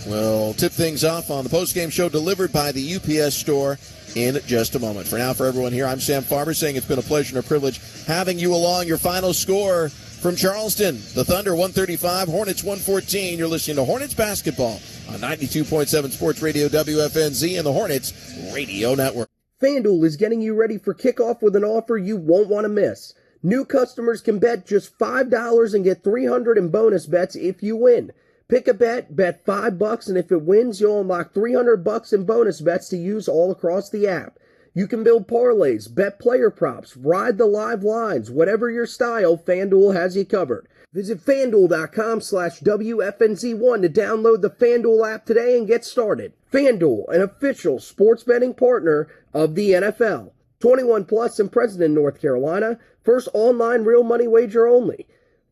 will tip things off on the post-game show delivered by the UPS store in just a moment. For now, for everyone here, I'm Sam Farber saying it's been a pleasure and a privilege having you along. Your final score from Charleston, the Thunder 135, Hornets 114. You're listening to Hornets basketball on 92.7 Sports Radio WFNZ and the Hornets Radio Network. FanDuel is getting you ready for kickoff with an offer you won't want to miss. New customers can bet just $5 and get $300 in bonus bets if you win. Pick a bet, bet $5, and if it wins, you'll unlock $300 in bonus bets to use all across the app. You can build parlays, bet player props, ride the live lines. Whatever your style, FanDuel has you covered. Visit FanDuel.com/WFNZ1 to download the FanDuel app today and get started. FanDuel, an official sports betting partner of the NFL. 21 plus and present in North Carolina. First online real money wager only.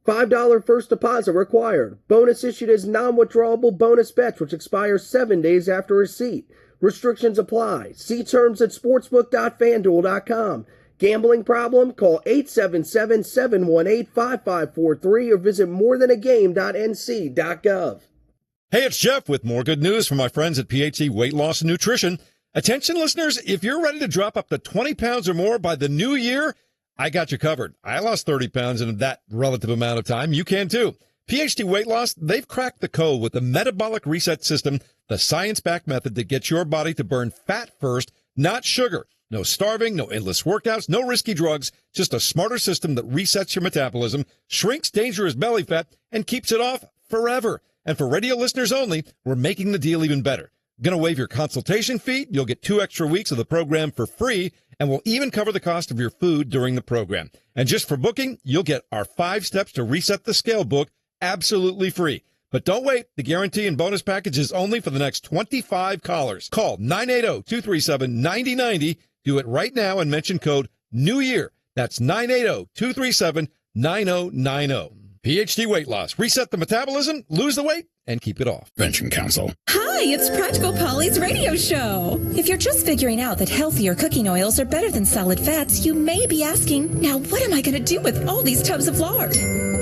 $5 first deposit required. Bonus issued as non-withdrawable bonus bets, which expire 7 days after receipt. Restrictions apply. See terms at sportsbook.fanduel.com. Gambling problem? Call 877-718-5543 or visit morethanagame.nc.gov. Hey, it's Jeff with more good news from my friends at PhD Weight Loss and Nutrition. Attention listeners, if you're ready to drop up to 20 pounds or more by the new year, I got you covered. I lost 30 pounds in that relative amount of time. You can too. PhD Weight Loss, they've cracked the code with the metabolic reset system, the science-backed method that gets your body to burn fat first, not sugar. No starving, no endless workouts, no risky drugs, just a smarter system that resets your metabolism, shrinks dangerous belly fat, and keeps it off forever. And for radio listeners only, we're making the deal even better. Going to waive your consultation fee. You'll get 2 extra weeks of the program for free, and we'll even cover the cost of your food during the program. And just for booking, you'll get our 5 steps to reset the scale book absolutely free. But don't wait. The guarantee and bonus package is only for the next 25 callers. Call 980-237-9090. Do it right now and mention code New Year. That's 980-237-9090. PhD Weight Loss. Reset the metabolism, lose the weight, and keep it off. Prevention Council. Hi, it's Practical Polly's radio show. If you're just figuring out that healthier cooking oils are better than solid fats, you may be asking, now what am I going to do with all these tubs of lard?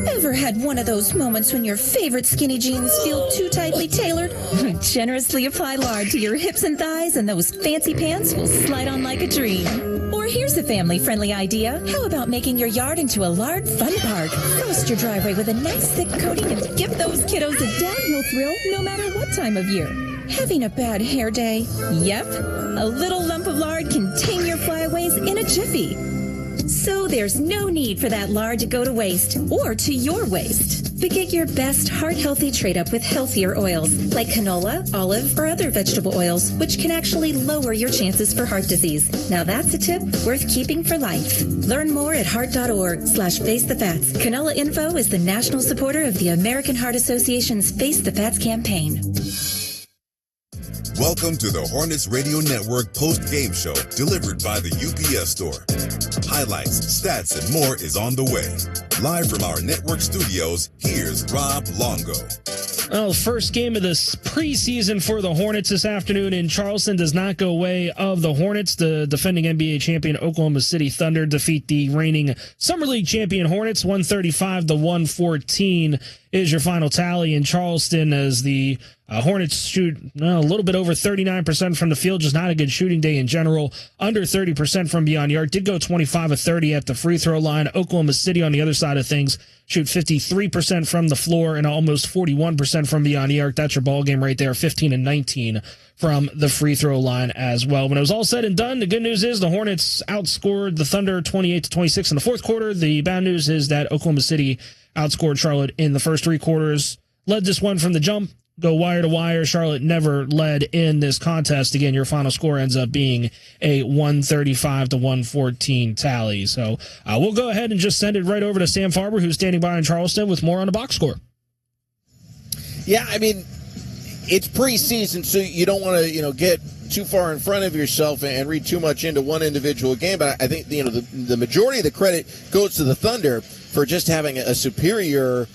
Ever had one of those moments when your favorite skinny jeans feel too tightly tailored? Generously apply lard to your hips and thighs and those fancy pants will slide on like a dream. Or here's a family-friendly idea. How about making your yard into a lard fun park? Roast your driveway with a nice thick coating and give those kiddos a downhill thrill no matter what time of year. Having a bad hair day? Yep. A little lump of lard can tame your flyaways in a jiffy. So there's no need for that lard to go to waste or to your waste. But get your best heart-healthy trade-up with healthier oils like canola, olive, or other vegetable oils, which can actually lower your chances for heart disease. Now that's a tip worth keeping for life. Learn more at heart.org/face the fats. Canola Info is the national supporter of the American Heart Association's Face the Fats campaign. Welcome to the Hornets Radio Network post-game show delivered by the UPS store. Highlights, stats, and more is on the way. Live from our network studios, here's Rob Longo. Well, the first game of this preseason for the Hornets this afternoon in Charleston does not go way of the Hornets. The defending NBA champion Oklahoma City Thunder defeat the reigning Summer League champion Hornets 135-114 is your final tally in Charleston as the Hornets shoot a little bit over 39% from the field. Just not a good shooting day in general. Under 30% from beyond the arc. Did go 25 of 30 at the free throw line. Oklahoma City on the other side of things shoot 53% from the floor and almost 41% from beyond the arc. That's your ball game right there. 15 and 19 from the free throw line as well. When it was all said and done, the good news is the Hornets outscored the Thunder 28-26 in the fourth quarter. The bad news is that Oklahoma City outscored Charlotte in the first three quarters. Led this one from the jump. Go wire to wire. Charlotte never led in this contest. Again, your final score ends up being a 135-114 tally. So we'll go ahead and just send it right over to Sam Farber, who's standing by in Charleston with more on the box score. Yeah, I mean, it's preseason, so you don't want to, get too far in front of yourself and read too much into one individual game. But I think, the majority of the credit goes to the Thunder for just having a superior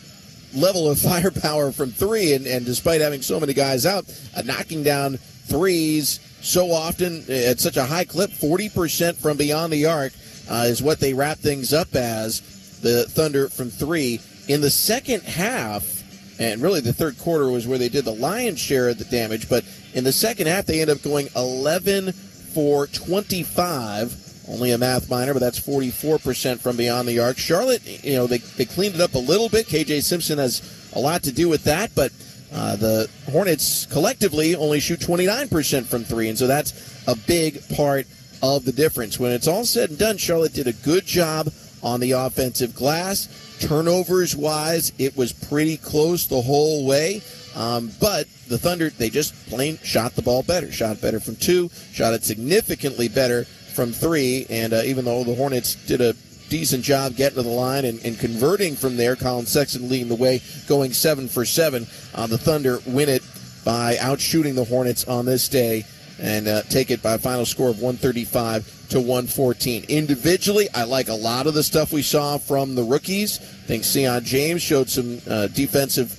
level of firepower from three, and despite having so many guys out, knocking down threes so often at such a high clip, 40% from beyond the arc is what they wrap things up as, the Thunder from three. In the second half, and really the third quarter was where they did the lion's share of the damage, but in the second half they end up going 11 for 25. Only a math minor, but that's 44% from beyond the arc. Charlotte, they cleaned it up a little bit. KJ Simpson has a lot to do with that, but the Hornets collectively only shoot 29% from three, and so that's a big part of the difference. When it's all said and done, Charlotte did a good job on the offensive glass. Turnovers-wise, it was pretty close the whole way, but the Thunder, they just plain shot the ball better. Shot better from two, shot it significantly better from three, and even though the Hornets did a decent job getting to the line and converting from there, Colin Sexton leading the way, going 7 for 7. The Thunder win it by outshooting the Hornets on this day and take it by a final score of 135-114. Individually, I like a lot of the stuff we saw from the rookies. I think Sion James showed some defensive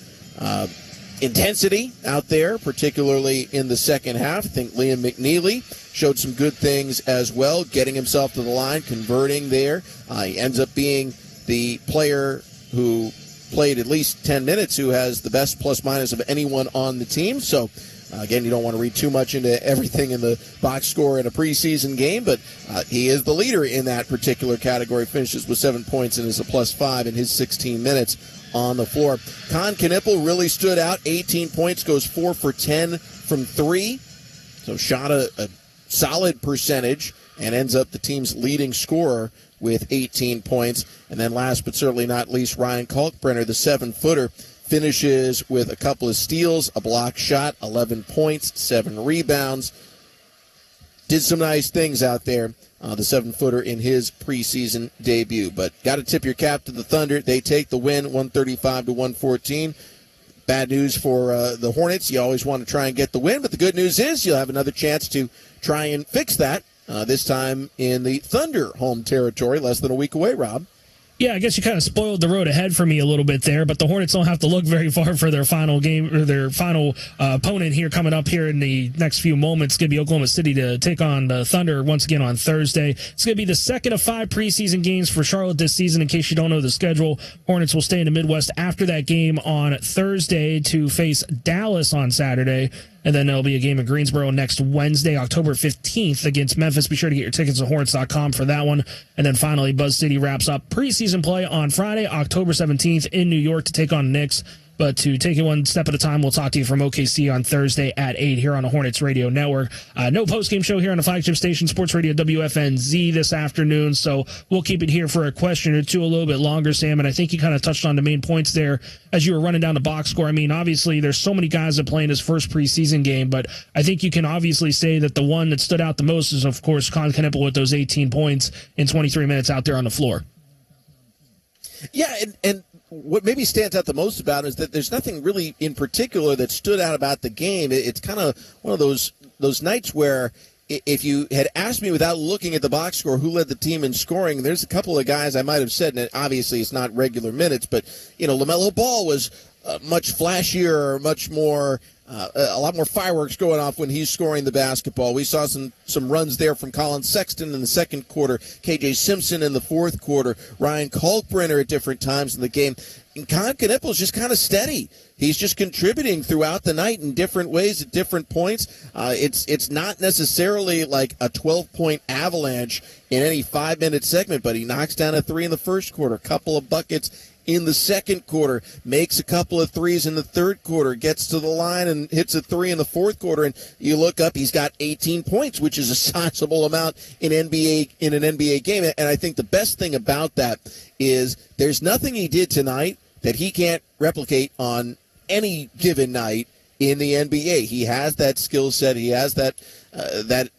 intensity out there, particularly in the second half. I think Liam McNeely showed some good things as well, getting himself to the line, converting there. He ends up being the player who played at least 10 minutes who has the best plus-minus of anyone on the team. So, again, you don't want to read too much into everything in the box score in a preseason game, but he is the leader in that particular category, finishes with 7 points and is a +5 in his 16 minutes on the floor. Con Knippel really stood out, 18 points, goes 4 for 10 from three, so shot a solid percentage and ends up the team's leading scorer with 18 points. And then last but certainly not least, Ryan Kalkbrenner, the 7-footer, finishes with a couple of steals, a block shot, 11 points, 7 rebounds. Did some nice things out there, the 7-footer in his preseason debut. But got to tip your cap to the Thunder. They take the win, 135-114. Bad news for the Hornets. You always want to try and get the win, but the good news is you'll have another chance to try and fix that, this time in the Thunder home territory, less than a week away, Rob. Yeah, I guess you kind of spoiled the road ahead for me a little bit there, but the Hornets don't have to look very far for their final game or their final opponent here coming up here in the next few moments. It's going to be Oklahoma City to take on the Thunder once again on Thursday. It's going to be the second of 5 preseason games for Charlotte this season. In case you don't know the schedule, Hornets will stay in the Midwest after that game on Thursday to face Dallas on Saturday. And then there'll be a game in Greensboro next Wednesday, October 15th against Memphis. Be sure to get your tickets at Hornets.com for that one. And then finally, Buzz City wraps up preseason play on Friday, October 17th in New York to take on the Knicks. But to take it one step at a time, we'll talk to you from OKC on Thursday at 8 here on the Hornets Radio Network. No postgame show here on the flagship station, Sports Radio WFNZ this afternoon. So we'll keep it here for a question or two a little bit longer, Sam. And I think you kind of touched on the main points there as you were running down the box score. I mean, obviously, there's so many guys that play in his first preseason game, but I think you can obviously say that the one that stood out the most is, of course, Con Knippel with those 18 points in 23 minutes out there on the floor. Yeah, and what maybe stands out the most about it is that there's nothing really in particular that stood out about the game. It's kind of one of those nights where if you had asked me without looking at the box score who led the team in scoring, there's a couple of guys I might have said, and obviously it's not regular minutes, but LaMelo Ball was much flashier, much more, a lot more fireworks going off when he's scoring the basketball. We saw some runs there from Colin Sexton in the second quarter, KJ Simpson in the fourth quarter, Ryan Kalkbrenner at different times in the game. And Colin Knippel's just kind of steady. He's just contributing throughout the night in different ways at different points. It's not necessarily like a 12-point avalanche in any 5-minute segment, but he knocks down a 3 in the first quarter, a couple of buckets in the second quarter, makes a couple of threes in the third quarter, gets to the line and hits a 3 in the fourth quarter, and you look up, he's got 18 points, which is a sizable amount in an NBA game. And I think the best thing about that is there's nothing he did tonight that he can't replicate on any given night in the NBA. He has that skill set. He has that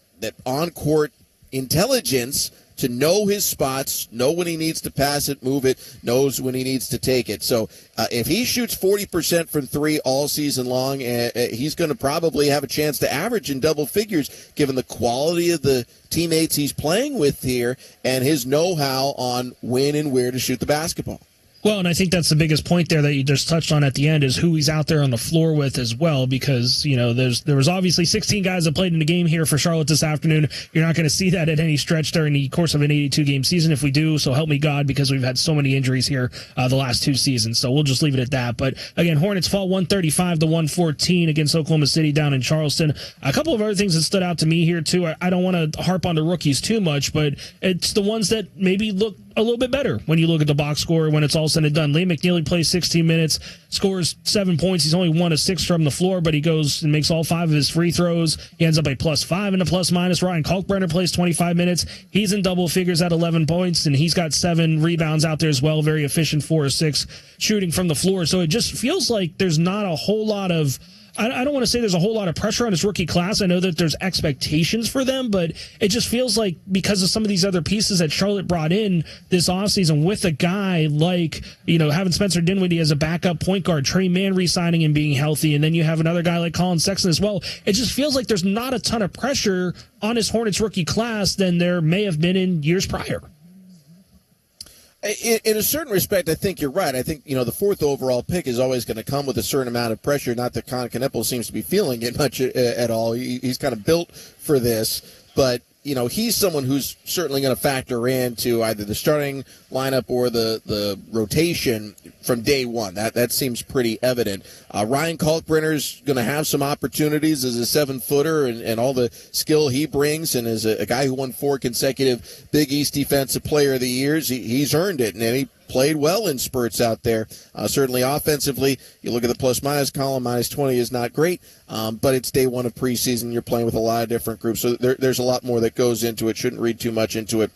on-court intelligence to know his spots, know when he needs to pass it, move it, knows when he needs to take it. So if he shoots 40% from three all season long, he's going to probably have a chance to average in double figures given the quality of the teammates he's playing with here and his know-how on when and where to shoot the basketball. Well, and I think that's the biggest point there that you just touched on at the end is who he's out there on the floor with as well, because, you know, there was obviously 16 guys that played in the game here for Charlotte this afternoon. You're not going to see that at any stretch during the course of an 82-game season. If we do, so help me God, because we've had so many injuries here the last two seasons. So we'll just leave it at that. But again, Hornets fall 135-114 against Oklahoma City down in Charleston. A couple of other things that stood out to me here, too. I don't want to harp on the rookies too much, but it's the ones that maybe look a little bit better when you look at the box score when it's all said and done. Liam McNeely plays 16 minutes, scores 7 points. He's only 1 of 6 from the floor, but he goes and makes all 5 of his free throws. He ends up a +5 in the plus-minus. Ryan Kalkbrenner plays 25 minutes. He's in double figures at 11 points, and he's got 7 rebounds out there as well. Very efficient, 4 of 6 shooting from the floor. So it just feels like there's not a whole lot of I don't want to say there's a whole lot of pressure on this rookie class. I know that there's expectations for them, but it just feels like because of some of these other pieces that Charlotte brought in this offseason with a guy like, you know, having Spencer Dinwiddie as a backup point guard, Trey Mann re-signing and being healthy, and then you have another guy like Colin Sexton as well. It just feels like there's not a ton of pressure on this Hornets rookie class than there may have been in years prior. In a certain respect, I think you're right. I think, you know, the 4th overall pick is always going to come with a certain amount of pressure. Not that Colin Knippel seems to be feeling it much at all. He's kind of built for this. But, you know, he's someone who's certainly going to factor into either the starting lineup or the rotation from day one. That seems pretty evident. Ryan Kalkbrenner's going to have some opportunities as a 7-footer and all the skill he brings, and as a guy who won 4 consecutive Big East Defensive Player of the Years, he's earned it, and he played well in spurts out there. Certainly offensively, you look at the plus-minus column, -20 is not great, but it's day one of preseason. You're playing with a lot of different groups, so there's a lot more that goes into it. Shouldn't read too much into it.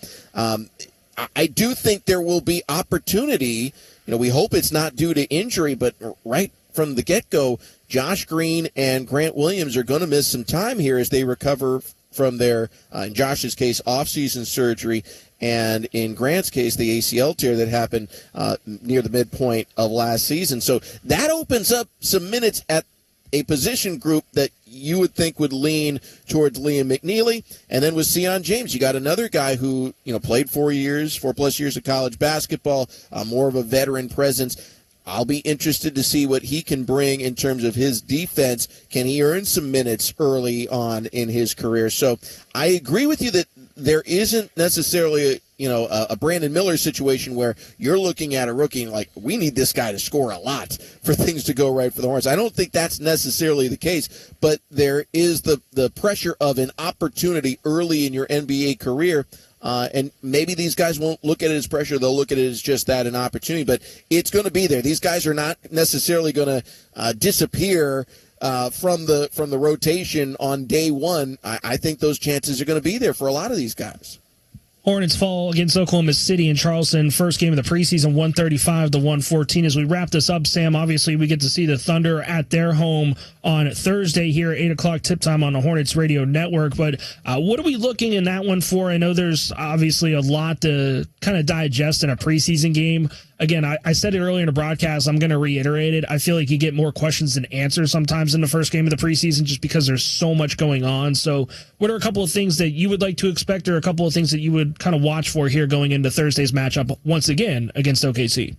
I do think there will be opportunity. You know, we hope it's not due to injury, but right from the get-go, Josh Green and Grant Williams are going to miss some time here as they recover from their, in Josh's case, off-season surgery, and in Grant's case, the ACL tear that happened near the midpoint of last season. So that opens up some minutes at a position group that you would think would lean towards Liam McNeely. And then with Sion James, you got another guy who, you know, played 4+ years of college basketball, more of a veteran presence. I'll be interested to see what he can bring in terms of his defense. Can he earn some minutes early on in his career? So I agree with you that there isn't necessarily a Brandon Miller situation where you're looking at a rookie and like, we need this guy to score a lot for things to go right for the Hornets. I don't think that's necessarily the case, but there is the pressure of an opportunity early in your NBA career. And maybe these guys won't look at it as pressure. They'll look at it as just that, an opportunity. But it's going to be there. These guys are not necessarily going to disappear from the rotation on day one. I think those chances are going to be there for a lot of these guys. Hornets fall against Oklahoma City in Charleston. First game of the preseason, 135-114. As we wrap this up, Sam, obviously we get to see the Thunder at their home on Thursday here, 8 o'clock tip time on the Hornets Radio Network. But what are we looking in that one for? I know there's obviously a lot to kind of digest in a preseason game. Again, I said it earlier in the broadcast. I'm going to reiterate it. I feel like you get more questions than answers sometimes in the first game of the preseason just because there's so much going on. So what are a couple of things that you would like to expect or a couple of things that you would kind of watch for here going into Thursday's matchup once again against OKC?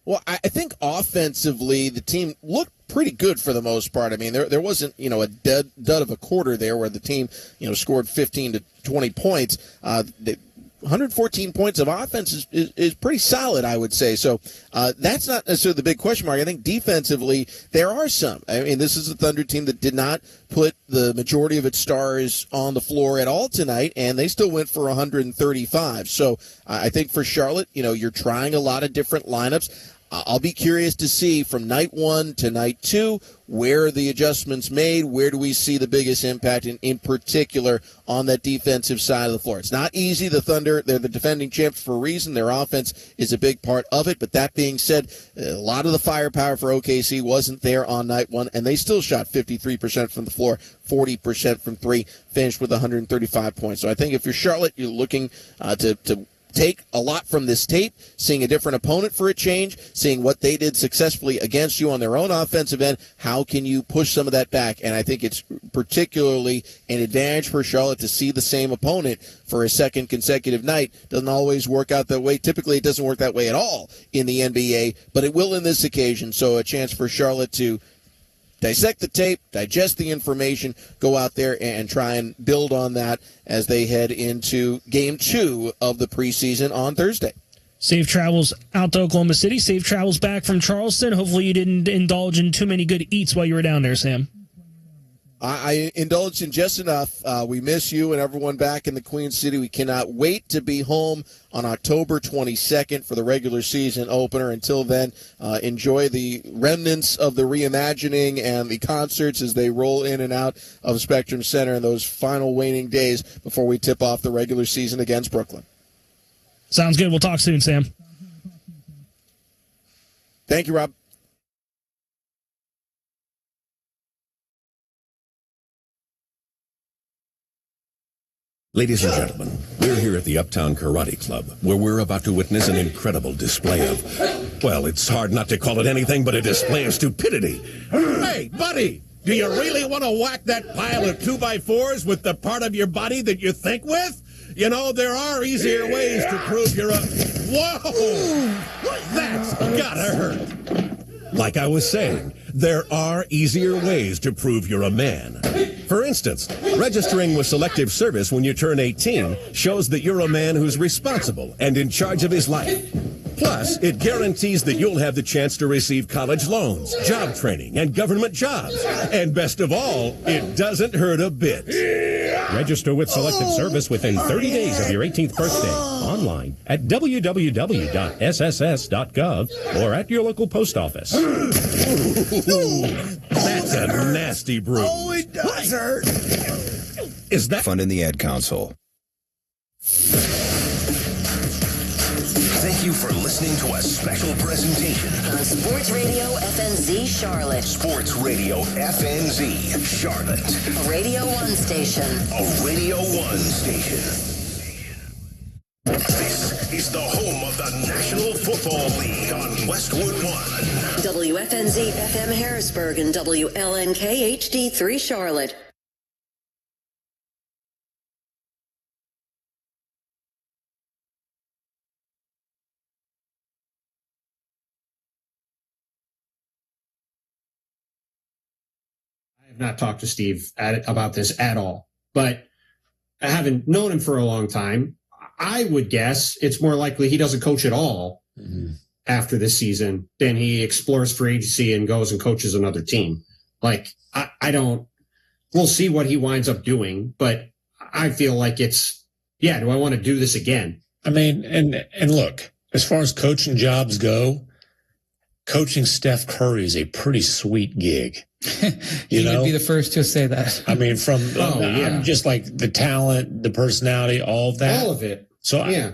Well, I think offensively the team looked pretty good for the most part. I mean, there wasn't, a dud of a quarter there where the team, scored 15 to 20 points. 114 points of offense is pretty solid, I would say. So that's not necessarily the big question mark. I think defensively there are some. I mean, this is a Thunder team that did not put the majority of its stars on the floor at all tonight, and they still went for 135. So I think for Charlotte, you're trying a lot of different lineups. I'll be curious to see from night 1 to night 2 where are the adjustments made, where do we see the biggest impact, in particular on that defensive side of the floor. It's not easy. The Thunder, they're the defending champs for a reason. Their offense is a big part of it. But that being said, a lot of the firepower for OKC wasn't there on night 1, and they still shot 53% from the floor, 40% from 3, finished with 135 points. So I think if you're Charlotte, you're looking to take a lot from this tape, seeing a different opponent for a change, seeing what they did successfully against you on their own offensive end. How can you push some of that back? And I think it's particularly an advantage for Charlotte to see the same opponent for a second consecutive night. Doesn't always work out that way. Typically, it doesn't work that way at all in the NBA, but it will in this occasion. So a chance for Charlotte to dissect the tape, digest the information, go out there and try and build on that as they head into Game 2 of the preseason on Thursday. Safe travels out to Oklahoma City. Safe travels back from Charleston. Hopefully you didn't indulge in too many good eats while you were down there, Sam. I indulged in just enough. We miss you and everyone back in the Queen City. We cannot wait to be home on October 22nd for the regular season opener. Until then, enjoy the remnants of the reimagining and the concerts as they roll in and out of Spectrum Center in those final waning days before we tip off the regular season against Brooklyn. Sounds good. We'll talk soon, Sam. Thank you, Rob. Ladies and gentlemen, we're here at the Uptown Karate Club, where we're about to witness an incredible display of, well, it's hard not to call it anything but a display of stupidity. Hey, buddy, do you really want to whack that pile of 2x4s with the part of your body that you think with? There are easier ways to prove you're a... Whoa! That's gotta hurt. Like I was saying, there are easier ways to prove you're a man. For instance, registering with Selective Service when you turn 18 shows that you're a man who's responsible and in charge of his life. Plus, it guarantees that you'll have the chance to receive college loans, job training, and government jobs. And best of all, it doesn't hurt a bit. Register with Selective Service within 30 days of your 18th birthday. Online at www.sss.gov or at your local post office. That's a nasty bruise. Oh, it does hurt. Is that fun in the ad console? Thank you for listening to a special presentation on Sports Radio FNZ Charlotte. Sports Radio FNZ Charlotte. A Radio 1 station. A Radio 1 station. This is the home of the National Football League on Westwood 1. WFNZ FM Harrisburg and WLNK HD3 Charlotte. I have not talked to Steve about this at all, but I haven't known him for a long time. I would guess it's more likely he doesn't coach at all after this season than he explores free agency and goes and coaches another team. Like, I don't, we'll see what he winds up doing, but I feel like do I want to do this again? I mean, and look, as far as coaching jobs go, coaching Steph Curry is a pretty sweet gig. You would be the first to say that. I mean, I'm just like the talent, the personality, all of that. All of it. So yeah.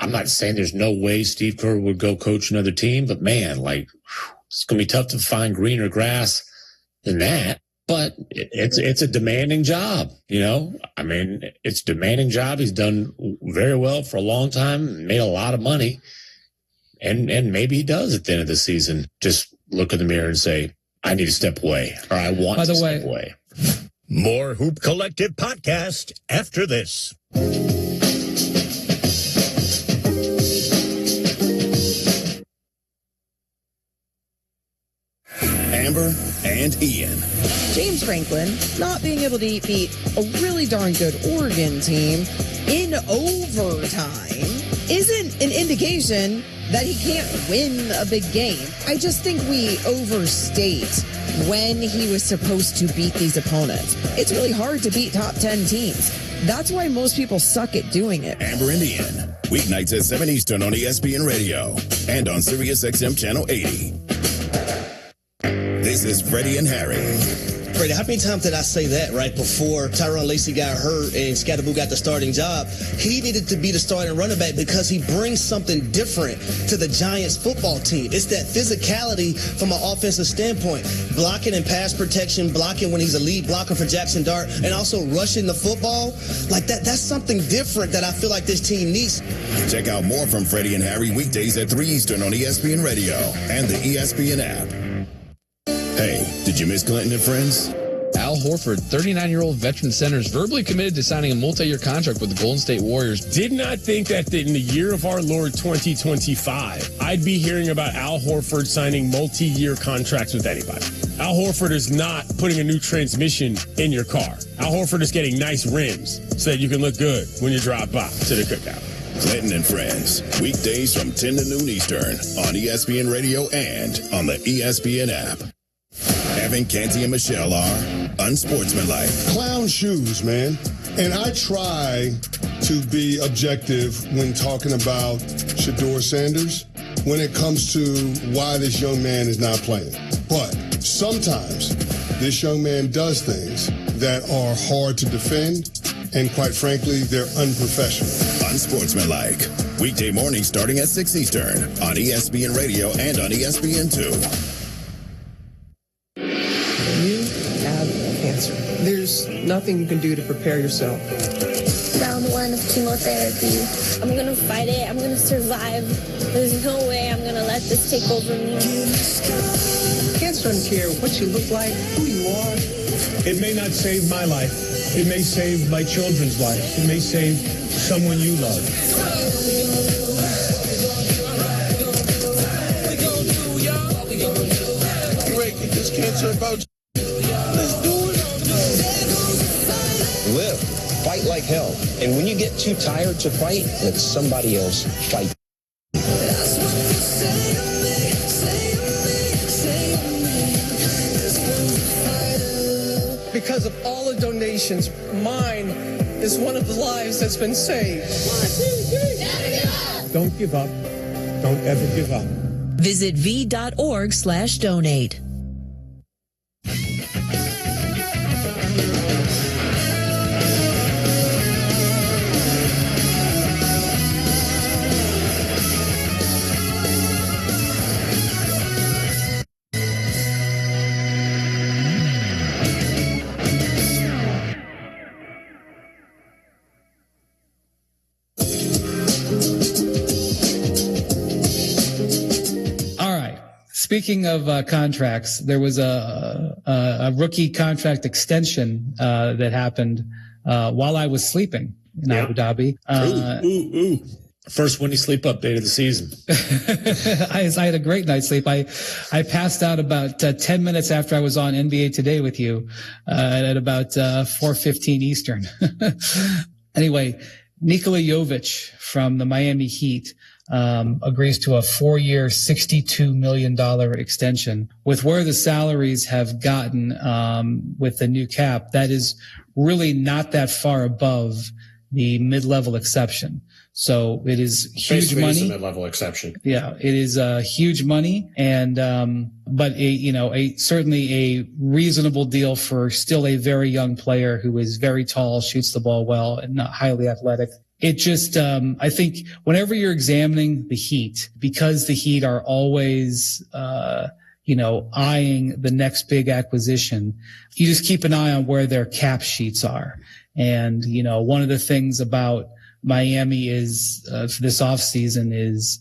I'm not saying there's no way Steve Kerr would go coach another team, but man, it's going to be tough to find greener grass than that. But it's a demanding job, I mean, it's a demanding job. He's done very well for a long time, made a lot of money. And maybe he does at the end of the season just look in the mirror and say, I need to step away, or I want to step away. More Hoop Collective podcast after this. Amber and Ian. James Franklin not being able to beat a really darn good Oregon team in overtime isn't an indication that he can't win a big game. I just think we overstate when he was supposed to beat these opponents. It's really hard to beat top 10 teams. That's why most people suck at doing it. Amber and Ian, weeknights at 7 Eastern on ESPN Radio and on Sirius XM Channel 80. This is Freddie and Harry. Freddie, how many times did I say that right before Tyrone Lacey got hurt and Scatterboo got the starting job? He needed to be the starting running back because he brings something different to the Giants football team. It's that physicality from an offensive standpoint. Blocking and pass protection, blocking when he's a lead blocker for Jackson Dart, and also rushing the football. Like that's something different that I feel like this team needs. Check out more from Freddie and Harry weekdays at 3 Eastern on ESPN Radio and the ESPN app. Hey, did you miss Clinton and Friends? Al Horford, 39-year-old veteran center, is verbally committed to signing a multi-year contract with the Golden State Warriors. Did not think that in the year of our Lord 2025, I'd be hearing about Al Horford signing multi-year contracts with anybody. Al Horford is not putting a new transmission in your car. Al Horford is getting nice rims so that you can look good when you drive by to the cookout. Clinton and Friends, weekdays from 10 to noon Eastern on ESPN Radio and on the ESPN app. Evan, Canty, and Michelle are unsportsmanlike. Clown shoes, man. And I try to be objective when talking about Shedeur Sanders when it comes to why this young man is not playing. But sometimes this young man does things that are hard to defend, and quite frankly, they're unprofessional. Unsportsmanlike. Weekday mornings starting at 6 Eastern on ESPN Radio and on ESPN2. Cancer. There's nothing you can do to prepare yourself. Round 1 of chemotherapy. I'm going to fight it. I'm going to survive. There's no way I'm going to let this take over me. Cancer doesn't care what you look like, who you are. It may not save my life. It may save my children's lives. It may save someone you love. Great, get this cancer about. Let's do it. Live. Fight like hell. And when you get too tired to fight, let somebody else fight. Because of all the donations, mine is one of the lives that's been saved. 1, 2, 3. Don't give up. Don't ever give up. Visit v.org/donate. Speaking of contracts, there was a rookie contract extension that happened while I was sleeping in Abu Dhabi. First when you sleep update of the season. I had a great night's sleep. I passed out about 10 minutes after I was on NBA Today with you at about 4:15 Eastern. Anyway, Nikola Jovic from the Miami Heat agrees to a 4-year, $62 million extension. With where the salaries have gotten with the new cap, that is really not that far above the mid-level exception. So it is huge money. It's a mid-level exception. Yeah, it is huge money, and but certainly a reasonable deal for still a very young player who is very tall, shoots the ball well, and not highly athletic. It just, I think whenever you're examining the Heat, because the Heat are always, eyeing the next big acquisition, you just keep an eye on where their cap sheets are. And, one of the things about Miami is, for this offseason is,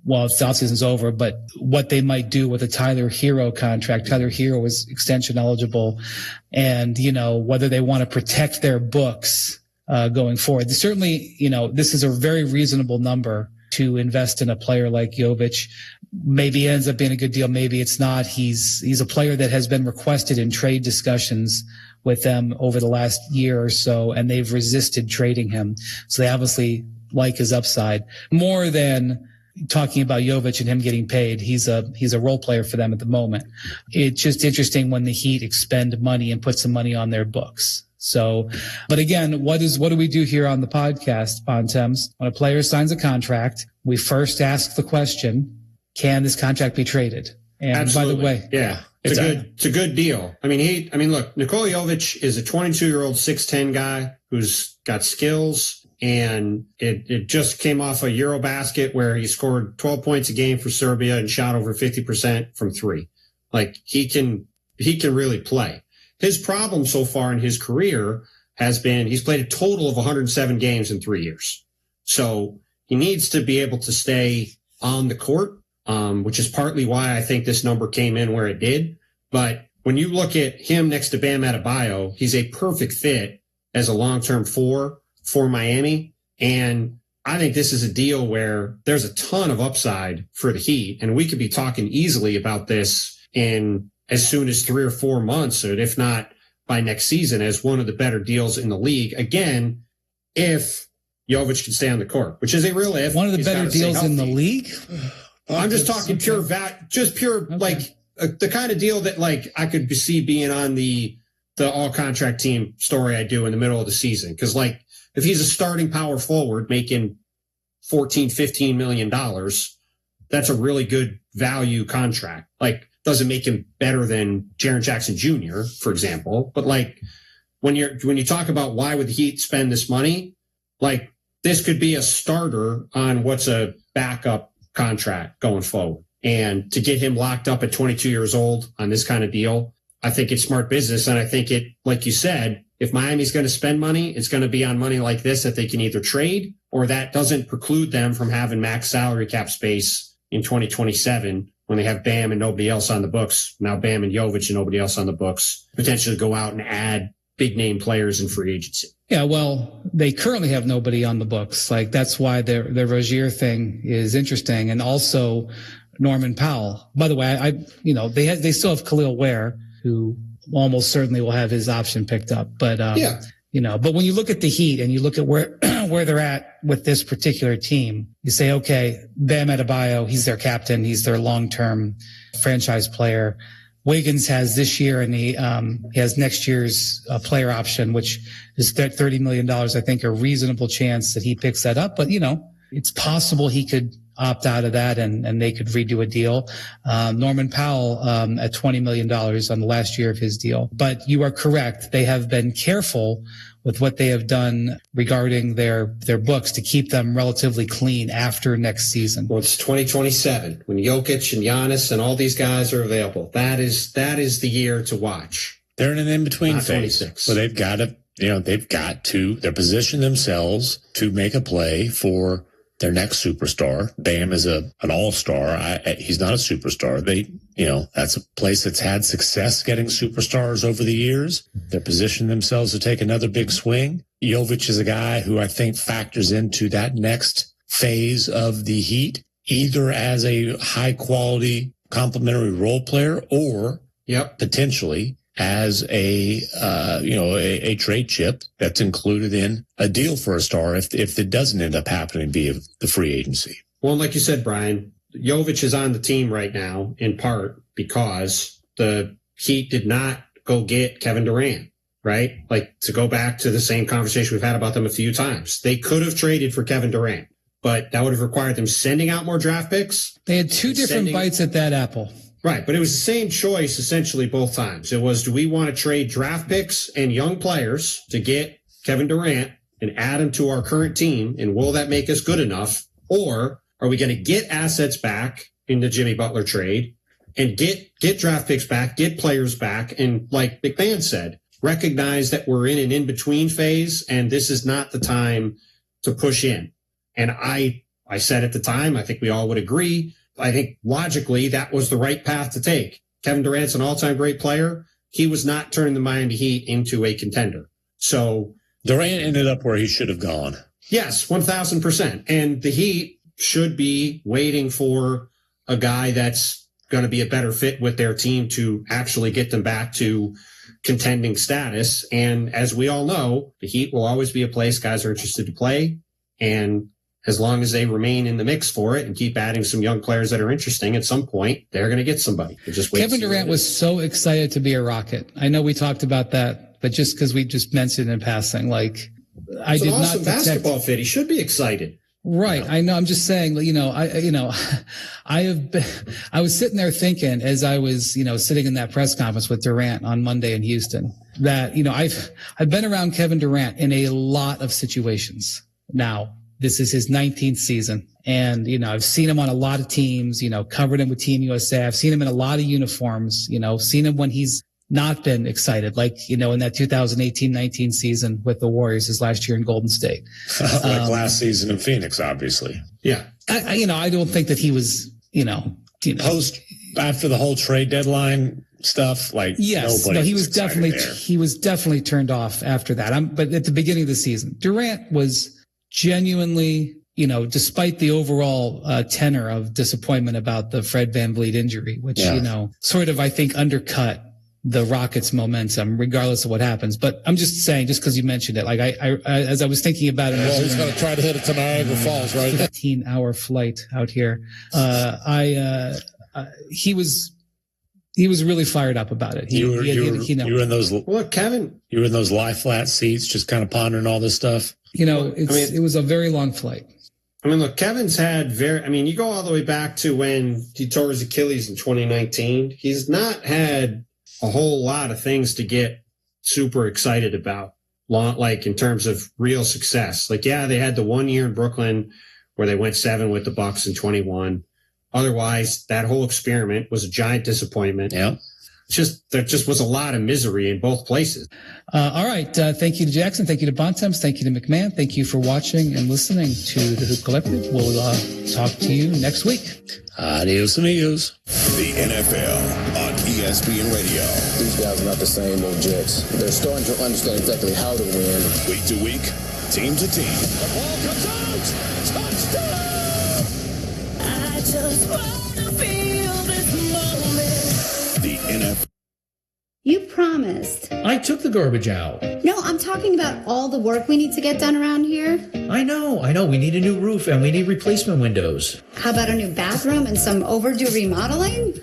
well, the offseason's over, but what they might do with a Tyler Hero contract. Tyler Hero was extension eligible, and, whether they want to protect their books going forward. Certainly, this is a very reasonable number to invest in a player like Jovic. Maybe it ends up being a good deal. Maybe it's not. He's a player that has been requested in trade discussions with them over the last year or so, and they've resisted trading him. So they obviously like his upside more than talking about Jovic and him getting paid. He's a role player for them at the moment. It's just interesting when the Heat expend money and put some money on their books. So, but again, what do we do here on the podcast, Bontemps? When a player signs a contract, we first ask the question, can this contract be traded? And Absolutely. By the way, yeah, it's a good deal. I mean, look, Nikola Jovic is a 22-year-old 6'10" guy who's got skills, and it just came off a Eurobasket where he scored 12 points a game for Serbia and shot over 50% from three. Like he can really play. His problem so far in his career has been he's played a total of 107 games in 3 years. So he needs to be able to stay on the court, which is partly why I think this number came in where it did. But when you look at him next to Bam Adebayo, he's a perfect fit as a long-term four for Miami. And I think this is a deal where there's a ton of upside for the Heat. And we could be talking easily about this in as soon as 3 or 4 months, or if not by next season, as one of the better deals in the league. Again, if Jovic can stay on the court, which is a real if. One of the better deals in the league? I'm just talking pure like the kind of deal that like I could see being on the all contract team story I do in the middle of the season. Cause like if he's a starting power forward making $14-15 million, that's a really good value contract. Like doesn't make him better than Jaren Jackson Jr., for example. But like when you talk about why would the Heat spend this money, like this could be a starter on what's a backup contract going forward. And to get him locked up at 22 years old on this kind of deal, I think it's smart business. And I think it, like you said, if Miami's going to spend money, it's going to be on money like this that they can either trade or that doesn't preclude them from having max salary cap space in 2027 when they have Bam and nobody else on the books. Now Bam and Jovic and nobody else on the books, potentially go out and add big name players in free agency. Yeah, well, they currently have nobody on the books. Like that's why their Rozier thing is interesting. And also Norman Powell. By the way, they still have Khalil Ware, who almost certainly will have his option picked up. But but when you look at the Heat and you look at where they're at with this particular team, you say, okay, Bam Adebayo, he's their captain, he's their long-term franchise player. Wiggins has this year and he has next year's player option, which is $30 million. I think a reasonable chance that he picks that up. But, it's possible he could opt out of that and they could redo a deal. Norman Powell at $20 million on the last year of his deal. But you are correct. They have been careful with what they have done regarding their books to keep them relatively clean after next season. Well, it's 2027 when Jokic and Giannis and all these guys are available. That is the year to watch. They're in an in-between phase. 26. So they've got to, they're positioning themselves to make a play for their next superstar. Bam is an all-star. He's not a superstar. That's a place that's had success getting superstars over the years. They're positioning themselves to take another big swing. Jovic is a guy who I think factors into that next phase of the Heat, either as a high-quality complementary role player or potentially as a trade chip that's included in a deal for a star if it doesn't end up happening via the free agency. Well, like you said, Brian, Jovic is on the team right now in part because the Heat did not go get Kevin Durant, right? Like to go back to the same conversation we've had about them a few times. They could have traded for Kevin Durant, but that would have required them sending out more draft picks. They had two different bites at that apple. Right, but it was the same choice essentially both times. It was, do we want to trade draft picks and young players to get Kevin Durant and add him to our current team, and will that make us good enough? Or are we going to get assets back in the Jimmy Butler trade and get draft picks back, get players back, and like McMahon said, recognize that we're in an in-between phase and this is not the time to push in. And I said at the time, I think we all would agree, I think logically that was the right path to take. Kevin Durant's an all-time great player. He was not turning the Miami Heat into a contender. So Durant ended up where he should have gone. Yes, 1,000%. And the Heat should be waiting for a guy that's going to be a better fit with their team to actually get them back to contending status. And as we all know, the Heat will always be a place guys are interested to play. And as long as they remain in the mix for it and keep adding some young players that are interesting, at some point, they're going to get somebody. Just wait. Kevin Durant was so excited to be a Rocket. I know we talked about that, but just because we just mentioned in passing, like, I did not detect. It's an awesome basketball fit. He should be excited. Right. I know. I'm just saying, I was sitting there thinking as I was, sitting in that press conference with Durant on Monday in Houston that, I've been around Kevin Durant in a lot of situations. Now, this is his 19th season. And, I've seen him on a lot of teams, covered him with Team USA. I've seen him in a lot of uniforms, seen him when he's not been excited, like, in that 2018-19 season with the Warriors his last year in Golden State. Like last season in Phoenix, obviously. Yeah. I don't think that he was, post after the whole trade deadline stuff, like, yes, no, he was definitely turned off after that. But at the beginning of the season, Durant was genuinely, despite the overall tenor of disappointment about the Fred VanVleet injury, which, sort of, I think, undercut the Rockets' momentum, regardless of what happens. But I'm just saying, just because you mentioned it, like I as I was thinking about it, he's going to try to hit it to Niagara Falls, right? 15-hour flight out here. He was really fired up about it. You were in those. Look, Kevin, you were in those lie flat seats, just kind of pondering all this stuff. It was a very long flight. I mean, look, Kevin's had you go all the way back to when he tore his Achilles in 2019. He's not had a whole lot of things to get super excited about, like in terms of real success. Like, yeah, they had the 1 year in Brooklyn where they went 7 with the Bucks in 21. Otherwise, that whole experiment was a giant disappointment. Yeah. There just was a lot of misery in both places. All right. Thank you to Jackson. Thank you to Bontemps. Thank you to McMahon. Thank you for watching and listening to the Hoop Collective. We'll talk to you next week. Adios, amigos. The NFL on ESPN Radio. These guys are not the same old Jets. They're starting to understand exactly how to win. Week to week, team to team. The ball comes out. Touchdown! I just want to feel this moment. The NFL. You promised. I took the garbage out. No, I'm talking about all the work we need to get done around here. I know. We need a new roof and we need replacement windows. How about a new bathroom and some overdue remodeling?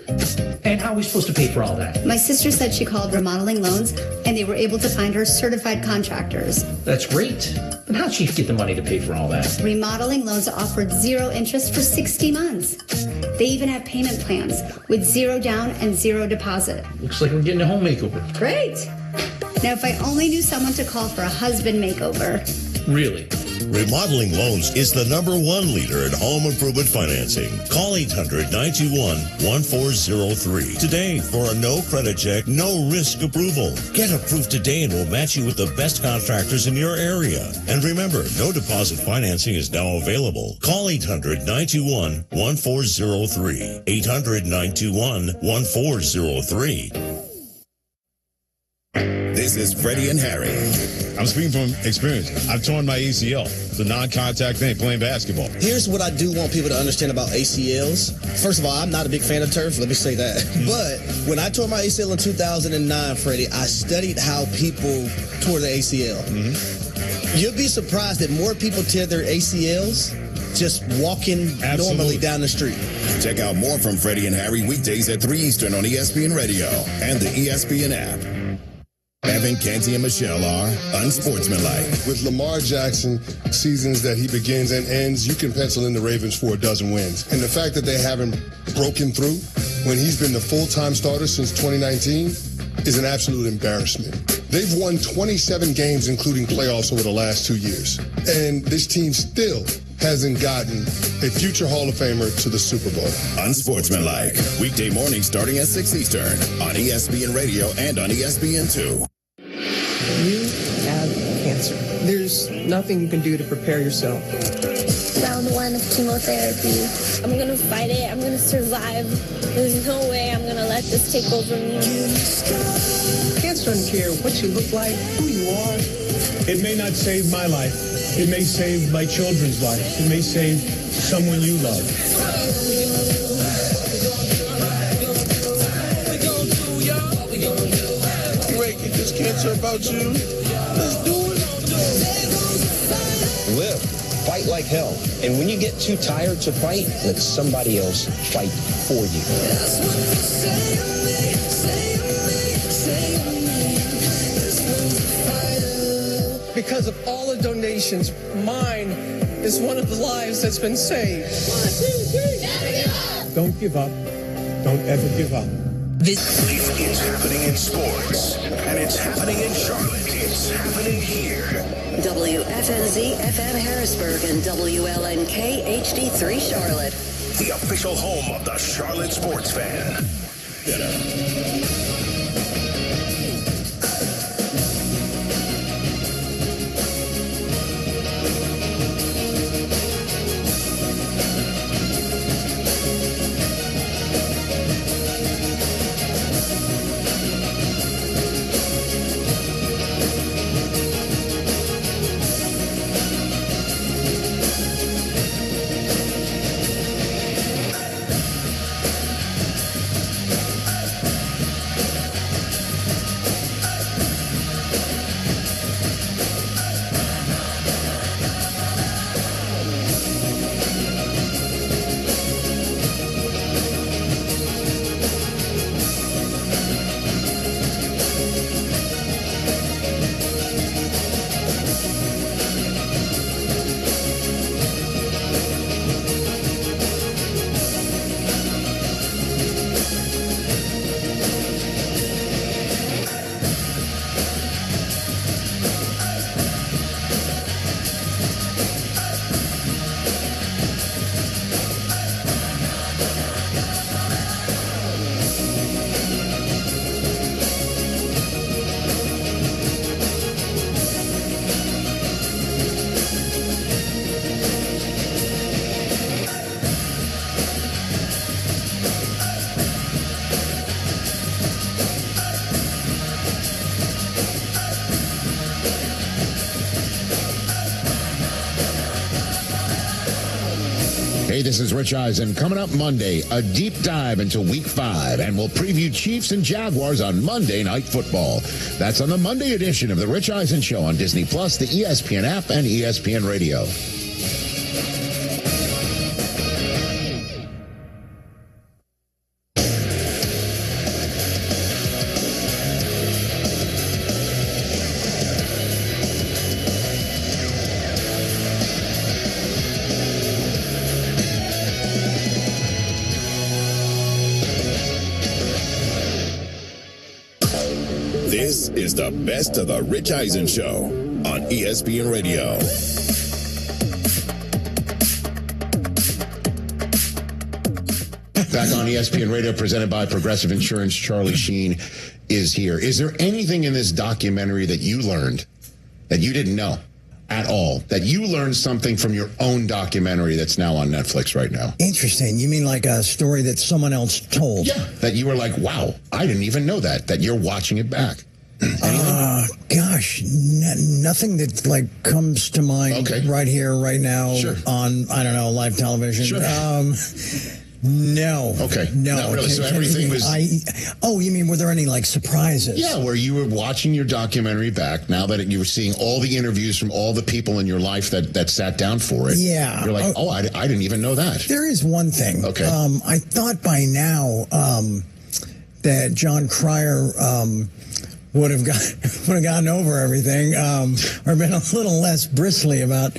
And how are we supposed to pay for all that? My sister said she called Remodeling Loans and they were able to find her certified contractors. That's great. But how'd she get the money to pay for all that? Remodeling Loans offered 0 interest for 60 months. They even have payment plans with 0 down and 0 deposit. Looks like we're getting a home makeover. Great. Now, if I only knew someone to call for a husband makeover. Really? Remodeling Loans is the #1 leader in home improvement financing. Call 800-921-1403 today for a no credit check, no risk approval. Get approved today and we'll match you with the best contractors in your area. And remember, no deposit financing is now available. Call 800-921-1403. 800-921-1403. This is Freddie and Harry. I'm speaking from experience. I've torn my ACL. It's a non-contact thing, playing basketball. Here's what I do want people to understand about ACLs. First of all, I'm not a big fan of turf. Let me say that. But when I tore my ACL in 2009, Freddie, I studied how people tore the ACL. Mm-hmm. You'll be surprised that more people tear their ACLs just walking normally down the street. Check out more from Freddie and Harry weekdays at 3 Eastern on ESPN Radio and the ESPN app. Evan, Canty, and Michelle are unsportsmanlike. With Lamar Jackson, seasons that he begins and ends, you can pencil in the Ravens for a dozen wins. And the fact that they haven't broken through when he's been the full-time starter since 2019 is an absolute embarrassment. They've won 27 games, including playoffs, over the last 2 years. And this team still hasn't gotten a future Hall of Famer to the Super Bowl. Unsportsmanlike. Weekday mornings starting at 6 Eastern on ESPN Radio and on ESPN2. You have cancer. There's nothing you can do to prepare yourself. Round 1 of chemotherapy. I'm going to fight it. I'm going to survive. There's no way I'm going to let this take over me. Cancer doesn't care what you look like, who you are. It may not save my life. It may save my children's life. It may save someone you love. Great, get this cancer about you. Let's do it. Live. Fight like hell. And when you get too tired to fight, let somebody else fight for you. Because of all the donations, mine is one of the lives that's been saved. 1, 2, 3. Don't give up. Don't ever give up. It's happening in sports, and it's happening in Charlotte. It's happening here. WFNZ FM Harrisburg and WLNK HD3 Charlotte. The official home of the Charlotte sports fan. Hey, this is Rich Eisen. Coming up Monday, a deep dive into Week 5, and we'll preview Chiefs and Jaguars on Monday Night Football. That's on the Monday edition of The Rich Eisen Show on Disney+, the ESPN app, and ESPN Radio. This is the best of the Rich Eisen Show on ESPN Radio. Back on ESPN Radio, presented by Progressive Insurance, Charlie Sheen is here. Is there anything in this documentary that you learned that you didn't know at all? That you learned something from your own documentary that's now on Netflix right now? Interesting. You mean like a story that someone else told? Yeah. That you were like, wow, I didn't even know that you're watching it back. Gosh, nothing that like comes to mind right here, right now on, I don't know, live television. Sure. No. Okay. No. Not really. So everything was... you mean, were there any, like, surprises? Yeah, where you were watching your documentary back, now that you were seeing all the interviews from all the people in your life that sat down for it. Yeah. You're like, I didn't even know that. There is one thing. Okay. I thought by now that John Cryer would have gotten over everything or been a little less bristly about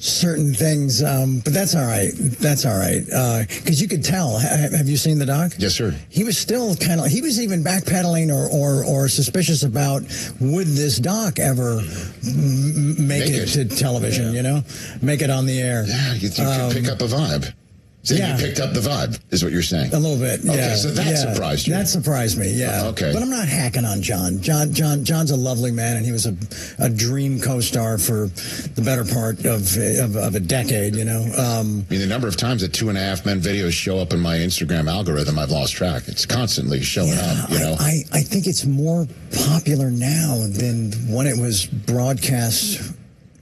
certain things, but that's all right. That's all right. Because you could tell. Have you seen the doc? Yes, sir. He was still he was even backpedaling or suspicious about, would this doc ever make it to television, make it on the air? Yeah, you could pick up a vibe. So you picked up the vibe, is what you're saying? A little bit, yeah. Okay, so that surprised you. That surprised me, yeah. Okay. But I'm not hacking on John. John's a lovely man, and he was a dream co-star for the better part of a decade, I mean, the number of times that 2.5 Men videos show up in my Instagram algorithm, I've lost track. It's constantly showing up, I think it's more popular now than when it was broadcast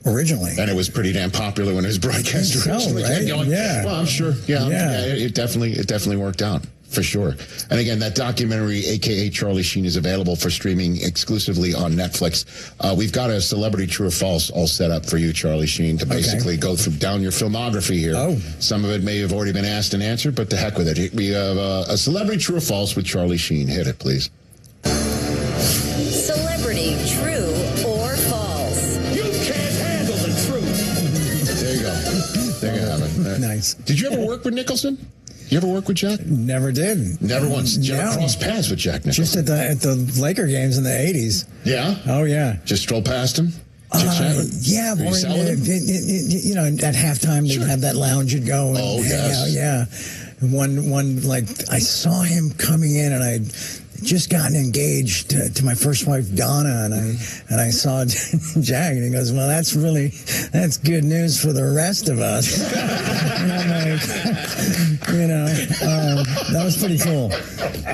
originally. And it was pretty damn popular when it was broadcast originally. Right? Yeah. Well, I'm sure. Yeah. It definitely worked out. For sure. And again, that documentary, a.k.a. Charlie Sheen, is available for streaming exclusively on Netflix. We've got a celebrity true or false all set up for you, Charlie Sheen, to basically go down your filmography here. Oh. Some of it may have already been asked and answered, but the heck with it. We have a celebrity true or false with Charlie Sheen. Hit it, please. Celebrity true or false? You can't handle the truth. There you go. There you have it. Nice. Did you ever work with Nicholson? You ever work with Jack? Never did. Never once. Did you ever cross paths with Jack Nicholson? Just at the Laker games in the 80s. Yeah? Oh, yeah. Just stroll past him? Yeah, Were you selling him? you know, at halftime they'd have that lounge you'd go and hang out. Yeah. One like I saw him coming in, and I'd just gotten engaged to my first wife Donna, and I saw Jack, and he goes, "Well, that's good news for the rest of us." And I'm like, that was pretty cool.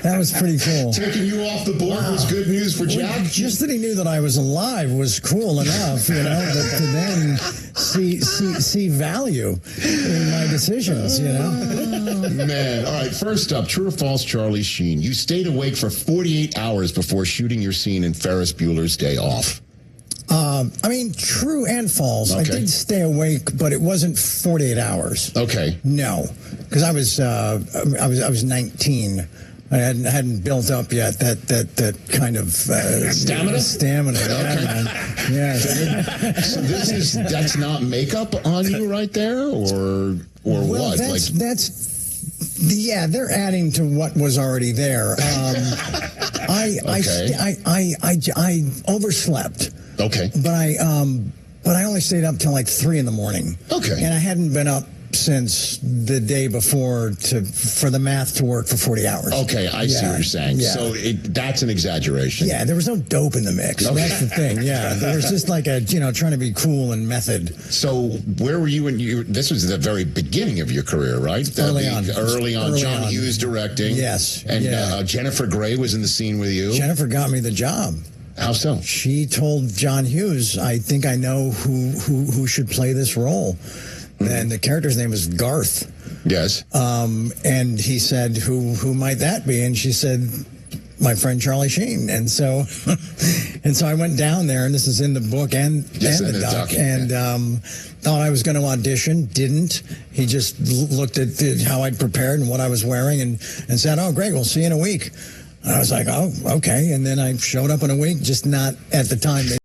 That was pretty cool. Taking you off the board was good news for Jack? Well, just that he knew that I was alive was cool enough, but to then see value in my decisions, Man, all right, first up, true or false, Charlie Sheen. You stayed awake for 48 hours before shooting your scene in Ferris Bueller's Day Off. True and false. Okay. I did stay awake, but it wasn't 48 hours. Okay. No, because I was 19. I hadn't built up yet that kind of stamina. Yeah, man. Yeah. So that's not makeup on you right there, or what? They're adding to what was already there. I overslept. Okay. But I only stayed up till like 3 a.m. Okay. And I hadn't been up since the day before for the math to work for 40 hours. Okay, I see what you're saying. Yeah. So that's an exaggeration. Yeah, there was no dope in the mix. Okay. That's the thing. Yeah, there was just like trying to be cool and method. So where were you when this was the very beginning of your career, right? Early on. John Hughes directing. Yes. And Jennifer Grey was in the scene with you. Jennifer got me the job. How so? She told John Hughes, "I think I know who should play this role." And the character's name was Garth. Yes. And he said, who might that be? And she said, my friend Charlie Sheen. And so I went down there, and this is in the book and the doc, and thought I was going to audition. Didn't. He just looked at how I'd prepared and what I was wearing and said, "Oh, great, we'll see you in a week." And I was like, "Oh, okay." And then I showed up in a week, just not at the time.